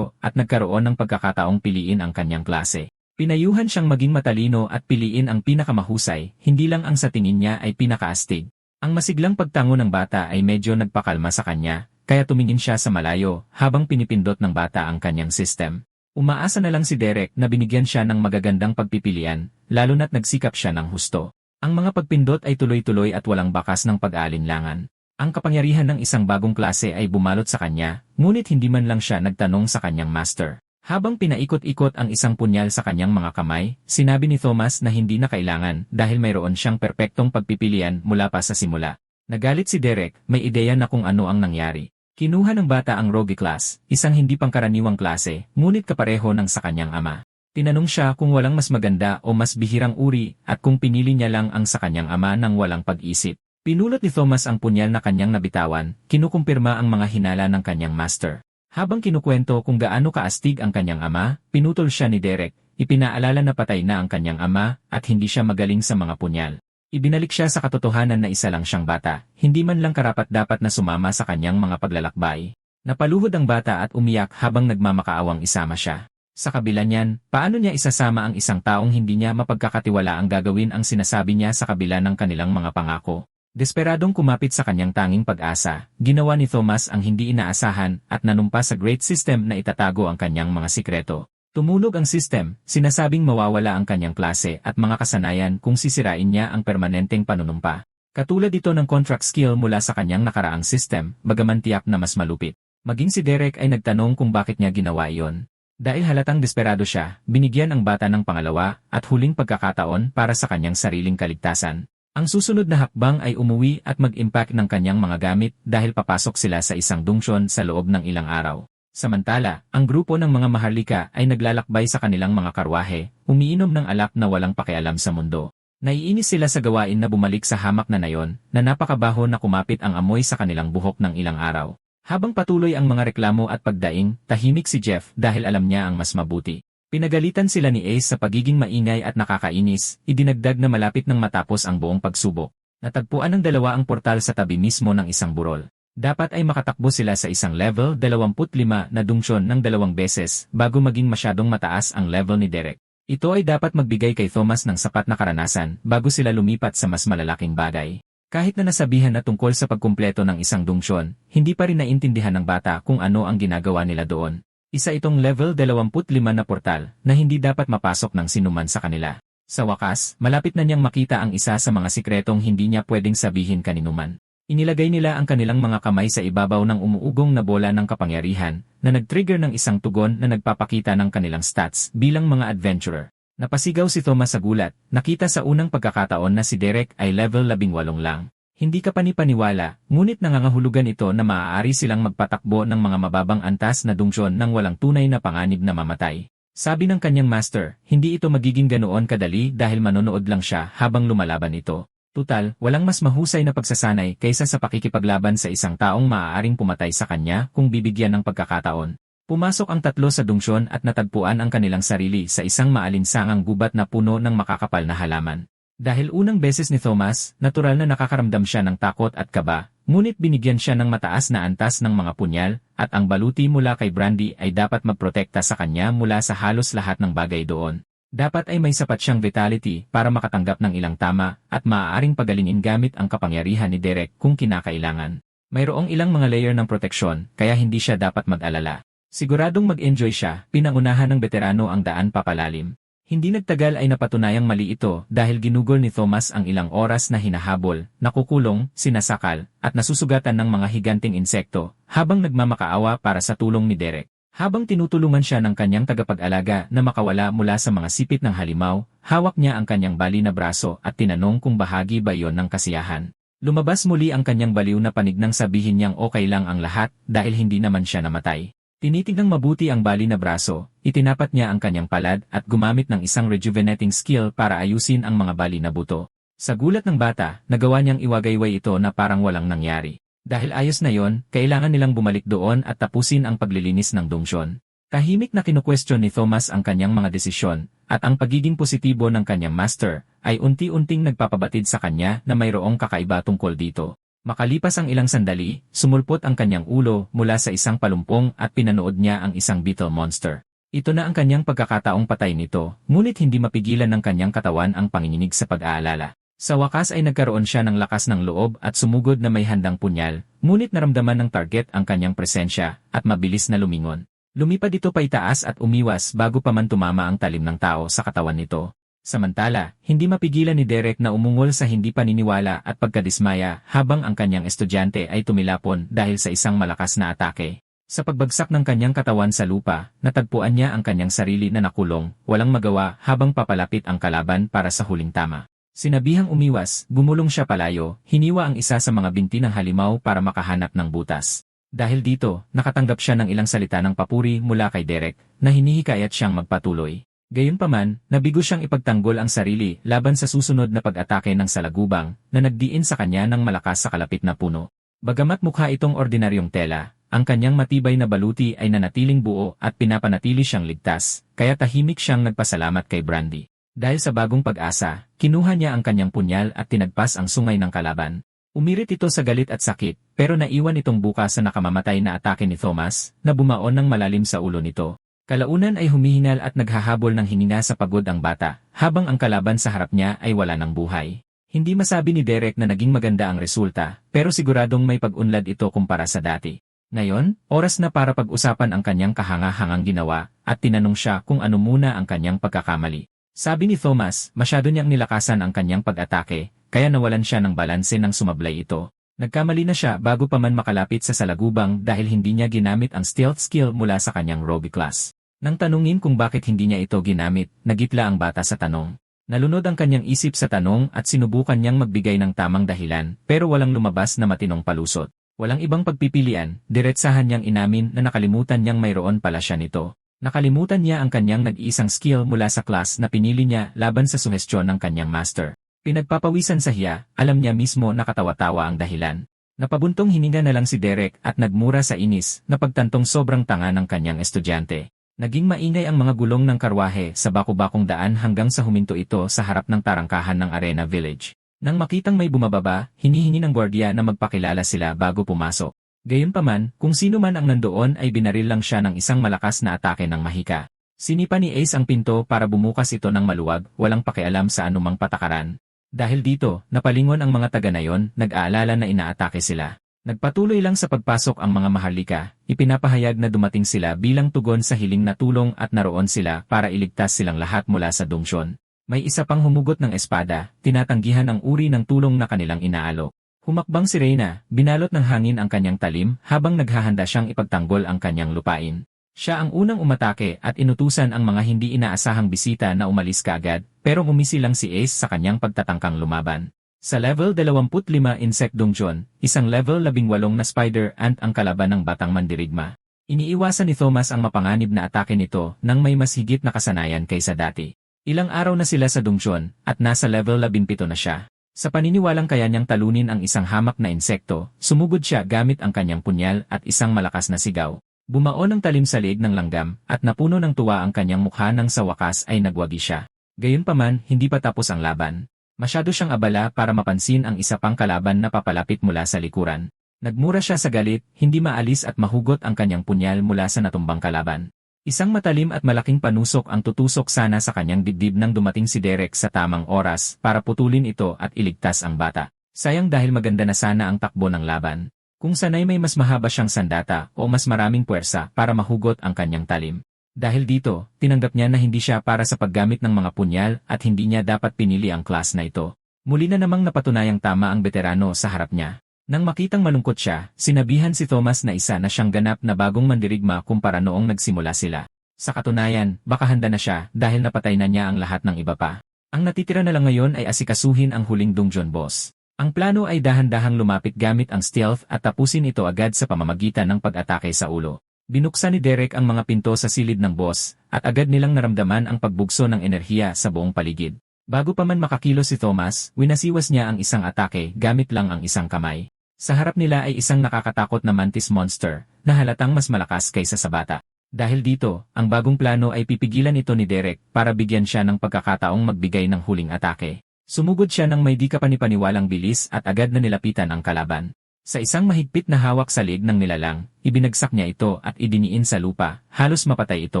at nagkaroon ng pagkakataong piliin ang kanyang klase. Pinayuhan siyang maging matalino at piliin ang pinakamahusay, hindi lang ang sa tingin niya ay pinakaastig. Ang masiglang pagtango ng bata ay medyo nagpakalma sa kanya, kaya tumingin siya sa malayo habang pinipindot ng bata ang kanyang system. Umaasa na lang si Derek na binigyan siya ng magagandang pagpipilian, lalo na't nagsikap siya ng husto. Ang mga pagpindot ay tuloy-tuloy at walang bakas ng pag-aalinlangan. Ang kapangyarihan ng isang bagong klase ay bumalot sa kanya, ngunit hindi man lang siya nagtanong sa kanyang master. Habang pinaikot-ikot ang isang punyal sa kanyang mga kamay, sinabi ni Thomas na hindi na kailangan dahil mayroon siyang perpektong pagpipilian mula pa sa simula. Nagalit si Derek, may ideya na kung ano ang nangyari. Kinuha ng bata ang Rogue class, isang hindi pangkaraniwang klase, ngunit kapareho ng sa kanyang ama. Tinanong siya kung walang mas maganda o mas bihirang uri at kung pinili niya lang ang sa kanyang ama nang walang pag-isip. Pinulot ni Thomas ang punyal na kanyang nabitawan, kinukumpirma ang mga hinala ng kanyang master. Habang kinukwento kung gaano kaastig ang kanyang ama, pinutol siya ni Derek, ipinaalala na patay na ang kanyang ama at hindi siya magaling sa mga punyal. Ibinalik siya sa katotohanan na isa lang siyang bata, hindi man lang karapat-dapat na sumama sa kanyang mga paglalakbay. Napaluhod ang bata at umiyak habang nagmamakaawang isama siya. Sa kabila niyan, paano niya isasama ang isang taong hindi niya mapagkakatiwala ang gagawin ang sinasabi niya sa kabila ng kanilang mga pangako? Desperadong kumapit sa kanyang tanging pag-asa, ginawa ni Thomas ang hindi inaasahan at nanumpa sa great system na itatago ang kanyang mga sikreto. Tumunog ang system, sinasabing mawawala ang kanyang klase at mga kasanayan kung sisirain niya ang permanenteng panunumpa. Katulad ito ng contract skill mula sa kanyang nakaraang system, bagaman tiyak na mas malupit. Maging si Derek ay nagtanong kung bakit niya ginawa iyon. Dahil halatang desperado siya, binigyan ang bata ng pangalawa at huling pagkakataon para sa kanyang sariling kaligtasan. Ang susunod na hakbang ay umuwi at mag-impact ng kanyang mga gamit dahil papasok sila sa isang dungsyon sa loob ng ilang araw. Samantala, ang grupo ng mga maharlika ay naglalakbay sa kanilang mga karwahe, umiinom ng alak na walang pakialam sa mundo. Naiinis sila sa gawain na bumalik sa hamak na nayon, na napakabaho na kumapit ang amoy sa kanilang buhok ng ilang araw. Habang patuloy ang mga reklamo at pagdaing, tahimik si Jeff dahil alam niya ang mas mabuti. Pinagalitan sila ni Ace sa pagiging maingay at nakakainis, idinagdag na malapit nang matapos ang buong pagsubok. Natagpuan ng dalawa ang portal sa tabi mismo ng isang burol. Dapat ay makatakbo sila sa isang level 25 na dungsyon ng 2 beses bago maging masyadong mataas ang level ni Derek. Ito ay dapat magbigay kay Thomas ng sapat na karanasan bago sila lumipat sa mas malalaking bagay. Kahit na nasabihan na tungkol sa pagkumpleto ng isang dungsyon, hindi pa rin naintindihan ng bata kung ano ang ginagawa nila doon. Isa itong level 25 na portal na hindi dapat mapasok ng sinuman sa kanila. Sa wakas, malapit na niyang makita ang isa sa mga sikretong hindi niya pwedeng sabihin kaninuman. Inilagay nila ang kanilang mga kamay sa ibabaw ng umuugong na bola ng kapangyarihan na nag-trigger ng isang tugon na nagpapakita ng kanilang stats bilang mga adventurer. Napasigaw si Thomas sa gulat, nakita sa unang pagkakataon na si Derek ay level 18 lang. Hindi ka panipaniwala, ngunit nangangahulugan ito na maaari silang magpatakbo ng mga mababang antas na dungsyon ng walang tunay na panganib na mamatay. Sabi ng kanyang master, hindi ito magiging ganoon kadali dahil manonood lang siya habang lumalaban ito. Tutal, walang mas mahusay na pagsasanay kaysa sa pakikipaglaban sa isang taong maaaring pumatay sa kanya kung bibigyan ng pagkakataon. Pumasok ang tatlo sa dungsyon at natagpuan ang kanilang sarili sa isang maalinsangang gubat na puno ng makakapal na halaman. Dahil unang beses ni Thomas, natural na nakakaramdam siya ng takot at kaba, ngunit binigyan siya ng mataas na antas ng mga punyal, at ang baluti mula kay Brandy ay dapat magprotekta sa kanya mula sa halos lahat ng bagay doon. Dapat ay may sapat siyang vitality para makatanggap ng ilang tama, at maaaring pagalingin gamit ang kapangyarihan ni Derek kung kinakailangan. Mayroong ilang mga layer ng proteksyon, kaya hindi siya dapat mag-alala. Siguradong mag-enjoy siya, pinangunahan ng veterano ang daan papalalim. Hindi nagtagal ay napatunayang mali ito dahil ginugol ni Thomas ang ilang oras na hinahabol, nakukulong, sinasakal, at nasusugatan ng mga higanting insekto, habang nagmamakaawa para sa tulong ni Derek. Habang tinutulungan siya ng kanyang tagapag-alaga na makawala mula sa mga sipit ng halimaw, hawak niya ang kanyang bali na braso at tinanong kung bahagi ba yon ng kasiyahan. Lumabas muli ang kanyang baliw na panig nang sabihin niyang okay lang ang lahat dahil hindi naman siya namatay. Tinitignan mabuti ang bali na braso, itinapat niya ang kanyang palad at gumamit ng isang rejuvenating skill para ayusin ang mga bali na buto. Sa gulat ng bata, nagawa niyang iwagayway ito na parang walang nangyari. Dahil ayos na yon, kailangan nilang bumalik doon at tapusin ang paglilinis ng dungsyon. Tahimik na kinukwestiyon ni Thomas ang kanyang mga desisyon, at ang pagiging positibo ng kanyang master ay unti-unting nagpapabatid sa kanya na mayroong kakaiba tungkol dito. Makalipas ang ilang sandali, sumulpot ang kanyang ulo mula sa isang palumpong at pinanood niya ang isang beetle monster. Ito na ang kanyang pagkakataong patay nito, ngunit hindi mapigilan ng kanyang katawan ang panginginig sa pag-aalala. Sa wakas ay nagkaroon siya ng lakas ng loob at sumugod na may handang punyal, ngunit naramdaman ng target ang kanyang presensya at mabilis na lumingon. Lumipad ito paitaas at umiwas bago pa man tumama ang talim ng tao sa katawan nito. Samantala, hindi mapigilan ni Derek na umungol sa hindi paniniwala at pagkadismaya habang ang kanyang estudyante ay tumilapon dahil sa isang malakas na atake. Sa pagbagsak ng kanyang katawan sa lupa, natagpuan niya ang kanyang sarili na nakulong, walang magawa habang papalapit ang kalaban para sa huling tama. Sinabihang umiwas, gumulong siya palayo, hiniwa ang isa sa mga binti ng halimaw para makahanap ng butas. Dahil dito, nakatanggap siya ng ilang salita ng papuri mula kay Derek na hinihikayat siyang magpatuloy. Gayunpaman, nabigo siyang ipagtanggol ang sarili laban sa susunod na pag-atake ng salagubang na nagdiin sa kanya ng malakas sa kalapit na puno. Bagamat mukha itong ordinaryong tela, ang kanyang matibay na baluti ay nanatiling buo at pinapanatili siyang ligtas, kaya tahimik siyang nagpasalamat kay Brandy. Dahil sa bagong pag-asa, kinuha niya ang kanyang punyal at tinagpas ang sungay ng kalaban. Umirit ito sa galit at sakit, pero naiwan itong bukas sa nakamamatay na atake ni Thomas, na bumaon ng malalim sa ulo nito. Kalaunan ay humihinal at naghahabol ng hinina sa pagod ang bata, habang ang kalaban sa harap niya ay wala ng buhay. Hindi masabi ni Derek na naging maganda ang resulta, pero siguradong may pag-unlad ito kumpara sa dati. Ngayon, oras na para pag-usapan ang kanyang kahanga-hangang ginawa, at tinanong siya kung ano muna ang kanyang pagkakamali. Sabi ni Thomas, masyado niyang nilakasan ang kanyang pag-atake, kaya nawalan siya ng balanse nang sumablay ito. Nagkamali na siya bago pa man makalapit sa salagubang dahil hindi niya ginamit ang stealth skill mula sa kanyang Rogue class. Nang tanungin kung bakit hindi niya ito ginamit, nagitla ang bata sa tanong. Nalunod ang kanyang isip sa tanong at sinubukan niyang magbigay ng tamang dahilan, pero walang lumabas na matinong palusot. Walang ibang pagpipilian, diretsahan niyang inamin na nakalimutan niyang mayroon pala siya nito. Nakalimutan niya ang kanyang nag-iisang skill mula sa class na pinili niya laban sa suhestyon ng kanyang master. Pinagpapawisan sa hiya, alam niya mismo na katawa-tawa ang dahilan. Napabuntong hininga na lang si Derek at nagmura sa inis na pagtantong sobrang tanga ng kanyang estudyante. Naging maingay ang mga gulong ng karwahe sa baku-bakong daan hanggang sa huminto ito sa harap ng tarangkahan ng Arena Village. Nang makitang may bumababa, hinihingi ng gwardiya na magpakilala sila bago pumasok. Gayunpaman, kung sino man ang nandoon ay binaril lang siya ng isang malakas na atake ng mahika. Sinipa ni Ace ang pinto para bumukas ito ng maluwag, walang pakialam sa anumang patakaran. Dahil dito, napalingon ang mga taga na yon, nag-aalala na inaatake sila. Nagpatuloy lang sa pagpasok ang mga maharlika, ipinapahayag na dumating sila bilang tugon sa hiling na tulong at naroon sila para iligtas silang lahat mula sa dungsyon. May isa pang humugot ng espada, tinatanggihan ang uri ng tulong na kanilang inaalok. Humakbang si Reyna, binalot ng hangin ang kanyang talim habang naghahanda siyang ipagtanggol ang kanyang lupain. Siya ang unang umatake at inutusan ang mga hindi inaasahang bisita na umalis kaagad, pero umisi lang si Ace sa kanyang pagtatangkang lumaban. Sa level 25 Insect Dungeon, isang level 18 na Spider Ant ang kalaban ng batang mandirigma. Iniiwasan ni Thomas ang mapanganib na atake nito nang may mas higit na kasanayan kaysa dati. Ilang araw na sila sa dungsyon at nasa level 17 na siya. Sa paniniwalang kaya niyang talunin ang isang hamak na insekto, sumugod siya gamit ang kanyang punyal at isang malakas na sigaw. Bumaon ang talim sa leeg ng langgam at napuno ng tuwa ang kanyang mukha nang sa wakas ay nagwagi siya. Gayunpaman, hindi pa tapos ang laban. Masyado siyang abala para mapansin ang isa pang kalaban na papalapit mula sa likuran. Nagmura siya sa galit, hindi maalis at mahugot ang kanyang punyal mula sa natumbang kalaban. Isang matalim at malaking panusok ang tutusok sana sa kanyang dibdib nang dumating si Derek sa tamang oras para putulin ito at iligtas ang bata. Sayang dahil maganda na sana ang takbo ng laban. Kung sanay may mas mahaba siyang sandata o mas maraming puwersa para mahugot ang kanyang talim. Dahil dito, tinanggap niya na hindi siya para sa paggamit ng mga punyal at hindi niya dapat pinili ang class na ito. Muli na namang napatunayang tama ang veterano sa harap niya. Nang makitang malungkot siya, sinabihan si Thomas na isa na siyang ganap na bagong mandirigma kumpara noong nagsimula sila. Sa katunayan, baka handa na siya dahil napatay na niya ang lahat ng iba pa. Ang natitira na lang ngayon ay asikasuhin ang huling dungeon boss. Ang plano ay dahan-dahang lumapit gamit ang stealth at tapusin ito agad sa pamamagitan ng pag-atake sa ulo. Binuksan ni Derek ang mga pinto sa silid ng boss at agad nilang naramdaman ang pagbugso ng enerhiya sa buong paligid. Bago pa man makakilos si Thomas, winasiwas niya ang isang atake gamit lang ang isang kamay. Sa harap nila ay isang nakakatakot na mantis monster na halatang mas malakas kaysa sa bata. Dahil dito, ang bagong plano ay pipigilan ito ni Derek para bigyan siya ng pagkakataong magbigay ng huling atake. Sumugod siya ng may di kapanipaniwalang bilis at agad na nilapitan ang kalaban. Sa isang mahigpit na hawak sa leeg ng nilalang, ibinagsak niya ito at idiniin sa lupa, halos mapatay ito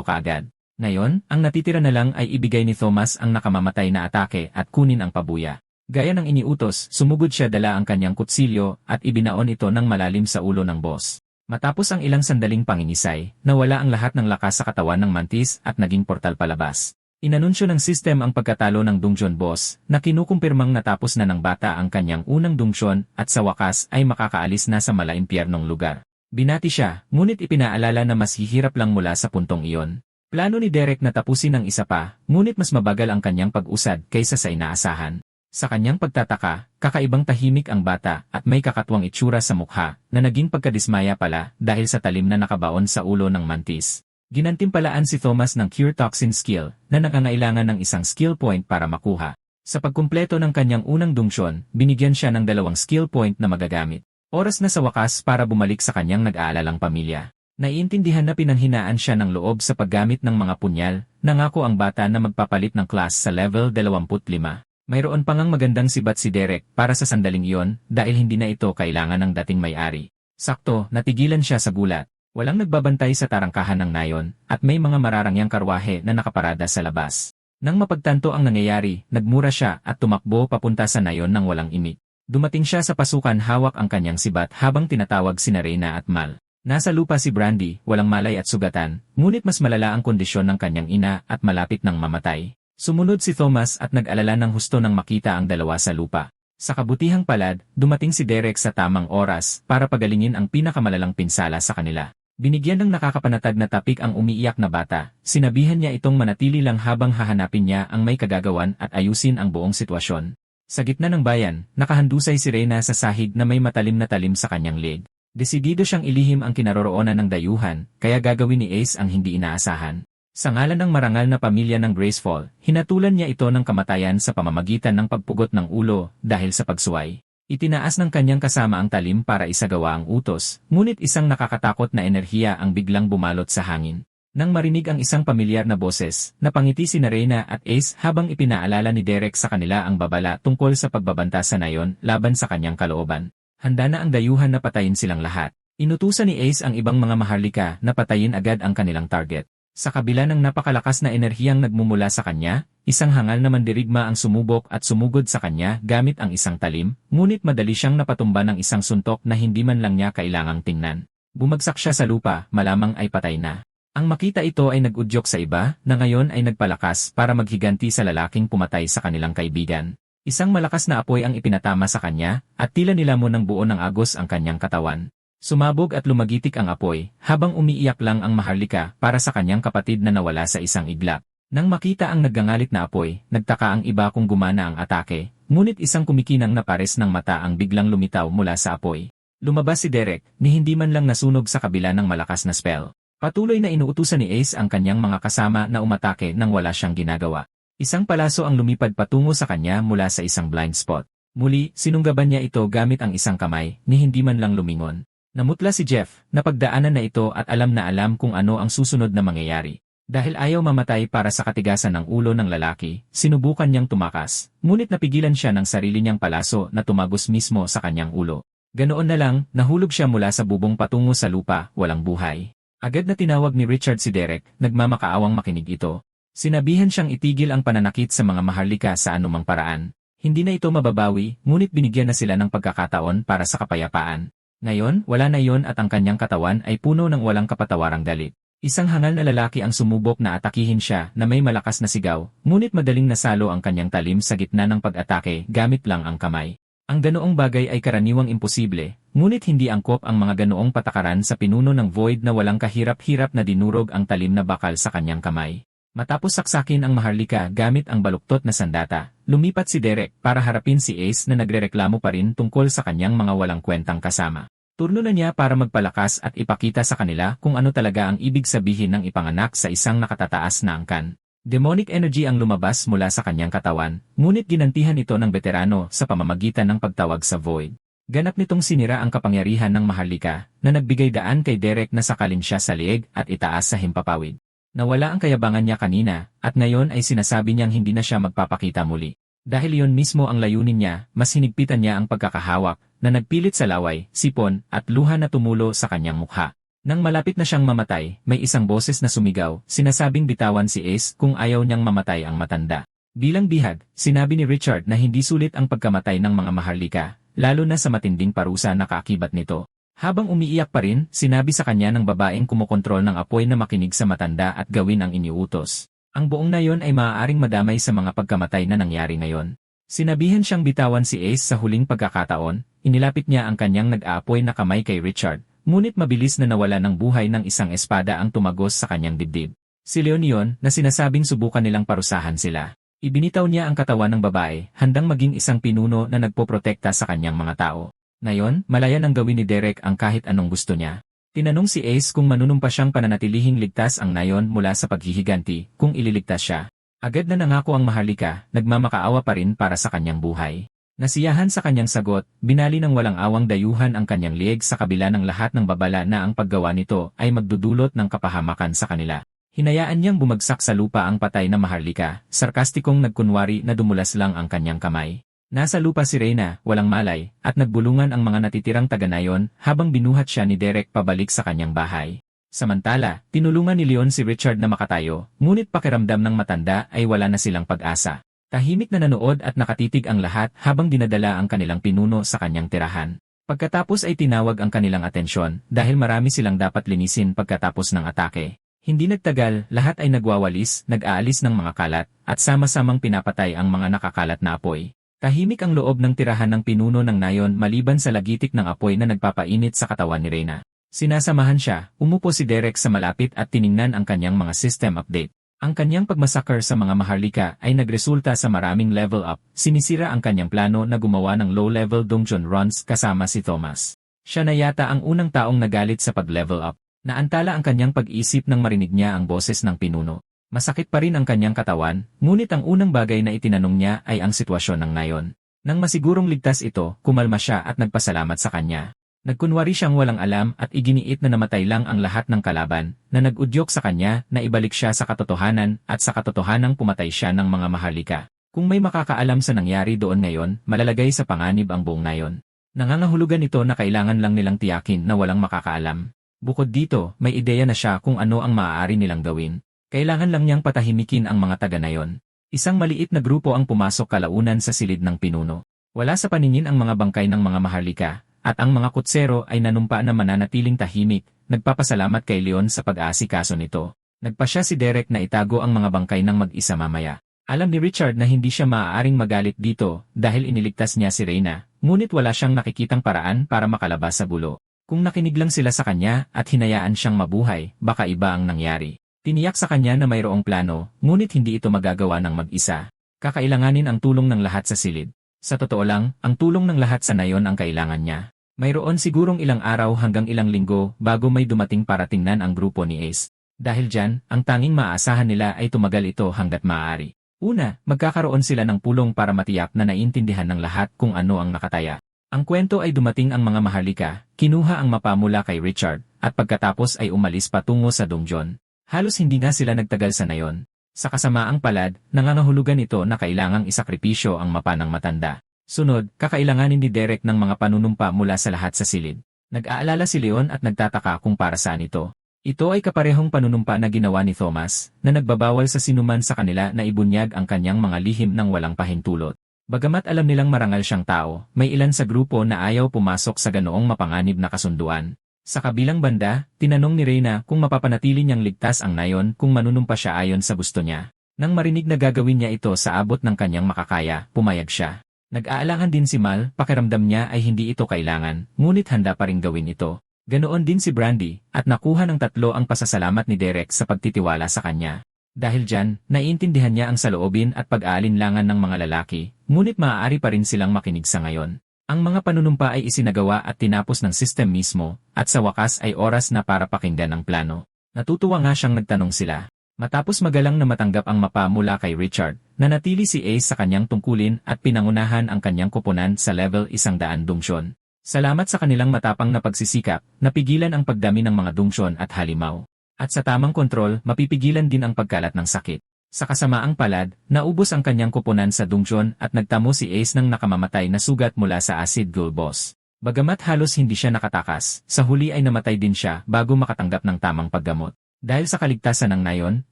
kaagad. Ngayon, ang natitira na lang ay ibigay ni Thomas ang nakamamatay na atake at kunin ang pabuya. Gaya ng iniutos, sumugod siya dala ang kanyang kutsilyo at ibinaon ito ng malalim sa ulo ng boss. Matapos ang ilang sandaling pangingisay, nawala ang lahat ng lakas sa katawan ng mantis at naging portal palabas. Inanunsyo ng system ang pagkatalo ng dungeon boss na kinukumpirmang natapos na ng bata ang kanyang unang dungeon at sa wakas ay makakaalis na sa malaimpyernong lugar. Binati siya, ngunit ipinaalala na mas hihirap lang mula sa puntong iyon. Plano ni Derek na tapusin ang isa pa, ngunit mas mabagal ang kanyang pag-usad kaysa sa inaasahan. Sa kanyang pagtataka, kakaibang tahimik ang bata at may kakatwang itsura sa mukha na naging pagkadismaya pala dahil sa talim na nakabaon sa ulo ng mantis. Ginantimpalaan si Thomas ng Cure Toxin skill na nangangailangan ng isang skill point para makuha. Sa pagkumpleto ng kanyang unang dungsyon, binigyan siya ng 2 skill point na magagamit. Oras na sa wakas para bumalik sa kanyang nag-aalalang pamilya. Naiintindihan na pinanghinaan siya ng loob sa paggamit ng mga punyal, nangako ang bata na magpapalit ng class sa level 25. Mayroon pang magandang sibat si Derek para sa sandaling iyon dahil hindi na ito kailangan ng dating may-ari. Sakto, natigilan siya sa gulat. Walang nagbabantay sa tarangkahan ng nayon at may mga mararangyang karwahe na nakaparada sa labas. Nang mapagtanto ang nangyayari, nagmura siya at tumakbo papunta sa nayon ng walang imik. Dumating siya sa pasukan hawak ang kanyang sibat habang tinatawag sina Reyna at Mal. Nasa lupa si Brandy, walang malay at sugatan, ngunit mas malala ang kondisyon ng kanyang ina at malapit ng mamatay. Sumunod si Thomas at nag-alala ng husto nang makita ang dalawa sa lupa. Sa kabutihang palad, dumating si Derek sa tamang oras para pagalingin ang pinakamalalang pinsala sa kanila. Binigyan ng nakakapanatag na tapik ang umiiyak na bata, sinabihan niya itong manatili lang habang hahanapin niya ang may kagagawan at ayusin ang buong sitwasyon. Sa gitna ng bayan, nakahandusay si Reyna sa sahig na may matalim na talim sa kanyang leg. Desidido siyang ilihim ang kinaroroonan ng dayuhan, kaya gagawin ni Ace ang hindi inaasahan. Sa ngalan ng marangal na pamilya ng Graceful, hinatulan niya ito ng kamatayan sa pamamagitan ng pagpugot ng ulo dahil sa pagsuway. Itinaas ng kanyang kasama ang talim para isagawa ang utos, ngunit isang nakakatakot na enerhiya ang biglang bumalot sa hangin. Nang marinig ang isang pamilyar na boses, napangiti si Reyna at Ace habang ipinaalala ni Derek sa kanila ang babala tungkol sa pagbabanta sa nayon laban sa kanyang kalooban. Handa na ang dayuhan na patayin silang lahat. Inutusan ni Ace ang ibang mga maharlika na patayin agad ang kanilang target. Sa kabila ng napakalakas na enerhiyang nagmumula sa kanya, isang hangal na mandirigma ang sumubok at sumugod sa kanya gamit ang isang talim, ngunit madali siyang napatumba ng isang suntok na hindi man lang niya kailangang tingnan. Bumagsak siya sa lupa, malamang ay patay na. Ang makita ito ay nag-udyok sa iba na ngayon ay nagpalakas para maghiganti sa lalaking pumatay sa kanilang kaibigan. Isang malakas na apoy ang ipinatama sa kanya at tila nilamon ng buo ng agos ang kanyang katawan. Sumabog at lumagitik ang apoy habang umiiyak lang ang maharlika para sa kanyang kapatid na nawala sa isang iglap. Nang makita ang naggangalit na apoy, nagtaka ang iba kung gumana ang atake, ngunit isang kumikinang na pares ng mata ang biglang lumitaw mula sa apoy. Lumabas si Derek, ni hindi man lang nasunog sa kabila ng malakas na spell. Patuloy na inuutusan ni Ace ang kanyang mga kasama na umatake nang wala siyang ginagawa. Isang palaso ang lumipad patungo sa kanya mula sa isang blind spot. Muli, sinunggaban niya ito gamit ang isang kamay, ni hindi man lang lumingon. Namutla si Jeff, napagdaanan na ito at alam na alam kung ano ang susunod na mangyayari. Dahil ayaw mamatay para sa katigasan ng ulo ng lalaki, sinubukan niyang tumakas, ngunit napigilan siya ng sarili niyang palaso na tumagos mismo sa kanyang ulo. Ganoon na lang, nahulog siya mula sa bubong patungo sa lupa, walang buhay. Agad na tinawag ni Richard si Derek, nagmamakaawang makinig ito. Sinabihan siyang itigil ang pananakit sa mga maharlika sa anumang paraan. Hindi na ito mababawi, ngunit binigyan na sila ng pagkakataon para sa kapayapaan. Ngayon, wala na iyon at ang kanyang katawan ay puno ng walang kapatawarang galit. Isang hangal na lalaki ang sumubok na atakihin siya na may malakas na sigaw, ngunit madaling nasalo ang kanyang talim sa gitna ng pag-atake gamit lang ang kamay. Ang ganoong bagay ay karaniwang imposible, ngunit hindi angkop ang mga ganoong patakaran sa pinuno ng Void na walang kahirap-hirap na dinurog ang talim na bakal sa kanyang kamay. Matapos saksakin ang maharlika gamit ang baluktot na sandata, lumipat si Derek para harapin si Ace na nagrereklamo pa rin tungkol sa kanyang mga walang kwentang kasama. Turno na niya para magpalakas at ipakita sa kanila kung ano talaga ang ibig sabihin ng ipanganak sa isang nakatataas na angkan. Demonic energy ang lumabas mula sa kanyang katawan, ngunit ginantihan ito ng veterano sa pamamagitan ng pagtawag sa Void. Ganap nitong sinira ang kapangyarihan ng maharlika na nagbigay daan kay Derek na sakalin siya sa liig at itaas sa himpapawid. Nawala ang kayabangan niya kanina at ngayon ay sinasabi niyang hindi na siya magpapakita muli. Dahil iyon mismo ang layunin niya, mas hinigpitan niya ang pagkakahawak na nagpilit sa laway, sipon at luha na tumulo sa kanyang mukha. Nang malapit na siyang mamatay, may isang boses na sumigaw, sinasabing bitawan si Ace kung ayaw niyang mamatay ang matanda. Bilang bihag, sinabi ni Richard na hindi sulit ang pagkamatay ng mga maharlika, lalo na sa matinding parusa na kaakibat nito. Habang umiiyak pa rin, sinabi sa kanya ng babaeng kumokontrol ng apoy na makinig sa matanda at gawin ang iniutos. Ang buong nayon ay maaaring madamay sa mga pagkamatay na nangyari ngayon. Sinabihan siyang bitawan si Ace sa huling pagkakataon, inilapit niya ang kanyang nag-aapoy na kamay kay Richard, ngunit mabilis na nawala ng buhay ng isang espada ang tumagos sa kanyang dibdib. Si Leon yun na sinasabing subukan nilang parusahan sila. Ibinitaw niya ang katawan ng babae, handang maging isang pinuno na nagpoprotekta sa kanyang mga tao. Ngayon, malaya nang gawin ni Derek ang kahit anong gusto niya. Tinanong si Ace kung manunumpa siyang pananatilihing ligtas ang nayon mula sa paghihiganti, kung ililigtas siya. Agad na nangako ang maharlika, nagmamakaawa pa rin para sa kanyang buhay. Nasiyahan sa kanyang sagot, binali ng walang awang dayuhan ang kanyang lieg sa kabila ng lahat ng babala na ang paggawa nito ay magdudulot ng kapahamakan sa kanila. Hinayaan niyang bumagsak sa lupa ang patay na maharlika, sarkastikong nagkunwari na dumulas lang ang kanyang kamay. Nasa lupa si Reyna, walang malay, at nagbulungan ang mga natitirang taga-nayon habang binuhat siya ni Derek pabalik sa kanyang bahay. Samantala, tinulungan ni Leon si Richard na makatayo, ngunit pakiramdam ng matanda ay wala na silang pag-asa. Tahimik na nanood at nakatitig ang lahat habang dinadala ang kanilang pinuno sa kanyang tirahan. Pagkatapos ay tinawag ang kanilang atensyon dahil marami silang dapat linisin pagkatapos ng atake. Hindi nagtagal, lahat ay nagwawalis, nag-aalis ng mga kalat, at sama-samang pinapatay ang mga nakakalat na apoy. Tahimik ang loob ng tirahan ng pinuno ng nayon maliban sa lagitik ng apoy na nagpapainit sa katawan ni Reyna. Sinasamahan siya, umupo si Derek sa malapit at tiningnan ang kanyang mga system update. Ang kanyang pagmasakar sa mga maharlika ay nagresulta sa maraming level up, sinisira ang kanyang plano na gumawa ng low-level dungeon runs kasama si Thomas. Siya na yata ang unang taong nagalit sa pag-level up. Naantala ang kanyang pag-isip nang marinig niya ang boses ng pinuno. Masakit pa rin ang kanyang katawan, ngunit ang unang bagay na itinanong niya ay ang sitwasyon ng nayon. Nang masigurong ligtas ito, kumalma siya at nagpasalamat sa kanya. Nagkunwari siyang walang alam at iginiit na namatay lang ang lahat ng kalaban, na nag-udyok sa kanya na ibalik siya sa katotohanan at sa katotohanang pumatay siya ng mga maharlika. Kung may makakaalam sa nangyari doon ngayon, malalagay sa panganib ang buong nayon. Nangangahulugan ito na kailangan lang nilang tiyakin na walang makakaalam. Bukod dito, may ideya na siya kung ano ang maaari nilang gawin. Kailangan lang niyang patahimikin ang mga taga-nayon. Isang maliit na grupo ang pumasok kalaunan sa silid ng pinuno. Wala sa paningin ang mga bangkay ng mga maharlika, at ang mga kutsero ay nanumpa na mananatiling tahimik, nagpapasalamat kay Leon sa pag-aasikaso nito. Nagpasya si Derek na itago ang mga bangkay ng mag-isa mamaya. Alam ni Richard na hindi siya maaaring magalit dito dahil iniligtas niya si Reyna, ngunit wala siyang nakikitang paraan para makalabas sa gulo. Kung nakinig lang sila sa kanya at hinayaan siyang mabuhay, baka iba ang nangyari. Tiniyak sa kanya na mayroong plano, ngunit hindi ito magagawa ng mag-isa. Kakailanganin ang tulong ng lahat sa silid. Sa totoo lang, ang tulong ng lahat sa nayon ang kailangan niya. Mayroon sigurong ilang araw hanggang ilang linggo bago may dumating para tingnan ang grupo ni Ace. Dahil dyan, ang tanging maaasahan nila ay tumagal ito hanggat maaari. Una, magkakaroon sila ng pulong para matiyak na naiintindihan ng lahat kung ano ang nakataya. Ang kwento ay dumating ang mga maharlika, kinuha ang mapa mula kay Richard, at pagkatapos ay umalis patungo sa dungeon. Halos hindi na sila nagtagal sa nayon. Sa kasamaang palad, nangangahulugan ito na kailangang isakripisyo ang mapa ng matanda. Sunod, kakailanganin ni Derek ng mga panunumpa mula sa lahat sa silid. Nag-aalala si Leon at nagtataka kung para saan ito. Ito ay kaparehong panunumpa na ginawa ni Thomas, na nagbabawal sa sinuman sa kanila na ibunyag ang kanyang mga lihim ng walang pahintulot. Bagamat alam nilang marangal siyang tao, may ilan sa grupo na ayaw pumasok sa ganoong mapanganib na kasunduan. Sa kabilang banda, tinanong ni Reyna kung mapapanatili niyang ligtas ang nayon kung manunumpa siya ayon sa gusto niya. Nang marinig na gagawin niya ito sa abot ng kanyang makakaya, pumayag siya. Nag-aalangan din si Mal, pakiramdam niya ay hindi ito kailangan, ngunit handa pa ring gawin ito. Ganoon din si Brandy, at nakuha ng tatlo ang pasasalamat ni Derek sa pagtitiwala sa kanya. Dahil dyan, naiintindihan niya ang saloobin at pag-aalinlangan ng mga lalaki, ngunit maaari pa rin silang makinig sa ngayon. Ang mga panunumpa ay isinagawa at tinapos ng system mismo, at sa wakas ay oras na para pakinggan ang plano. Natutuwa nga siyang nagtanong sila. Matapos magalang na matanggap ang mapa mula kay Richard, nanatili si Ace sa kanyang tungkulin at pinangunahan ang kanyang koponan sa level 100 dungeon. Salamat sa kanilang matapang na pagsisikap, napigilan ang pagdami ng mga dungeon at halimaw. At sa tamang kontrol, mapipigilan din ang pagkalat ng sakit. Sa kasamaang palad, naubos ang kanyang koponan sa dungeon at nagtamo si Ace ng nakamamatay na sugat mula sa acid ghoul boss. Bagamat halos hindi siya nakatakas, sa huli ay namatay din siya bago makatanggap ng tamang paggamot. Dahil sa kaligtasan ng nayon,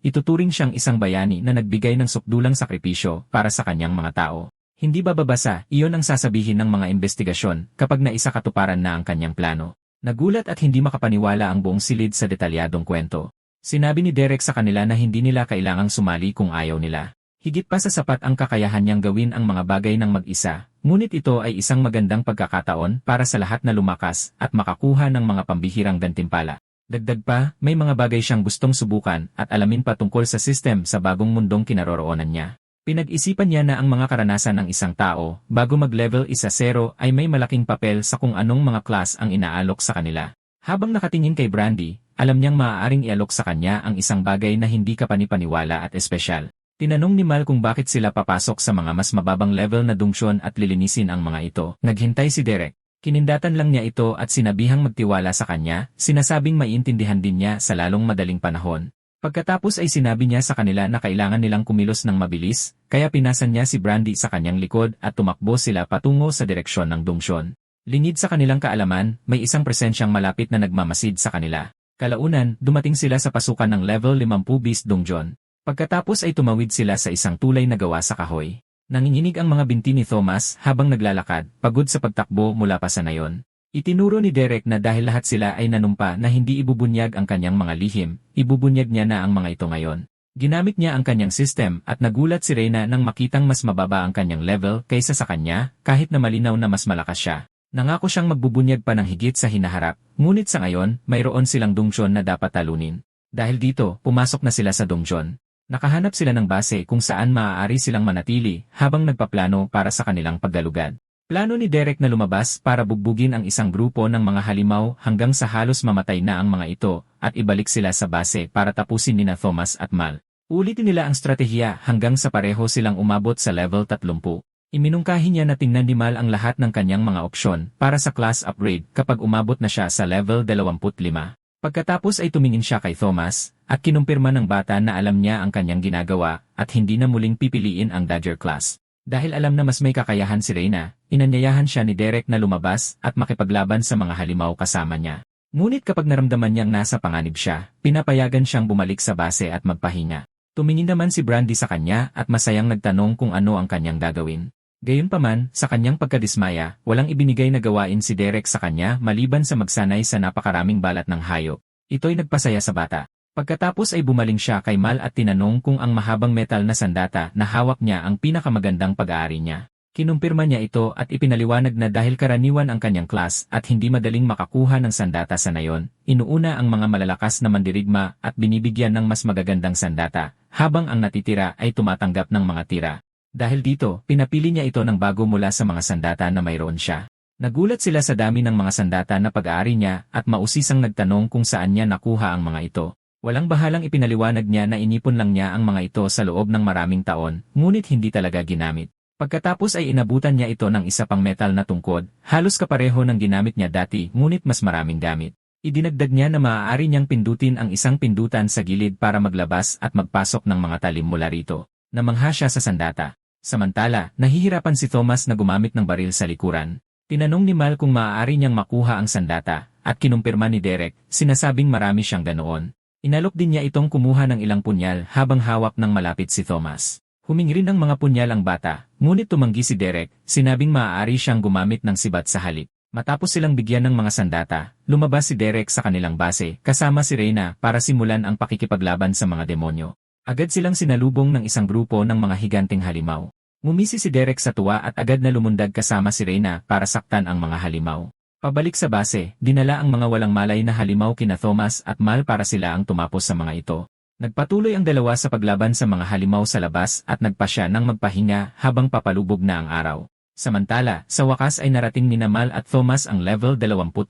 ituturing siyang isang bayani na nagbigay ng sukdulang sakripisyo para sa kanyang mga tao. Hindi bababasa, iyon ang sasabihin ng mga investigasyon kapag naisakatuparan na ang kanyang plano. Nagulat at hindi makapaniwala ang buong silid sa detalyadong kwento. Sinabi ni Derek sa kanila na hindi nila kailangang sumali kung ayaw nila. Higit pa sa sapat ang kakayahan niyang gawin ang mga bagay ng mag-isa, ngunit ito ay isang magandang pagkakataon para sa lahat na lumakas at makakuha ng mga pambihirang gantimpala. Dagdag pa, may mga bagay siyang gustong subukan at alamin pa tungkol sa system sa bagong mundong kinaroroonan niya. Pinag-isipan niya na ang mga karanasan ng isang tao bago mag-level 1-0 ay may malaking papel sa kung anong mga class ang inaalok sa kanila. Habang nakatingin kay Brandy, alam niyang maaaring ialok sa kanya ang isang bagay na hindi kapanipaniwala at espesyal. Tinanong ni Mal kung bakit sila papasok sa mga mas mababang level na dungsyon at lilinisin ang mga ito. Naghintay si Derek. Kinindatan lang niya ito at sinabihang magtiwala sa kanya, sinasabing maiintindihan din niya sa lalong madaling panahon. Pagkatapos ay sinabi niya sa kanila na kailangan nilang kumilos ng mabilis, kaya pinasan niya si Brandy sa kanyang likod at tumakbo sila patungo sa direksyon ng dungsyon. Lingid sa kanilang kaalaman, may isang presensyang malapit na nagmamasid sa kanila. Kalaunan, dumating sila sa pasukan ng level 50 Beast Dungeon. Pagkatapos ay tumawid sila sa isang tulay na gawa sa kahoy. Nanginginig ang mga binti ni Thomas habang naglalakad, pagod sa pagtakbo mula pa sa nayon. Itinuro ni Derek na dahil lahat sila ay nanumpa na hindi ibubunyag ang kanyang mga lihim, ibubunyag niya na ang mga ito ngayon. Ginamit niya ang kanyang system at nagulat si Reyna nang makitang mas mababa ang kanyang level kaysa sa kanya, kahit na malinaw na mas malakas siya. Nangako siyang magbubunyag pa ng higit sa hinaharap, ngunit sa ngayon, mayroon silang dungsyon na dapat talunin. Dahil dito, pumasok na sila sa dungsyon. Nakahanap sila ng base kung saan maaari silang manatili habang nagpaplano para sa kanilang paggalugad. Plano ni Derek na lumabas para bugbugin ang isang grupo ng mga halimaw hanggang sa halos mamatay na ang mga ito at ibalik sila sa base para tapusin nina Thomas at Mal. Ulitin nila ang strategiya hanggang sa pareho silang umabot sa level 30. Iminungkahi niya na tingnan ni Mal ang lahat ng kanyang mga opsyon para sa class upgrade kapag umabot na siya sa level 25. Pagkatapos ay tumingin siya kay Thomas, at kinumpirma ng bata na alam niya ang kanyang ginagawa at hindi na muling pipiliin ang Dodger class. Dahil alam na mas may kakayahan si Reyna, inanyayahan siya ni Derek na lumabas at makipaglaban sa mga halimaw kasama niya. Ngunit kapag naramdaman niyang nasa panganib siya, pinapayagan siyang bumalik sa base at magpahinga. Tumingin naman si Brandy sa kanya at masayang nagtanong kung ano ang kanyang gagawin. Gayunpaman, sa kanyang pagkadismaya, walang ibinigay na gawain si Derek sa kanya maliban sa magsanay sa napakaraming balat ng hayop. Ito'y nagpasaya sa bata. Pagkatapos ay bumaling siya kay Mal at tinanong kung ang mahabang metal na sandata na hawak niya ang pinakamagandang pag-aari niya. Kinumpirma niya ito at ipinaliwanag na dahil karaniwan ang kanyang class at hindi madaling makakuha ng sandata sa nayon, inuuna ang mga malalakas na mandirigma at binibigyan ng mas magagandang sandata, habang ang natitira ay tumatanggap ng mga tira. Dahil dito, pinapili niya ito ng bago mula sa mga sandata na mayroon siya. Nagulat sila sa dami ng mga sandata na pag-aari niya at mausisang nagtanong kung saan niya nakuha ang mga ito. Walang bahalang ipinaliwanag niya na inipon lang niya ang mga ito sa loob ng maraming taon, ngunit hindi talaga ginamit. Pagkatapos ay inabutan niya ito ng isa pang metal na tungkod, halos kapareho ng ginamit niya dati ngunit mas maraming gamit. Idinagdag niya na maaari niyang pindutin ang isang pindutan sa gilid para maglabas at magpasok ng mga talim mula rito. Namangha siya sa sandata. Samantala, nahihirapan si Thomas na gumamit ng baril sa likuran. Tinanong ni Mal kung maaari niyang makuha ang sandata, at kinumpirma ni Derek, sinasabing marami siyang ganoon. Inalok din niya itong kumuha ng ilang punyal habang hawak ng malapit si Thomas. Humingi rin ng mga punyal ang bata, ngunit tumanggi si Derek, sinabing maaari siyang gumamit ng sibat sa halip. Matapos silang bigyan ng mga sandata, lumabas si Derek sa kanilang base, kasama si Reyna para simulan ang pakikipaglaban sa mga demonyo. Agad silang sinalubong ng isang grupo ng mga higanteng halimaw. Ngumisi si Derek sa tuwa at agad na lumundag kasama si Reyna para saktan ang mga halimaw. Pabalik sa base, dinala ang mga walang malay na halimaw kina Thomas at Mal para sila ang tumapos sa mga ito. Nagpatuloy ang dalawa sa paglaban sa mga halimaw sa labas at nagpasya ng magpahinga habang papalubog na ang araw. Samantala, sa wakas ay narating ni Mal at Thomas ang level 25.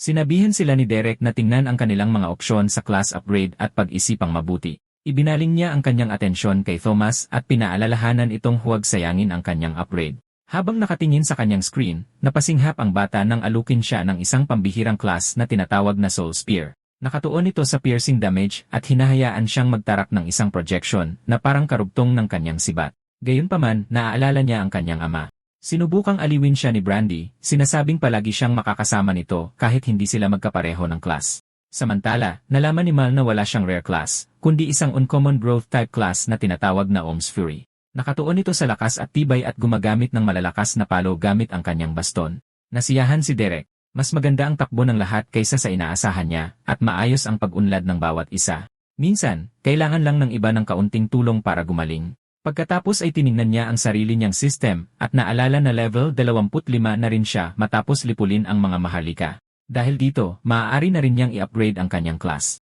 Sinabihan sila ni Derek na tingnan ang kanilang mga opsyon sa class upgrade at pag-isipang mabuti. Ibinaling niya ang kanyang atensyon kay Thomas at pinaalalahanan itong huwag sayangin ang kanyang upgrade. Habang nakatingin sa kanyang screen, napasinghap ang bata nang alukin siya ng isang pambihirang class na tinatawag na Soul Spear. Nakatuon ito sa piercing damage at hinahayaan siyang magtarak ng isang projection na parang karugtong ng kanyang sibat. Gayunpaman, naaalala niya ang kanyang ama. Sinubukang aliwin siya ni Brandy, sinasabing palagi siyang makakasama nito kahit hindi sila magkapareho ng class. Samantala, nalaman ni Mal na wala siyang rare class, kundi isang uncommon growth type class na tinatawag na Ohm's Fury. Nakatuon ito sa lakas at tibay at gumagamit ng malalakas na palo gamit ang kanyang baston. Nasiyahan si Derek. Mas maganda ang takbo ng lahat kaysa sa inaasahan niya, at maayos ang pag-unlad ng bawat isa. Minsan, kailangan lang ng iba ng kaunting tulong para gumaling. Pagkatapos ay tiningnan niya ang sarili niyang system, at naalala na level 25 na rin siya matapos lipulin ang mga maharlika. Dahil dito, maaari na rin niyang i-upgrade ang kanyang class.